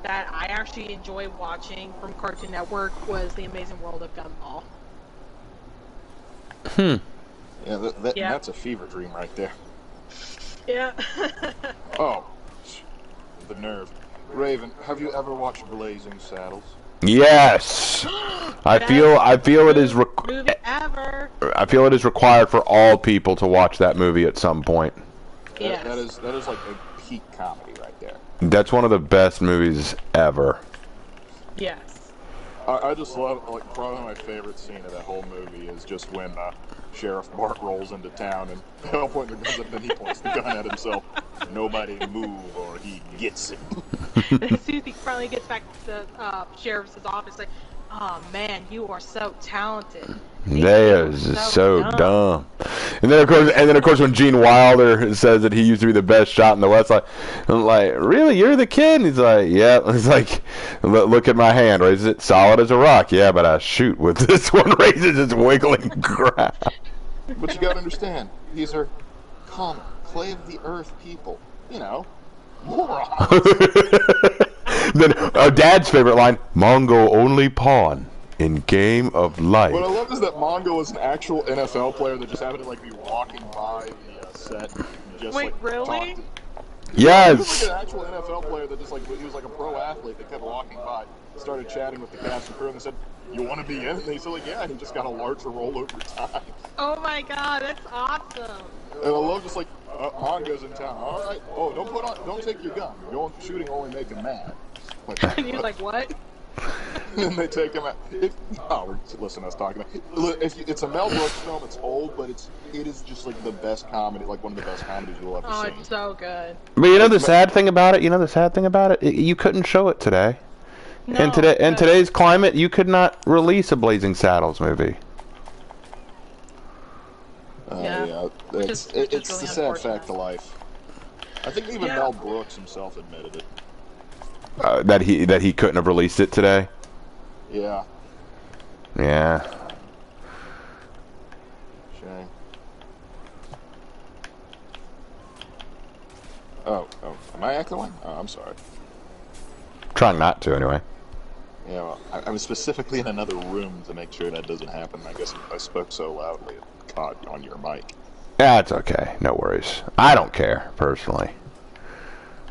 that I actually enjoy watching from Cartoon Network was The Amazing World of Gumball. Yeah, Yeah. that's a fever dream right there. Yeah. Oh, the nerve. Raven, have you ever watched Blazing Saddles? Yes. I feel it is movie ever. I feel it is required for all people to watch that movie at some point. Yes. That is like a peak comedy right there. That's one of the best movies ever. Yes. I just love, like, probably my favorite scene of that whole movie is just when Sheriff Bart rolls into town and they all point their guns up and he points the gun at himself. Nobody move or he gets it. As soon as he finally gets back to the sheriff's office, like, oh man, you are so talented. They are so dumb. And then of course when Gene Wilder says that he used to be the best shot in the West, I'm like, really, you're the kid? And he's like, yeah. He's like, look at my hand, raises it solid as a rock. Yeah, but I shoot with this one, raises its wiggling ground. But you gotta understand, these are common, clay of the earth people. You know, morons. Then Dad's favorite line: Mongo only pawn in game of life. What I love is that Mongo is an actual NFL player that just happened to like be walking by the set. And just, Wait, like, really? talked. Yes. He was like an actual NFL player that just like he was like a pro athlete that kept walking by, started chatting with the cast and crew, and they said, "You want to be in?" And he said, "Like, yeah." And he just got a larger role over time. Oh my god, that's awesome. And I love just like Mongo's in town. All right. Oh, don't take your gun. Going shooting only make him mad. Like, And you're like, what? and they take him out. Listen, I was talking about. It's a Mel Brooks film. It's old, but it is just like the best comedy, like one of the best comedies you'll ever Oh, see. it's so good. But you know the sad thing about it. You couldn't show it today. No, In today's climate, you could not release a Blazing Saddles movie. Yeah. It's really the sad unfortunate. fact of life. I think even Mel Brooks himself admitted it. That he couldn't have released it today. Yeah. Yeah. Shame. Oh, am I echoing? Oh, I'm sorry. Trying not to, anyway. Yeah, well, I was specifically in another room to make sure that doesn't happen. I guess I spoke so loudly it caught on your mic. Yeah, it's okay. No worries. I don't care, personally.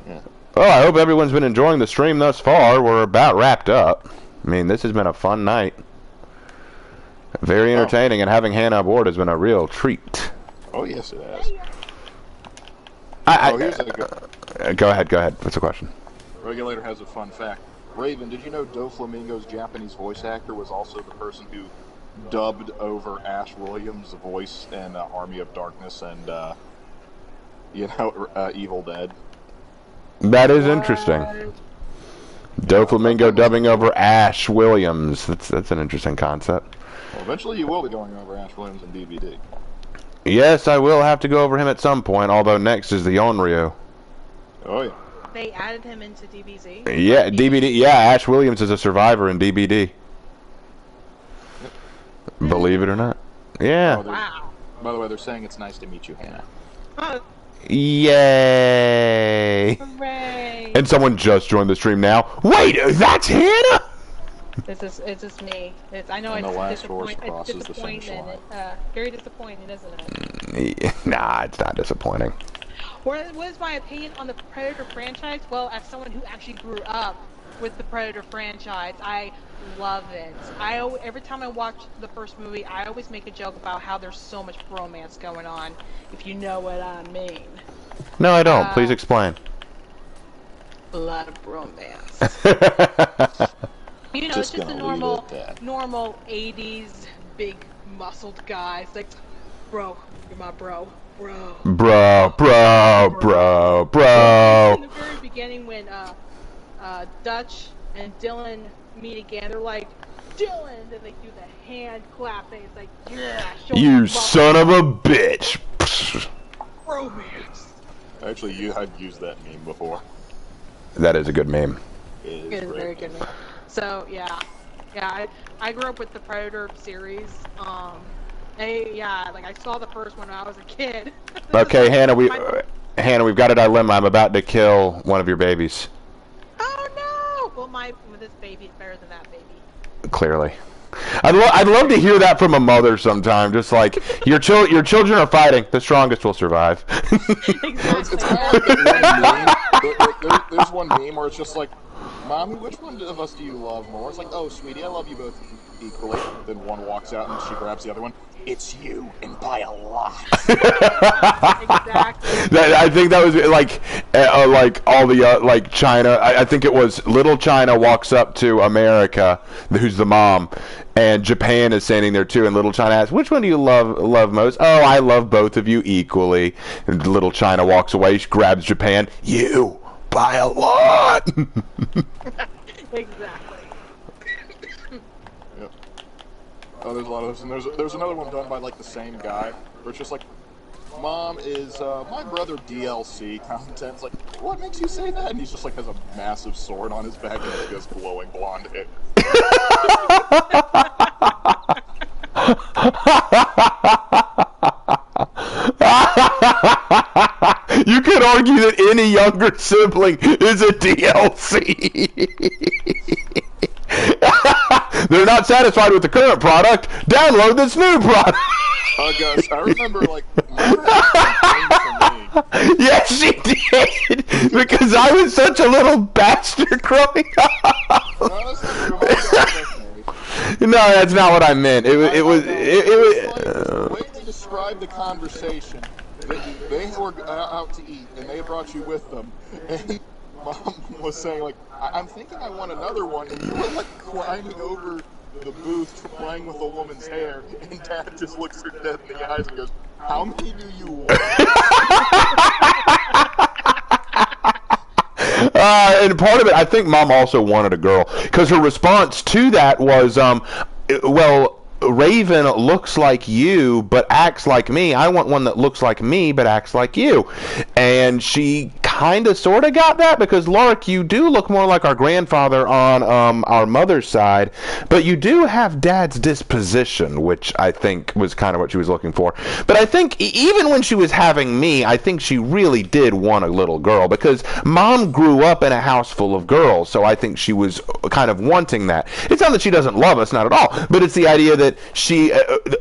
Yeah. Well, I hope everyone's been enjoying the stream thus far. We're about wrapped up. I mean, this has been a fun night. Very entertaining, and having Hannah aboard has been a real treat. Oh, yes, it has. Here's a good... Go ahead. What's the question? Regulator has a fun fact. Raven, did you know Doflamingo's Japanese voice actor was also the person who dubbed over Ash Williams' voice in Army of Darkness and, Evil Dead? That is interesting. Doflamingo dubbing over Ash Williams. That's an interesting concept. Well, eventually you will be going over Ash Williams in DVD. Yes, I will have to go over him at some point, although next is the Onryu. Oh, yeah. They added him into DBZ? Yeah, DVD. Yeah, Ash Williams is a survivor in DBD. Believe it or not. Yeah. Wow. By the way, they're saying it's nice to meet you, Hannah. Oh, Yay! hooray! And someone just joined the stream now. Wait, that's Hannah? It's just me. I know And the it's last horse crosses the finish disappointing. line. Very disappointing, isn't it? Nah, it's not disappointing. What is my opinion on the Predator franchise? Well, as someone who actually grew up with the Predator franchise, I love it. Every time I watch the first movie, I always make a joke about how there's so much bromance going on, if you know what I mean. No, I don't. Please explain. A lot of bromance. You know, Just it's just a gonna leave normal, it at that. normal 80s big muscled guy. It's like, bro, you're my bro. Bro. Bro. In the very beginning, when Dutch and Dylan meet again, they're like, Dylan, and then they do the hand clap thing. It's like, yeah, show You me son of a bitch. romance. Actually, I've used that meme before. That is a good meme. It It is great. very good. So yeah, I grew up with the Predator series. I saw the first one when I was a kid. Okay, Hannah, we've got a dilemma. I'm about to kill one of your babies. Oh with this baby is better than that baby. Clearly. I'd love to hear that from a mother sometime. Just like, your children are fighting. The strongest will survive. Exactly. It's kind of like that one meme. There's one meme where it's just like, Mommy, which one of us do you love more? It's like, oh, sweetie, I love you both equally. Then one walks out and she grabs the other one. It's you, and by a lot. Exactly. I think that was like all the like China. I think it was little China walks up to America, who's the mom, and Japan is standing there too. And little China asks, "Which one do you love most?" "Oh, I love both of you equally." And little China walks away. She grabs Japan. "You by a lot." Exactly. Yep. Oh, there's a lot of those, and there's another one done by like the same guy, where it's just like, Mom, is my brother DLC content? It's like, what makes you say that? And he's just like has a massive sword on his back and he has glowing blonde hair. You could argue that any younger sibling is a DLC. They're not satisfied with the current product. Download this new product. Guys, I remember like Mom had for me. Yes, she did. Because I was such a little bastard growing up. No, that's not true. Mom got No, that's not what I meant. It was. the way they described the conversation. They were out to eat, and they brought you with them. And Mom was saying, like, I'm thinking I want another one, and you were, like, climbing over the booth, playing with a woman's hair, and Dad just looks her dead in the eyes and goes, how many do you want? And part of it, I think Mom also wanted a girl, because her response to that was, well, Raven looks like you but acts like me. I want one that looks like me but acts like you. And she kind of sort of got that, because Lark, you do look more like our grandfather on our mother's side, but you do have Dad's disposition, which I think was kind of what she was looking for. But I think even when she was having me, I think she really did want a little girl, because Mom grew up in a house full of girls, so I think she was kind of wanting that. It's not that she doesn't love us, not at all, but it's the idea that she,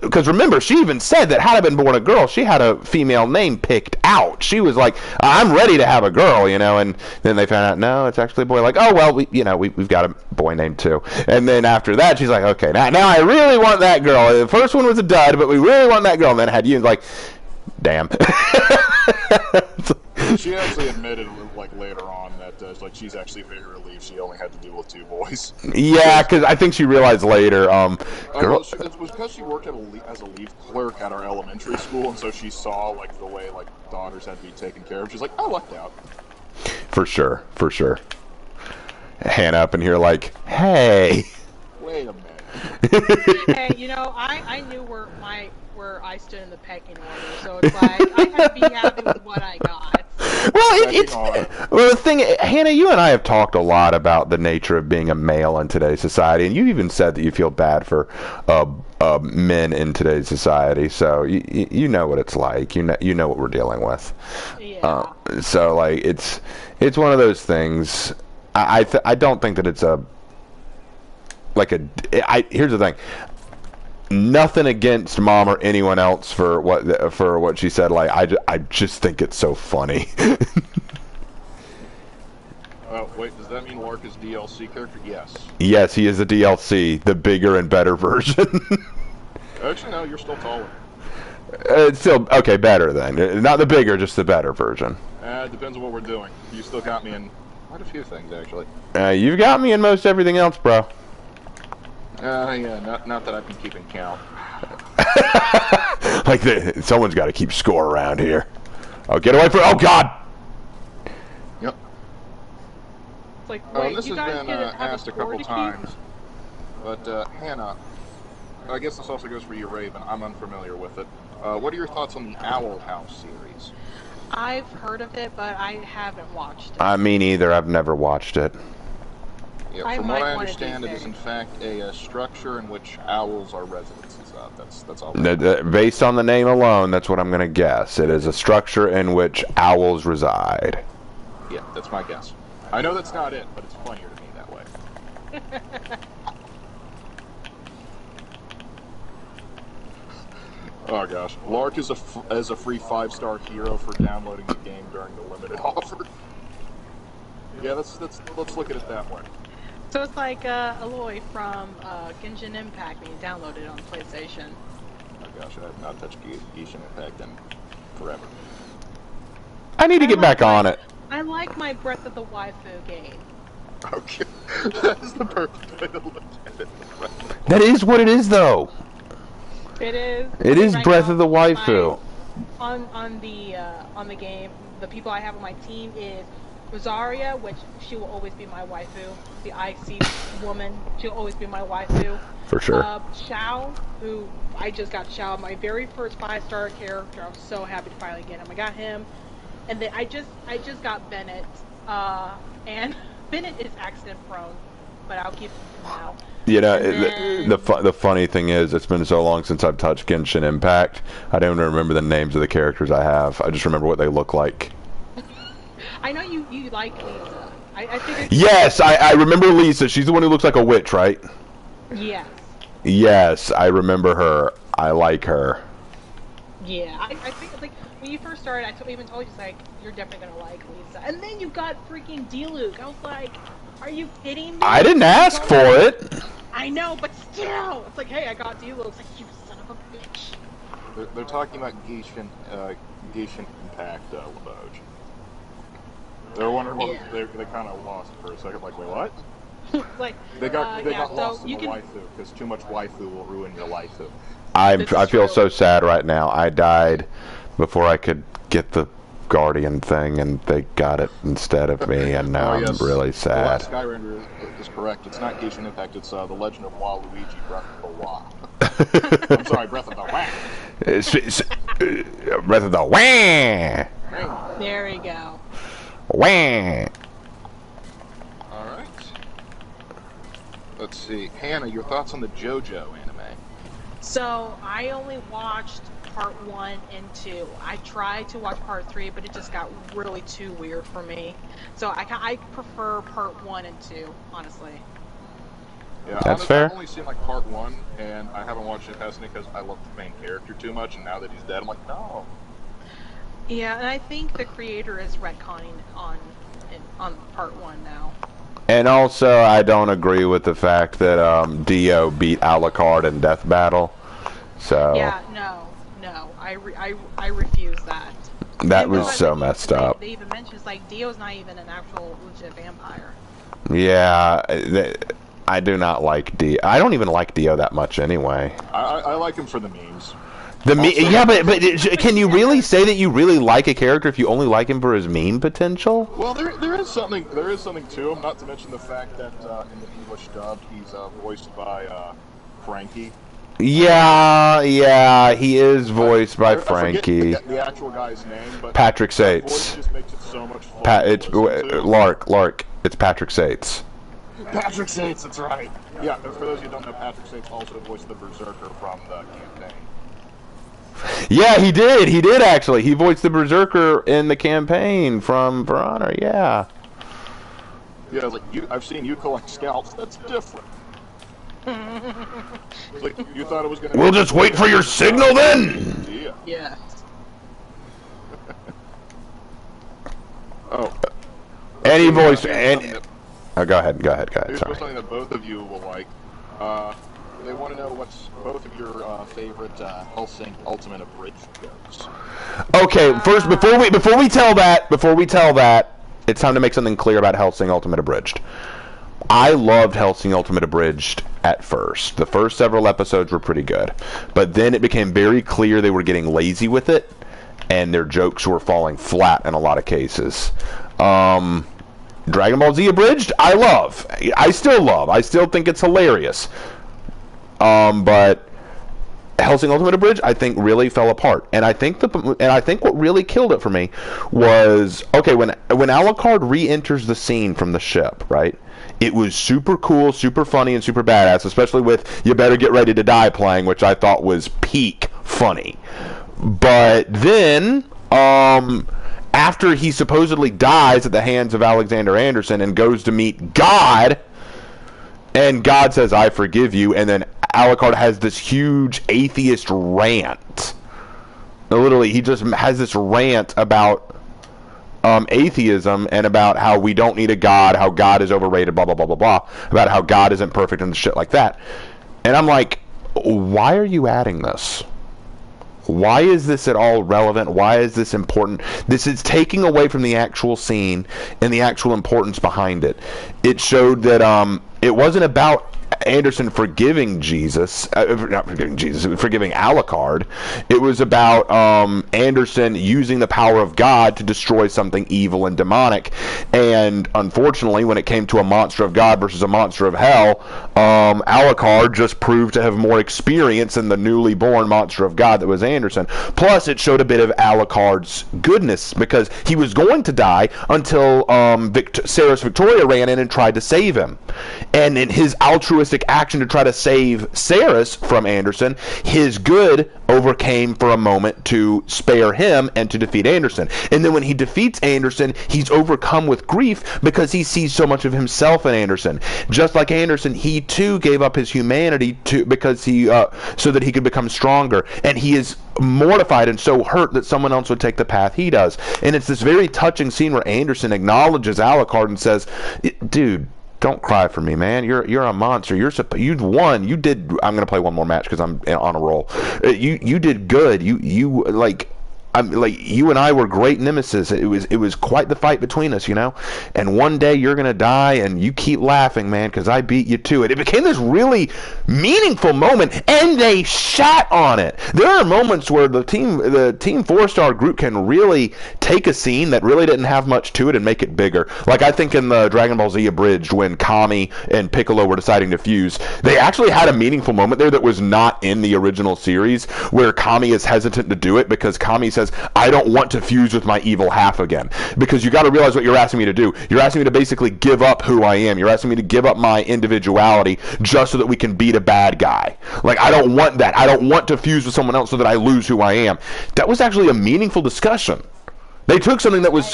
because remember, she even said that had I been born a girl, she had a female name picked out. She was like, I'm ready to have a girl, you know, and then they found out, no, it's actually a boy. Like, oh, well, we've got a boy named too. And then after that, she's like, okay, now I really want that girl. The first one was a dud, but we really want that girl. And then had you, like, damn. She actually admitted, like, later on that like she's actually very relieved she only had to deal with 2 boys. Yeah, because I think she realized later, well, it was because she worked as a leave clerk at our elementary school, and so she saw, like, the way, like, daughters had to be taken care of. She's like, I lucked out. For sure. Hannah up in here like, hey. Wait a minute. Hey, you know, I knew where I stood in the pecking order, so it's like I had to be happy with what I got. Well, the thing, Hannah, you and I have talked a lot about the nature of being a male in today's society, and you even said that you feel bad for men in today's society. So you know what it's like. You know what we're dealing with. Yeah. So like it's one of those things. I don't think that it's here's the thing. Nothing against Mom or anyone else for what she said. Like I just think it's so funny. Oh, wait, does that mean Lark is DLC character? Yes. Yes, he is a DLC, the bigger and better version. Actually, no, you're still taller. It's still okay, better then. Not the bigger, just the better version. It depends on what we're doing. You still got me in quite a few things, actually. You've got me in most everything else, bro. Yeah, not that I've been keeping count. Like, someone's got to keep score around here. Oh, get away from... Oh, God! Yep. It's like, wait, this you has guys been didn't have asked a couple times. But, Hannah, I guess this also goes for you, Raven. I'm unfamiliar with it. What are your thoughts on the Owl House series? I've heard of it, but I haven't watched it. Me neither. I've never watched it. Yeah, from what I understand, it is in fact a structure in which owls are residents. That's all. Based on the name alone, that's what I'm going to guess. It is a structure in which owls reside. Yeah, that's my guess. I know that's not it, but it's funnier to me that way. Oh gosh, Lark is a free 5-star hero for downloading the game during the limited offer. Yeah, let's look at it that way. So it's like Aloy from Genshin Impact being downloaded on PlayStation. Oh gosh, I have not touched Genshin Impact in forever. I need to get back on it. I like my Breath of the Waifu game. Okay, that is the perfect way to look at it. That is what it is, though. It is. It is Right Breath now, of the Waifu. On the game, the people I have on my team is Rosaria, which she will always be my waifu. The icy woman, she'll always be my waifu. For sure. Xiao, who I just got Xiao, my very first 5-star character. I was so happy to finally get him. I got him, and then I just got Bennett. And Bennett is accident prone, but I'll keep him for now. You know, the funny thing is, it's been so long since I've touched Genshin Impact, I don't even remember the names of the characters I have. I just remember what they look like. I know you like Lisa. I figured. Yes, I remember Lisa. She's the one who looks like a witch, right? Yes. Yes, I remember her. I like her. Yeah, I think like when you first started, I even told you like you're definitely gonna like Lisa, and then you got freaking Diluc. I was like, are you kidding me? I didn't ask for it. I know, but still, it's like, hey, I got Diluc. It's like, you son of a bitch. They're talking about Genshin Impact, Laboge. They're wondering what they kind of lost for a second. Like, wait, what? Like they got lost so in the waifu because too much waifu will ruin your waifu. I feel so sad right now. I died before I could get the Guardian thing, and they got it instead of me, and now I'm really sad. The last Skyrender is correct. It's not Genshin Impact. It's The Legend of Waluigi Breath of the Wild. I'm sorry, Breath of the Wild. Breath of the Wild. There we go. Wah. Alright. Let's see. Hannah, your thoughts on the JoJo anime? So, I only watched part 1 and 2. I tried to watch part 3, but it just got really too weird for me. So, I prefer part 1 and 2, honestly. Yeah, that's fair. I've only seen like part 1, and I haven't watched it past because I love the main character too much, and now that he's dead, I'm like, no. Yeah, and I think the creator is retconning on part 1 now. And also, I don't agree with the fact that Dio beat Alucard in Death Battle. So yeah, no, I refuse that. That was so messed up. They even mentions like Dio's not even an actual legit vampire. Yeah, I do not like Dio. I don't even like Dio that much anyway. I like him for the memes. Yeah, but can you really say that you really like a character if you only like him for his meme potential? Well, there is something to him. Not to mention the fact that in the English dub, he's voiced by Frankie. Yeah, he is voiced by Frankie. I forget the actual guy's name, but Patrick voice Sates. just makes it so much fun. It's Lark. It's Patrick Sates. Patrick Sates, that's right. Yeah, for those who don't know, Patrick Sates also voiced the Berserker from the campaign. Yeah, he did. He did actually. He voiced the Berserker in the campaign from For Honor. Yeah. Yeah, I was like, I've seen you collect scalps. That's different. It's like you thought it was gonna. We'll just wait for your signal then. Yeah. Yeah. Oh. And he voiced and. Go ahead. Here's Sorry. something that both of you will like. They want to know what's both of your favorite Hellsing Ultimate Abridged jokes. Okay, first before we tell that, it's time to make something clear about Hellsing Ultimate Abridged. I loved Hellsing Ultimate Abridged at first. The first several episodes were pretty good, but then it became very clear they were getting lazy with it, and their jokes were falling flat in a lot of cases. Dragon Ball Z Abridged, I still love. I still think it's hilarious. But Hellsing Ultimate Abridged, I think, really fell apart, and I think what really killed it for me was when Alucard re-enters the scene from the ship, right? It was super cool, super funny, and super badass, especially with "You Better Get Ready to Die" playing, which I thought was peak funny. But then, after he supposedly dies at the hands of Alexander Anderson and goes to meet God, And God says, I forgive you. And then Alucard has this huge atheist rant. Literally, he just has this rant about atheism and about how we don't need a God, how God is overrated, blah, blah, blah, blah, blah, about how God isn't perfect and shit like that. And I'm like, why are you adding this? Why is this at all relevant? Why is this important? This is taking away from the actual scene and the actual importance behind it. It showed that it wasn't about Anderson forgiving Jesus, not forgiving Jesus, forgiving Alucard. It was about Anderson using the power of God to destroy something evil and demonic. And unfortunately, when it came to a monster of God versus a monster of hell, Alucard just proved to have more experience than the newly born monster of God that was Anderson. Plus, it showed a bit of Alucard's goodness, because he was going to die until Sarah's Victoria ran in and tried to save him. And in his altruistic action to try to save Saris from Anderson, his good overcame for a moment to spare him and to defeat Anderson. And then when he defeats Anderson, he's overcome with grief because he sees so much of himself in Anderson. Just like Anderson, he too gave up his humanity because he so that he could become stronger. And he is mortified and so hurt that someone else would take the path he does. And it's this very touching scene where Anderson acknowledges Alucard and says, "Dude, don't cry for me, man. You're a monster. You've won. You did. I'm gonna play one more match because I'm on a roll. You did good. You like you and I were great nemesis. It was quite the fight between us, you know. And one day you're gonna die, and you keep laughing, man, because I beat you to it." It became this really meaningful moment, and they shat on it. There are moments where the Team 4-star group can really take a scene that really didn't have much to it and make it bigger. Like I think in the Dragon Ball Z Abridged, when Kami and Piccolo were deciding to fuse, they actually had a meaningful moment there that was not in the original series, where Kami is hesitant to do it because Kami says, "I don't want to fuse with my evil half again." Because you got to realize what you're asking me to do. You're asking me to basically give up who I am. You're asking me to give up my individuality just so that we can beat a bad guy. Like, I don't want that. I don't want to fuse with someone else so that I lose who I am. That was actually a meaningful discussion. They took something that was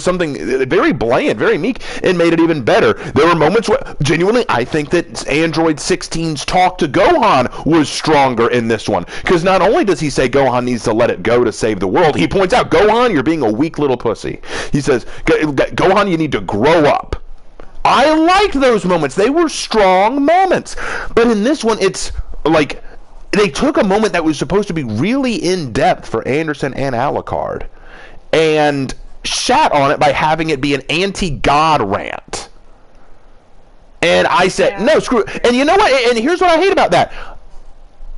something very bland, very meek, and made it even better. There were moments where, genuinely, I think that Android 16's talk to Gohan was stronger in this one. Because not only does he say Gohan needs to let it go to save the world, he points out, Gohan, you're being a weak little pussy. He says, Gohan, you need to grow up. I liked those moments. They were strong moments. But in this one, it's like, they took a moment that was supposed to be really in-depth for Anderson and Alucard, and shat on it by having it be an anti-God rant. And I said, no, screw it. And you know what? And here's what I hate about that.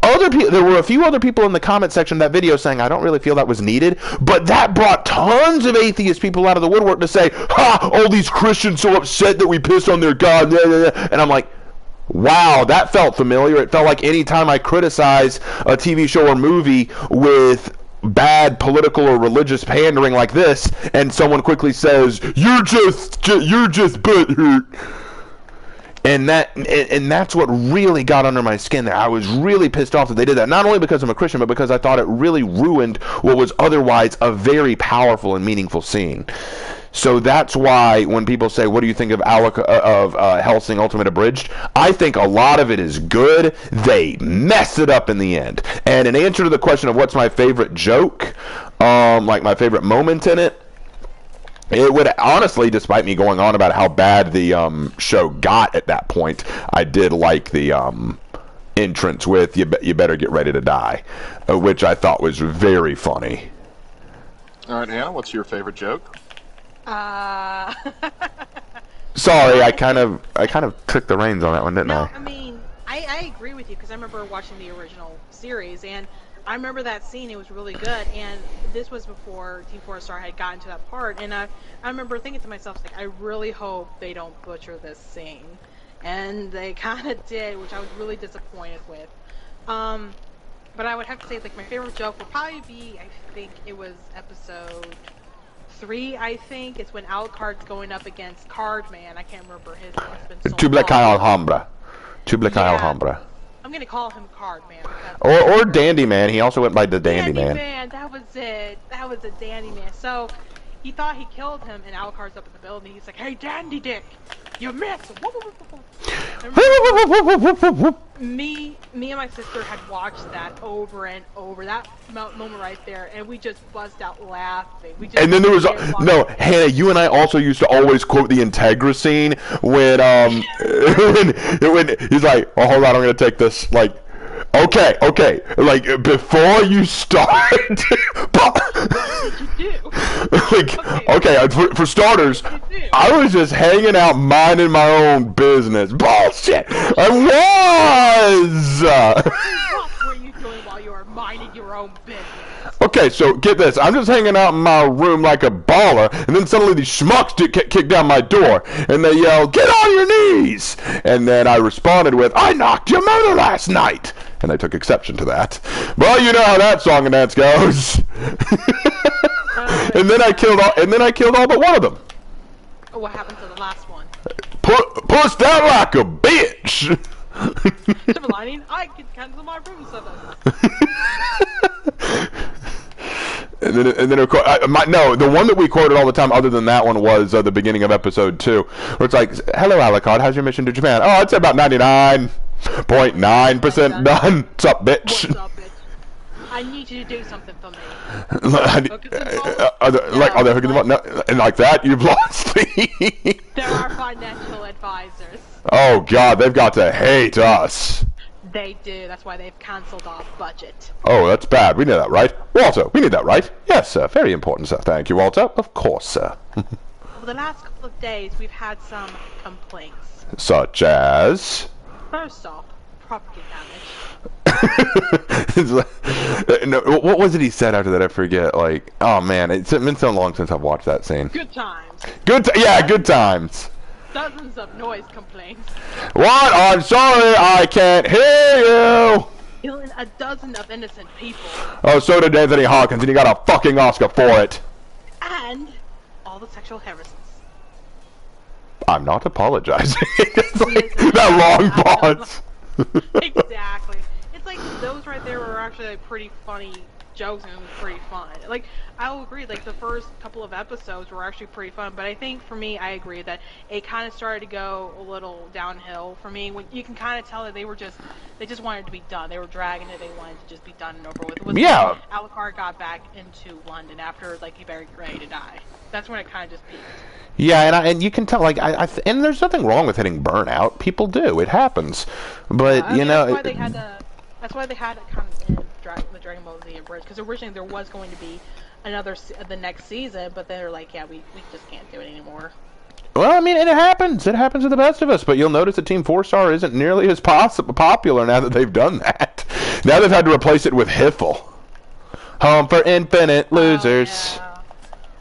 There were a few other people in the comment section of that video saying, I don't really feel that was needed, but that brought tons of atheist people out of the woodwork to say, ha, all these Christians so upset that we pissed on their God. And I'm like, wow, that felt familiar. It felt like any time I criticize a TV show or movie with bad political or religious pandering like this, and someone quickly says, you're just butthurt. And that's what really got under my skin there. I was really pissed off that they did that, not only because I'm a Christian, but because I thought it really ruined what was otherwise a very powerful and meaningful scene. So that's why when people say, what do you think of Hellsing Ultimate Abridged? I think a lot of it is good. They mess it up in the end. And in answer to the question of what's my favorite joke, like my favorite moment in it, it would honestly, despite me going on about how bad the show got at that point, I did like the entrance with you better get ready to die, which I thought was very funny. All right, Hannah, what's your favorite joke? Sorry, I kind of took the reins on that one, didn't I? I mean, I agree with you, because I remember watching the original series, and I remember that scene. It was really good, and this was before Team 4-Star had gotten to that part, and I remember thinking to myself, like, I really hope they don't butcher this scene, and they kind of did, which I was really disappointed with. But I would have to say, like, my favorite joke would probably be, I think it was episode 3, I think. It's when Alucard's going up against Cardman. I can't remember his name. It's been so long. Alhambra. I'm gonna call him Cardman. Or Dandy Man. He also went by the Dandy Man. That was it. That was a Dandy Man. So he thought he killed him, and Alucard's up in the building. He's like, "Hey, Dandy Dick, You missed! Me and my sister had watched that over and over, that moment right there, and we just buzzed out laughing. And then there was no, Hannah, you and I also used to always quote the Integra scene when when he's like, oh, hold on, I'm gonna take this, like, okay, like, before you start, what did you do? like, okay, for starters, I was just hanging out minding my own business. Bullshit! I was! What were you doing while you were minding your own business? Okay, so get this. I'm just hanging out in my room like a baller, and then suddenly these schmucks kick down my door, and they yell, "Get on your knees!" And then I responded with, "I knocked your mother last night!" And they took exception to that. Well, you know how that song and dance goes. And then I killed all but one of them. What happened to the last one? Pushed out like a bitch. Silver lining, I can cancel my room service. And then of course, no, the one that we quoted all the time, other than that one, was the beginning of episode 2, where it's like, "Hello, Alucard, how's your mission to Japan?" "Oh, I'd say about 99.9% done. What's up, bitch?" What's up, bitch? I need you to do something for me. And like that, you've lost me. There are financial advisors. Oh God, they've got to hate us. They do. That's why they've cancelled our budget. Oh, that's bad. We know that, right? Walter, we need that, right? Yes, sir. Very important, sir. Thank you, Walter. Of course, sir. Over the last couple of days, we've had some complaints. Such as? First off, property damage. No, what was it he said after that? I forget. Like, oh man, it's been so long since I've watched that scene. Good times. Good times. Dozens of noise complaints. What? I'm sorry, I can't hear you. Killing a dozen of innocent people. Oh, so did Anthony Hawkins, and he got a fucking Oscar for it. And all the sexual harassments. I'm not apologizing. It's like that long pause. Exactly. It's like those right there were actually like pretty funny jokes, and it was pretty fun. Like, I'll agree, like the first couple of episodes were actually pretty fun, but I think for me, I agree that it kind of started to go a little downhill for me. When you can kind of tell that they just wanted to be done. They were dragging it. They wanted to just be done and over with. It was yeah. Like Alucard got back into London after like he was ready to die. That's when it kind of just peaked. Yeah, and you can tell, like, and there's nothing wrong with hitting burnout. People do. It happens. But, you know... That's why they had it kind of in the Dragon Ball Z Abridged, because originally there was going to be the next season, but they're like, yeah, we just can't do it anymore. Well, I mean, it happens. It happens to the best of us, but you'll notice that Team 4-Star isn't nearly as popular now that they've done that. Now they've had to replace it with Hiffle. Home for infinite losers. Yeah.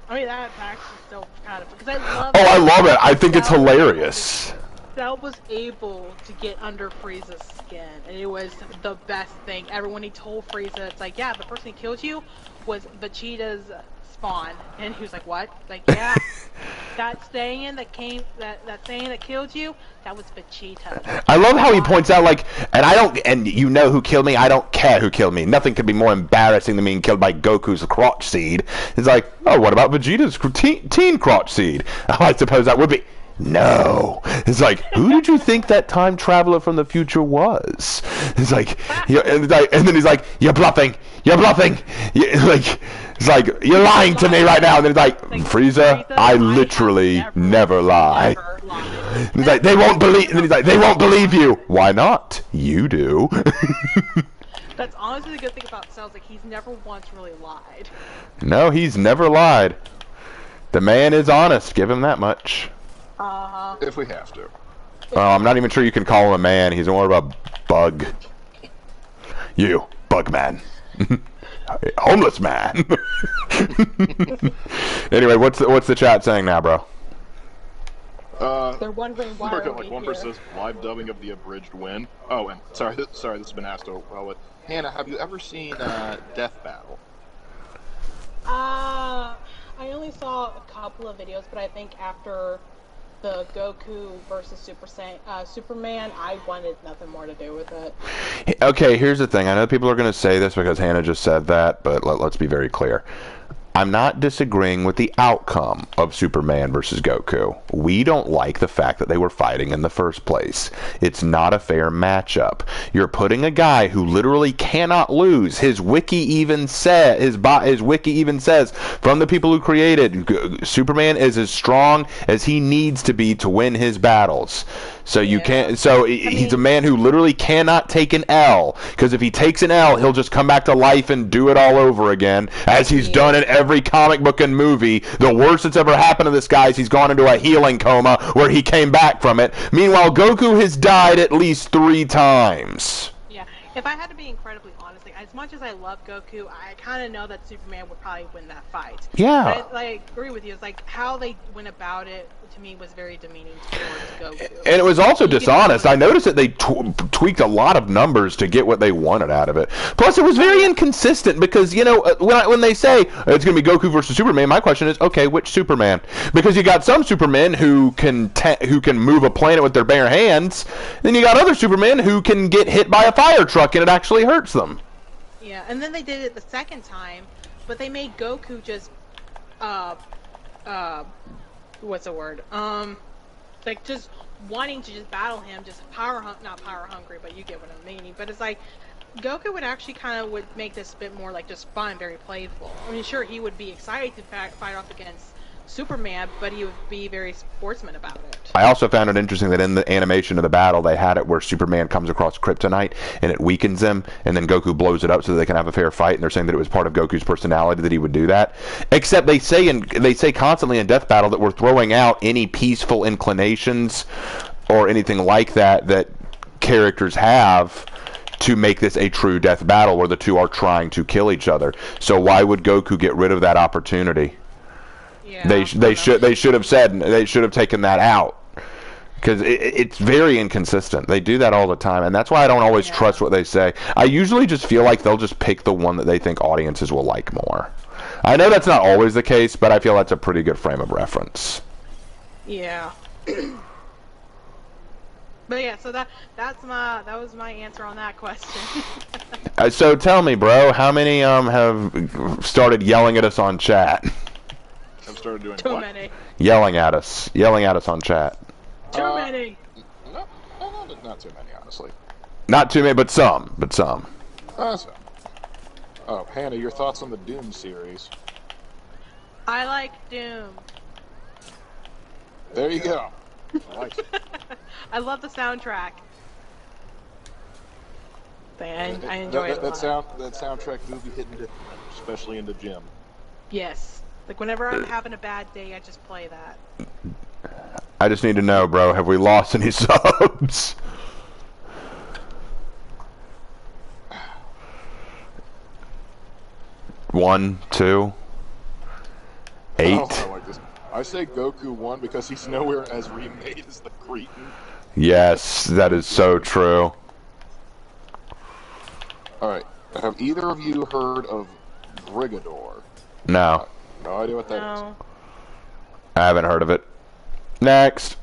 I mean, that's actually still kind of... Because I love it. I think it's hilarious. Cell was able to get under Frieza's skin, and it was the best thing ever. When he told Frieza, it's like, yeah, the person who killed you was Vegeta's spawn, and he was like, what? Like, yeah, that saying that killed you, that was Vegeta. I love how he points out, like, and you know who killed me? I don't care who killed me. Nothing could be more embarrassing than being killed by Goku's crotch seed. It's like, oh, what about Vegeta's teen crotch seed? Oh, I suppose that would be... No. It's like, who did you think that time traveler from the future was? It's like, and then he's like, you're bluffing. It's like, you're lying to me right now. And then he's like, Frieza, I literally never lie. And he's like, they won't believe. And then he's like, they won't believe you. Why not? You do. That's honestly the good thing about Cell. Like, he's never once really lied. No, he's never lied. The man is honest. Give him that much. If we have to. I'm not even sure you can call him a man. He's more of a bug. You, bug man. Homeless man. Anyway, what's the chat saying now, bro? They're wondering why like one person says live dubbing of the abridged win. Oh, and sorry, this has been asked well with Hannah. Have you ever seen Death Battle? I only saw a couple of videos, but I think after the Goku versus Superman, I wanted nothing more to do with it. Okay, here's the thing. I know people are going to say this because Hannah just said that, but let's be very clear. I'm not disagreeing with the outcome of Superman versus Goku. We don't like the fact that they were fighting in the first place. It's not a fair matchup. You're putting a guy who literally cannot lose. His wiki even says from the people who created Superman is as strong as he needs to be to win his battles. So you can't. So he's a man who literally cannot take an L, because if he takes an L, he'll just come back to life and do it all over again, as he's done in every comic book and movie. The worst that's ever happened to this guy is he's gone into a healing coma where he came back from it. Meanwhile, Goku has died at least 3 times. Yeah, if I had to be incredibly honest, like, as much as I love Goku, I kind of know that Superman would probably win that fight. Yeah. But I agree with you. It's like how they went about it, to me, was very demeaning towards Goku. And it was also dishonest. I noticed that they tweaked a lot of numbers to get what they wanted out of it. Plus, it was very inconsistent because, you know, when they say it's going to be Goku versus Superman, my question is, okay, which Superman? Because you got some Supermen who can move a planet with their bare hands, then you got other Supermen who can get hit by a fire truck and it actually hurts them. Yeah, and then they did it the second time, but they made Goku just, what's the word? Like, just wanting to just battle him, just not power hungry, but you get what I'm meaning. But it's like, Goku would actually would make this a bit more, like, just fun, very playful. I mean, sure, he would be excited to fight off against Superman, but he would be very sportsman about it. I also found it interesting that in the animation of the battle, they had it where Superman comes across kryptonite and it weakens him, and then Goku blows it up so that they can have a fair fight. And they're saying that it was part of Goku's personality that he would do that. Except they say constantly in Death Battle that we're throwing out any peaceful inclinations or anything like that characters have to make this a true death battle where the two are trying to kill each other. So why would Goku get rid of that opportunity? Yeah, they should have said, they should have taken that out, because it's very inconsistent. They do that all the time, and that's why I don't always trust what they say. I usually just feel like they'll just pick the one that they think audiences will like more. I know that's not always the case, but I feel that's a pretty good frame of reference. Yeah. But yeah, so that was my answer on that question. So tell me, bro, how many have started yelling at us on chat? I've started doing Too what? many. Yelling at us on chat. Too many. No, not too many, honestly. Not too many, but some. So. Oh, Hannah, your thoughts on the Doom series? I like Doom. There you go. I like it. I love the soundtrack. I enjoy it a lot. That soundtrack do be hitting different, especially in the gym. Yes. Like, whenever I'm having a bad day, I just play that. I just need to know, bro, have we lost any subs? One, 2, 8. Oh, I like this. I say Goku 1 because he's nowhere as remade as the Cretan. Yes, that is so true. Alright, have either of you heard of Brigador? No. No idea what that is. No. I haven't heard of it. Next.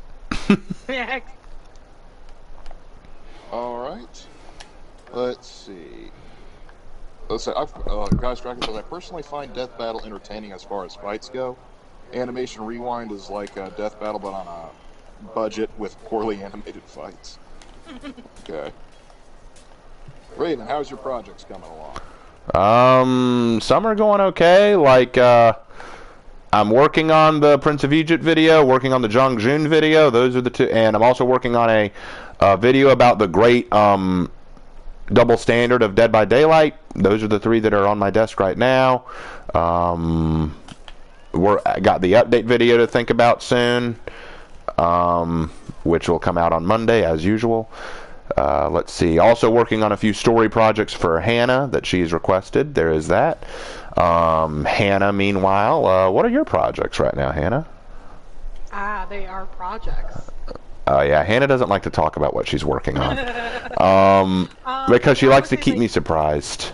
Next. Alright. Let's see. Let's say, guys, Dragon says, I personally find Death Battle entertaining as far as fights go. Animation Rewind is like Death Battle, but on a budget with poorly animated fights. Okay. Raven, how's your projects coming along? Some are going okay. Like, I'm working on the Prince of Egypt video, working on the Jung Jun video. Those are the two, and I'm also working on a video about the great double standard of Dead by Daylight. Those are the 3 that are on my desk right now. I got the update video to think about soon, which will come out on Monday as usual. Let's see. Also working on a few story projects for Hannah that she's requested. There is that. Hannah, meanwhile, what are your projects right now, Hannah? They are projects. Yeah, Hannah doesn't like to talk about what she's working on. Because she likes to keep me surprised.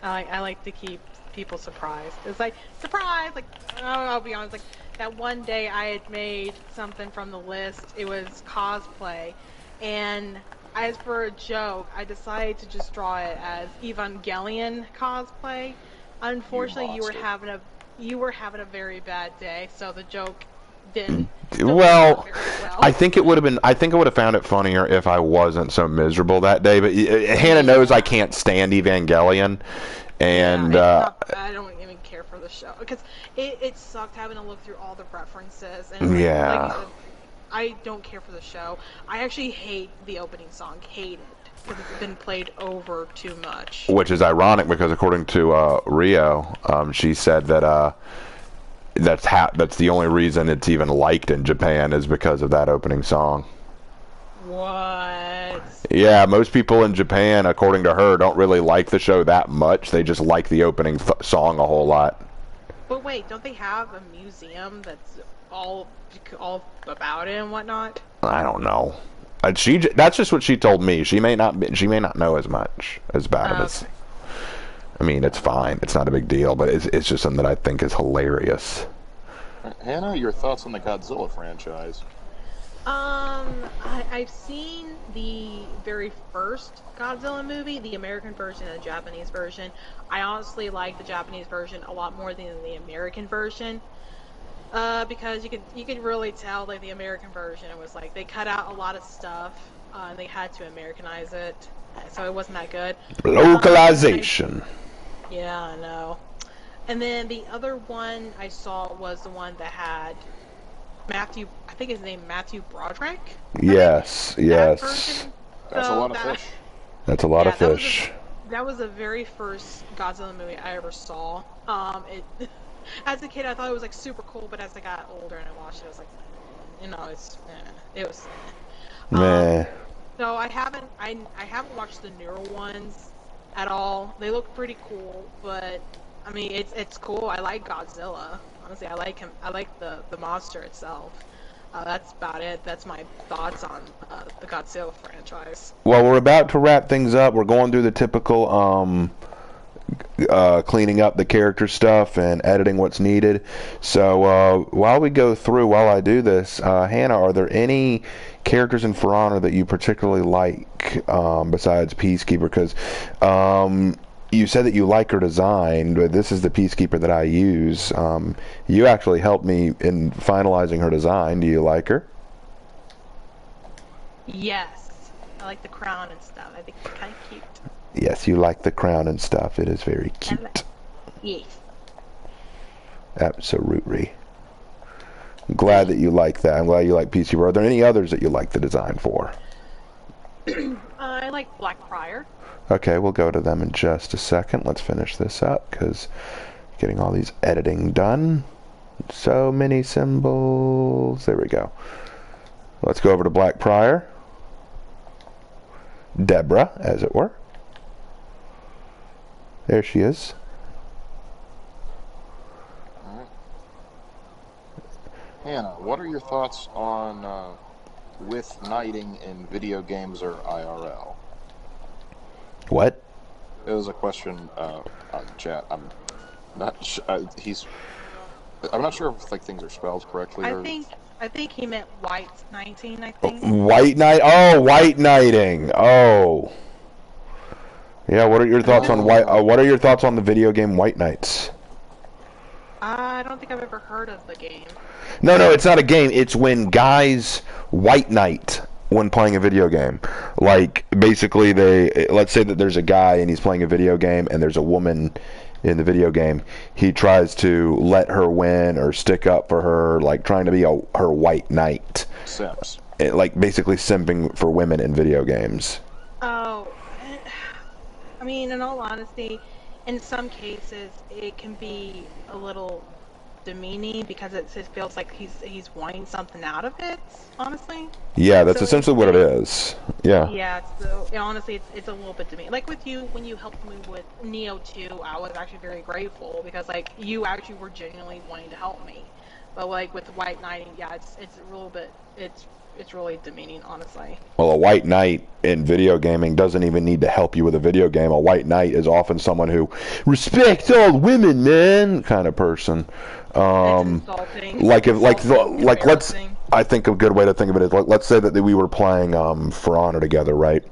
I like to keep people surprised. It's like, surprise! Like, I'll be honest, like, that one day I had made something from the list. It was cosplay. And as for a joke, I decided to just draw it as Evangelion cosplay. Unfortunately, you were having a you were having a very bad day, so the joke didn't. Well, Very well. I think it would have been. I think I would have found it funnier if I wasn't so miserable that day. But Hannah knows I can't stand Evangelion, and I don't even care for the show because it sucked having to look through all the references and like you said, I don't care for the show. I actually hate the opening song. Hate it because it's been played over too much. Which is ironic because according to Rio, she said that that's the only reason it's even liked in Japan is because of that opening song. What? Yeah, most people in Japan, according to her, don't really like the show that much. They just like the opening song a whole lot. But wait, don't they have a museum that's all about it and whatnot? I don't know. That's just what she told me. She may not know as much about it as. I mean, it's fine. It's not a big deal, but it's just something that I think is hilarious. Hannah, your thoughts on the Godzilla franchise? I've seen the very first Godzilla movie, the American version and the Japanese version. I honestly like the Japanese version a lot more than the American version. Because you could really tell like the American version was like they cut out a lot of stuff, and they had to Americanize it, so it wasn't that good. Localization. Yeah, I know. And then the other one I saw was the one that had Matthew, I think his name Matthew Broderick. Yes. That's a lot of fish. That's a lot of fish. That was the very first Godzilla movie I ever saw. As a kid, I thought it was like super cool, but as I got older and I watched it, I was like, it was. Meh. So I haven't watched the newer ones at all. They look pretty cool, but I mean, it's cool. I like Godzilla. Honestly, I like him. I like the monster itself. That's about it. That's my thoughts on the Godzilla franchise. Well, we're about to wrap things up. We're going through the typical cleaning up the character stuff and editing what's needed. So while I do this, Hannah, are there any characters in For Honor that you particularly like besides Peacekeeper? Because you said that you like her design, but this is the Peacekeeper that I use. You actually helped me in finalizing her design. Do you like her? Yes. I like the crown and stuff. I think it's kind of cute. Yes, you like the crown and stuff. It is very cute. Yes. Absolutely. I'm glad that you like that. I'm glad you like Peacekeeper. Are there any others that you like the design for? I like Black Prior. Okay, we'll go to them in just a second. Let's finish this up because getting all these editing done. So many symbols. There we go. Let's go over to Black Prior. Deborah, as it were. There she is. All right. Hannah, what are your thoughts on with knighting in video games or IRL? What? It was a question on chat. I'm not sure if like things are spelled correctly. I think he meant white 19. I think. White knight. Oh, white knighting. Oh. Yeah. What are your thoughts on white? What are your thoughts on the video game White Knights? I don't think I've ever heard of the game. No, it's not a game. It's when guys white knight when playing a video game. Like, basically, let's say that there's a guy and he's playing a video game and there's a woman in the video game. He tries to let her win or stick up for her, like trying to be her white knight. Simps. Like, basically simping for women in video games. Oh, I mean, in all honesty, in some cases, it can be a little demeaning because it feels like he's wanting something out of it, honestly. Yeah, that's essentially what it is. Yeah. Yeah, so honestly, it's a little bit demeaning. Like with you, when you helped me with Neo 2, I was actually very grateful because like you actually were genuinely wanting to help me. But like with White Knighting, yeah, it's a little bit, it's really demeaning, honestly. Well, a white knight in video gaming doesn't even need to help you with a video game. A white knight is often someone who respects all women, man, kind of person. I think a good way to think of it is let's say that we were playing For Honor together, right?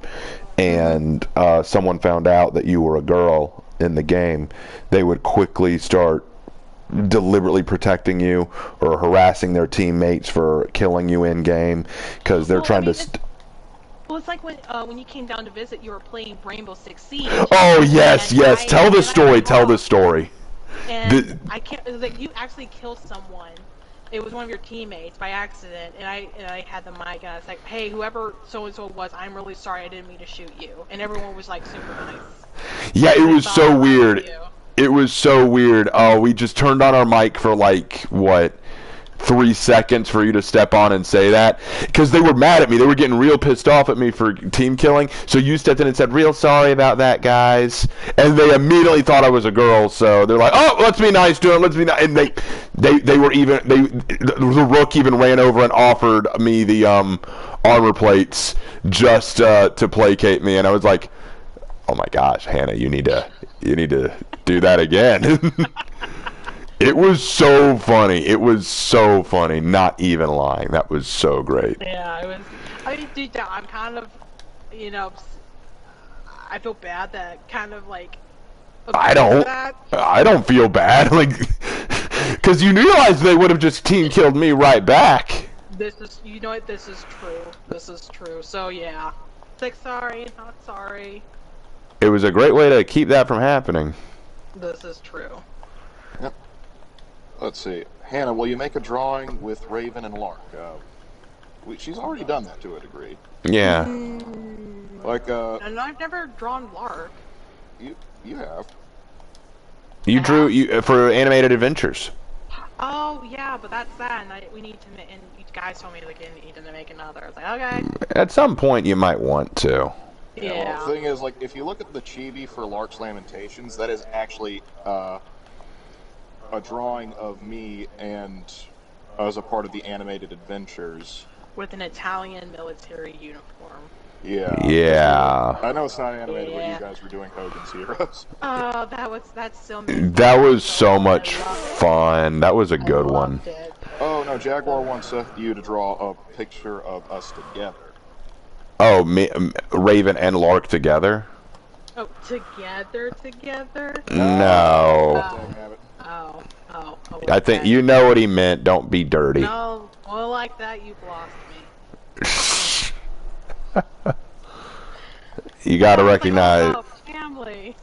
And someone found out that you were a girl in the game. They would quickly start deliberately protecting you or harassing their teammates for killing you in game because they're trying to. Well, it's like when you came down to visit, you were playing Rainbow Six Siege. Oh yes, yes. Tell the story. Tell the story. And I can't. Like, you actually killed someone. It was one of your teammates by accident, and I had the mic, and I was like, "Hey, whoever so and so was, I'm really sorry. I didn't mean to shoot you." And everyone was like super nice. Yeah, it was so weird. It was so weird. Oh, we just turned on our mic for like what? 3 seconds for you to step on and say that, because they were mad at me. They were getting real pissed off at me for team killing. So you stepped in and said, "Real sorry about that, guys." And they immediately thought I was a girl. So they're like, "Oh, let's be nice to him. Let's be nice." And they were even the rook even ran over and offered me the armor plates just to placate me. And I was like, "Oh my gosh, Hannah, you need to do that again." It was so funny. It was so funny. Not even lying. That was so great. Yeah, it was. I mean, dude, I'm kind of, I feel bad that kind of like. I don't feel bad, like, because you realize they would have just team killed me right back. This is, this is true. This is true. So yeah, it's like sorry, not sorry. It was a great way to keep that from happening. This is true. Yep. Let's see. Hannah, will you make a drawing with Raven and Lark? She's already done that to a degree. Yeah. Like, and I've never drawn Lark. You have. You drew for animated adventures. Oh yeah, but that's that, and we need to. And you guys told me like you need to make another. I was like, okay. At some point, you might want to. Yeah. Well, the thing is, like, if you look at the chibi for Lark's Lamentations, that is actually a drawing of me and as a part of the animated adventures with an Italian military uniform. Yeah. Yeah. I know it's not animated, but you guys were doing Hogan's Heroes. Oh, that's so. That was so much fun. That was a good one. Oh no, Jaguar wants you to draw a picture of us together. Oh, Raven and Lark together? Oh, together? No. Oh, I think you know what he meant. Don't be dirty. No, well, like that, you've lost me. You gotta recognize. Like, family.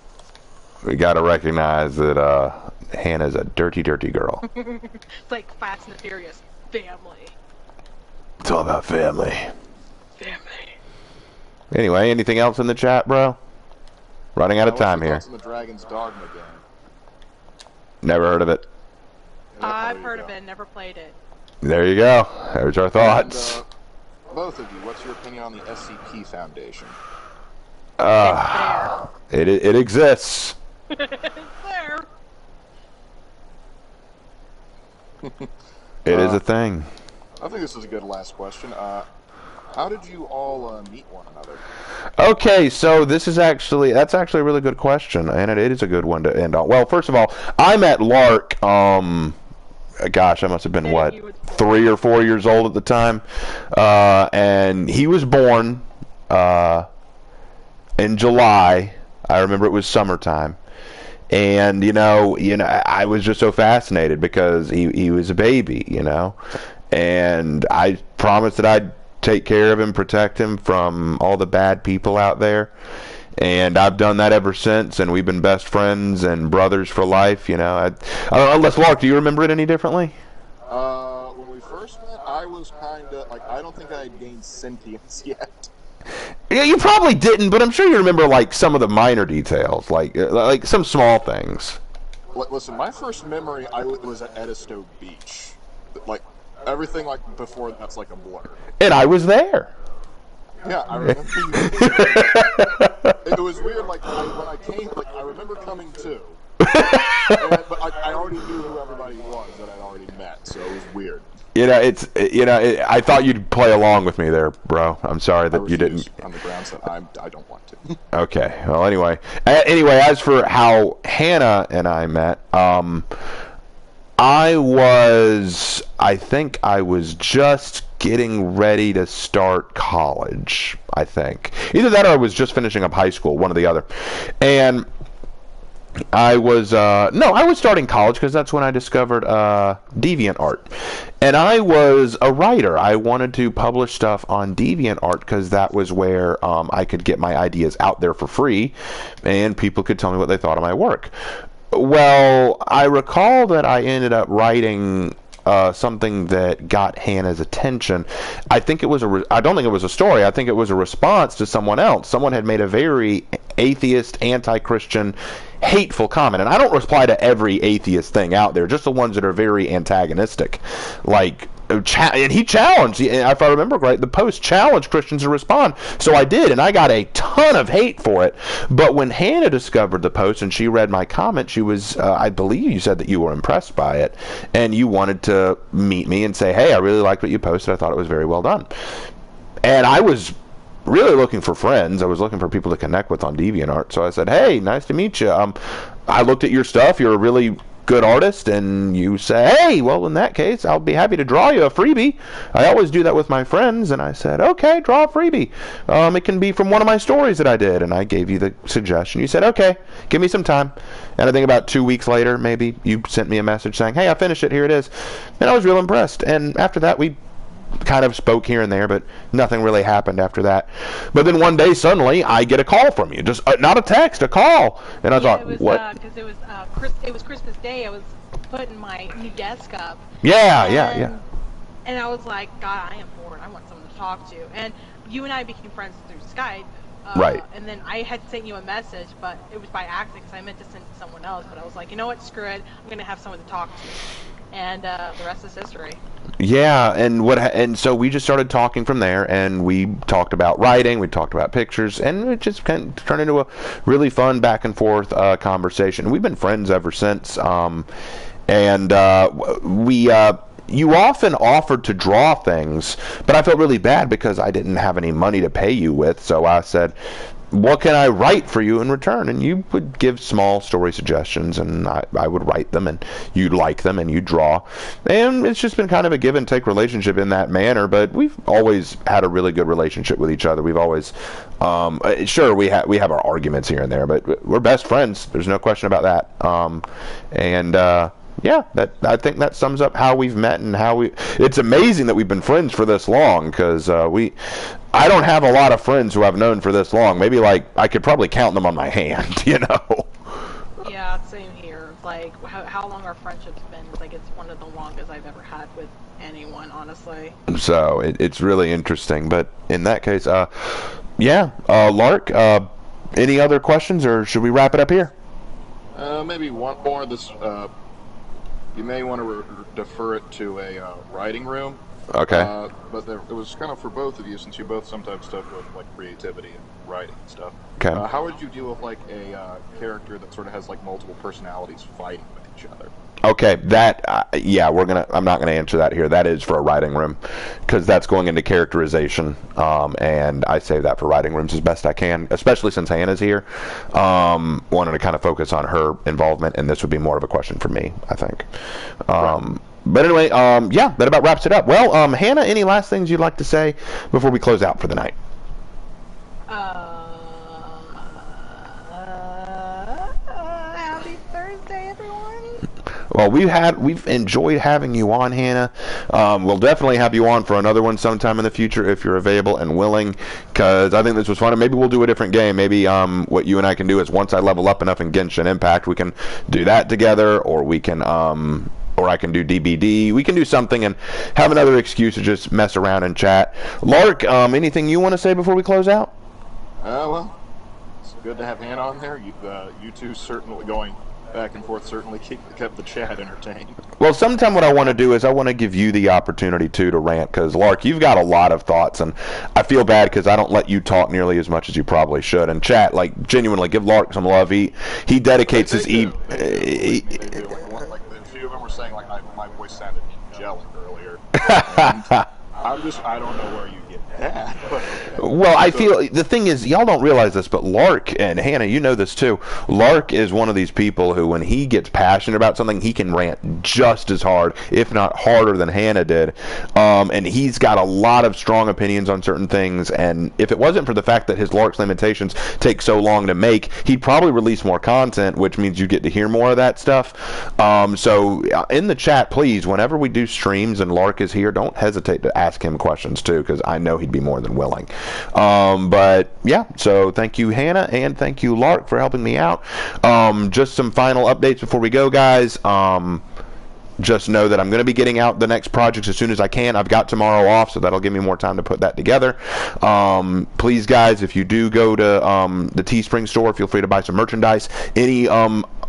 We gotta recognize that Hannah's a dirty, dirty girl. It's like Fast and the Furious. Family. It's all about family. Family. Anyway, anything else in the chat, bro? Running out of time here. What's the Dragon's Dogma game? Never heard of it. I've heard of it, never played it. There you go. There's our thoughts. And, both of you, what's your opinion on the SCP Foundation? It exists. It's there. It is a thing. I think this is a good last question. How did you all meet one another? Okay, so that's actually a really good question, and it is a good one to end on. Well, first of all, I met Lark. Gosh, I must have been what, 3 or 4 years old at the time, and he was born in July. I remember it was summertime, and I was just so fascinated because he was a baby, and I promised that I'd take care of him, protect him from all the bad people out there, and I've done that ever since, and we've been best friends and brothers for life. I don't know, unless Lark, do you remember it any differently? When we first met, I was kind of like, I don't think I had gained sentience yet. Yeah, you probably didn't, but I'm sure you remember like some of the minor details, like some small things. Listen, my first memory was at Edisto Beach. Like, everything like before that's like a blur. And I was there. Yeah, I remember. It was weird. Like when I came, like I remember coming too, but I already knew who everybody was that I'd already met, so it was weird. I thought you'd play along with me there, bro. I'm sorry that you didn't. On the grounds that I don't want to. Okay. Well, anyway, as for how Hannah and I met, I think I was just getting ready to start college, I think. Either that or I was just finishing up high school, one or the other. And I was no, I was starting college because that's when I discovered DeviantArt, and I was a writer. I wanted to publish stuff on DeviantArt because that was where I could get my ideas out there for free, and people could tell me what they thought of my work. Well, I recall that I ended up writing something that got Hannah's attention. I think it was I don't think it was a story. I think it was a response to someone else. Someone had made a very atheist, anti-Christian, hateful comment. And I don't reply to every atheist thing out there, just the ones that are very antagonistic. Like, and he challenged, if I remember right, the post challenged Christians to respond. So I did, and I got a ton of hate for it. But when Hannah discovered the post and she read my comment, she was, I believe you said that you were impressed by it, and you wanted to meet me and say, hey, I really liked what you posted. I thought it was very well done. And I was really looking for friends. I was looking for people to connect with on DeviantArt. So I said, hey, nice to meet you. I looked at your stuff. You're a really good artist. And you say, hey, well, in that case, I'll be happy to draw you a freebie. I always do that with my friends. And I said, okay, draw a freebie. It can be from one of my stories that I did. And I gave you the suggestion. You said, okay, give me some time. And I think about 2 weeks later, maybe, you sent me a message saying, hey, I finished it. Here it is. And I was real impressed. And after that, we kind of spoke here and there, but nothing really happened after that. But then one day, suddenly, I get a call from you. Just not a text, a call. And I thought, it was, what? Because it was Christmas Day. I was putting my new desk up. Yeah. And I was like, God, I am bored. I want someone to talk to. And you and I became friends through Skype. Right. And then I had sent you a message, but it was by accident because I meant to send it to someone else. But I was like, you know what? Screw it. I'm going to have someone to talk to. And the rest is history. Yeah, and so we just started talking from there, and we talked about writing, we talked about pictures, and it just kind of turned into a really fun back and forth conversation. We've been friends ever since, you often offered to draw things, but I felt really bad because I didn't have any money to pay you with, so I said, what can I write for you in return? And you would give small story suggestions, and I would write them, and you'd like them, and you'd draw. And it's just been kind of a give and take relationship in that manner, but we've always had a really good relationship with each other. We've always, sure, we have our arguments here and there, but we're best friends. There's no question about that. Yeah, I think that sums up how we've met and it's amazing that we've been friends for this long, because I don't have a lot of friends who I've known for this long. Maybe, like, I could probably count them on my hand, you know? Yeah, same here. Like, how long our friendship's been, it's like it's one of the longest I've ever had with anyone, honestly. So, it's really interesting. But in that case, Lark, any other questions, or should we wrap it up here? Maybe one more. You may want to defer it to a writing room. Okay. But it was kind of for both of you, since you both sometimes stuff with like creativity and writing and stuff. Okay. How would you deal with like a character that sort of has like multiple personalities fighting with each other? Okay, I'm not gonna answer that here. That is for a writing room, because that's going into characterization, and I save that for writing rooms as best I can, especially since Hannah's here. Wanted to kind of focus on her involvement, and this would be more of a question for me, I think. Right. But anyway, that about wraps it up. Well, Hannah, any last things you'd like to say before we close out for the night? Happy Thursday, everyone. Well, we've enjoyed having you on, Hannah. We'll definitely have you on for another one sometime in the future if you're available and willing, because I think this was fun. And maybe we'll do a different game. Maybe what you and I can do is, once I level up enough in Genshin Impact, we can do that together, or we can or I can do DBD. We can do something and have another excuse to just mess around and chat. Lark, anything you want to say before we close out? Well, it's good to have Hannah on there. You two certainly going back and forth certainly kept the chat entertained. Well, sometime what I want to do is I want to give you the opportunity to rant, because Lark, you've got a lot of thoughts, and I feel bad because I don't let you talk nearly as much as you probably should. And chat, like, genuinely give Lark some love. He dedicates his A few of them were saying like my voice sounded angelic earlier. I don't know where you get that. But okay. Well, I feel the thing is, y'all don't realize this, but Lark and Hannah, you know this too. Lark is one of these people who, when he gets passionate about something, he can rant just as hard, if not harder, than Hannah did. And he's got a lot of strong opinions on certain things. And if it wasn't for the fact that his Lark's Lamentations take so long to make, he'd probably release more content, which means you get to hear more of that stuff. So in the chat, please, whenever we do streams and Lark is here, don't hesitate to ask him questions too, because I know he'd be more than willing. But yeah, so thank you, Hannah, and thank you, Lark, for helping me out. Just some final updates before we go, guys. Just know that I'm going to be getting out the next projects as soon as I can. I've got tomorrow off, so that'll give me more time to put that together. Please, guys, if you do go to the Teespring store, feel free to buy some merchandise. Any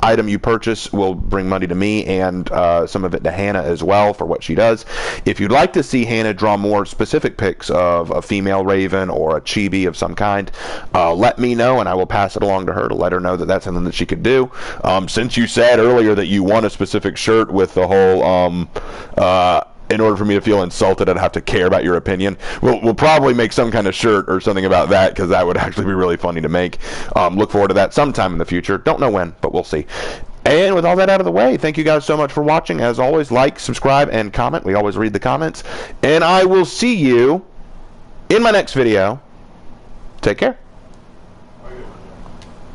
item you purchase will bring money to me and some of it to Hannah as well for what she does. If you'd like to see Hannah draw more specific pics of a female raven or a chibi of some kind, let me know and I will pass it along to her to let her know that that's something that she could do. Since you said earlier that you want a specific shirt with the whole in order for me to feel insulted, I'd have to care about your opinion. We'll probably make some kind of shirt or something about that, because that would actually be really funny to make. Look forward to that sometime in the future. Don't know when, but we'll see. And with all that out of the way, thank you guys so much for watching. As always, like, subscribe, and comment. We always read the comments. And I will see you in my next video. Take care.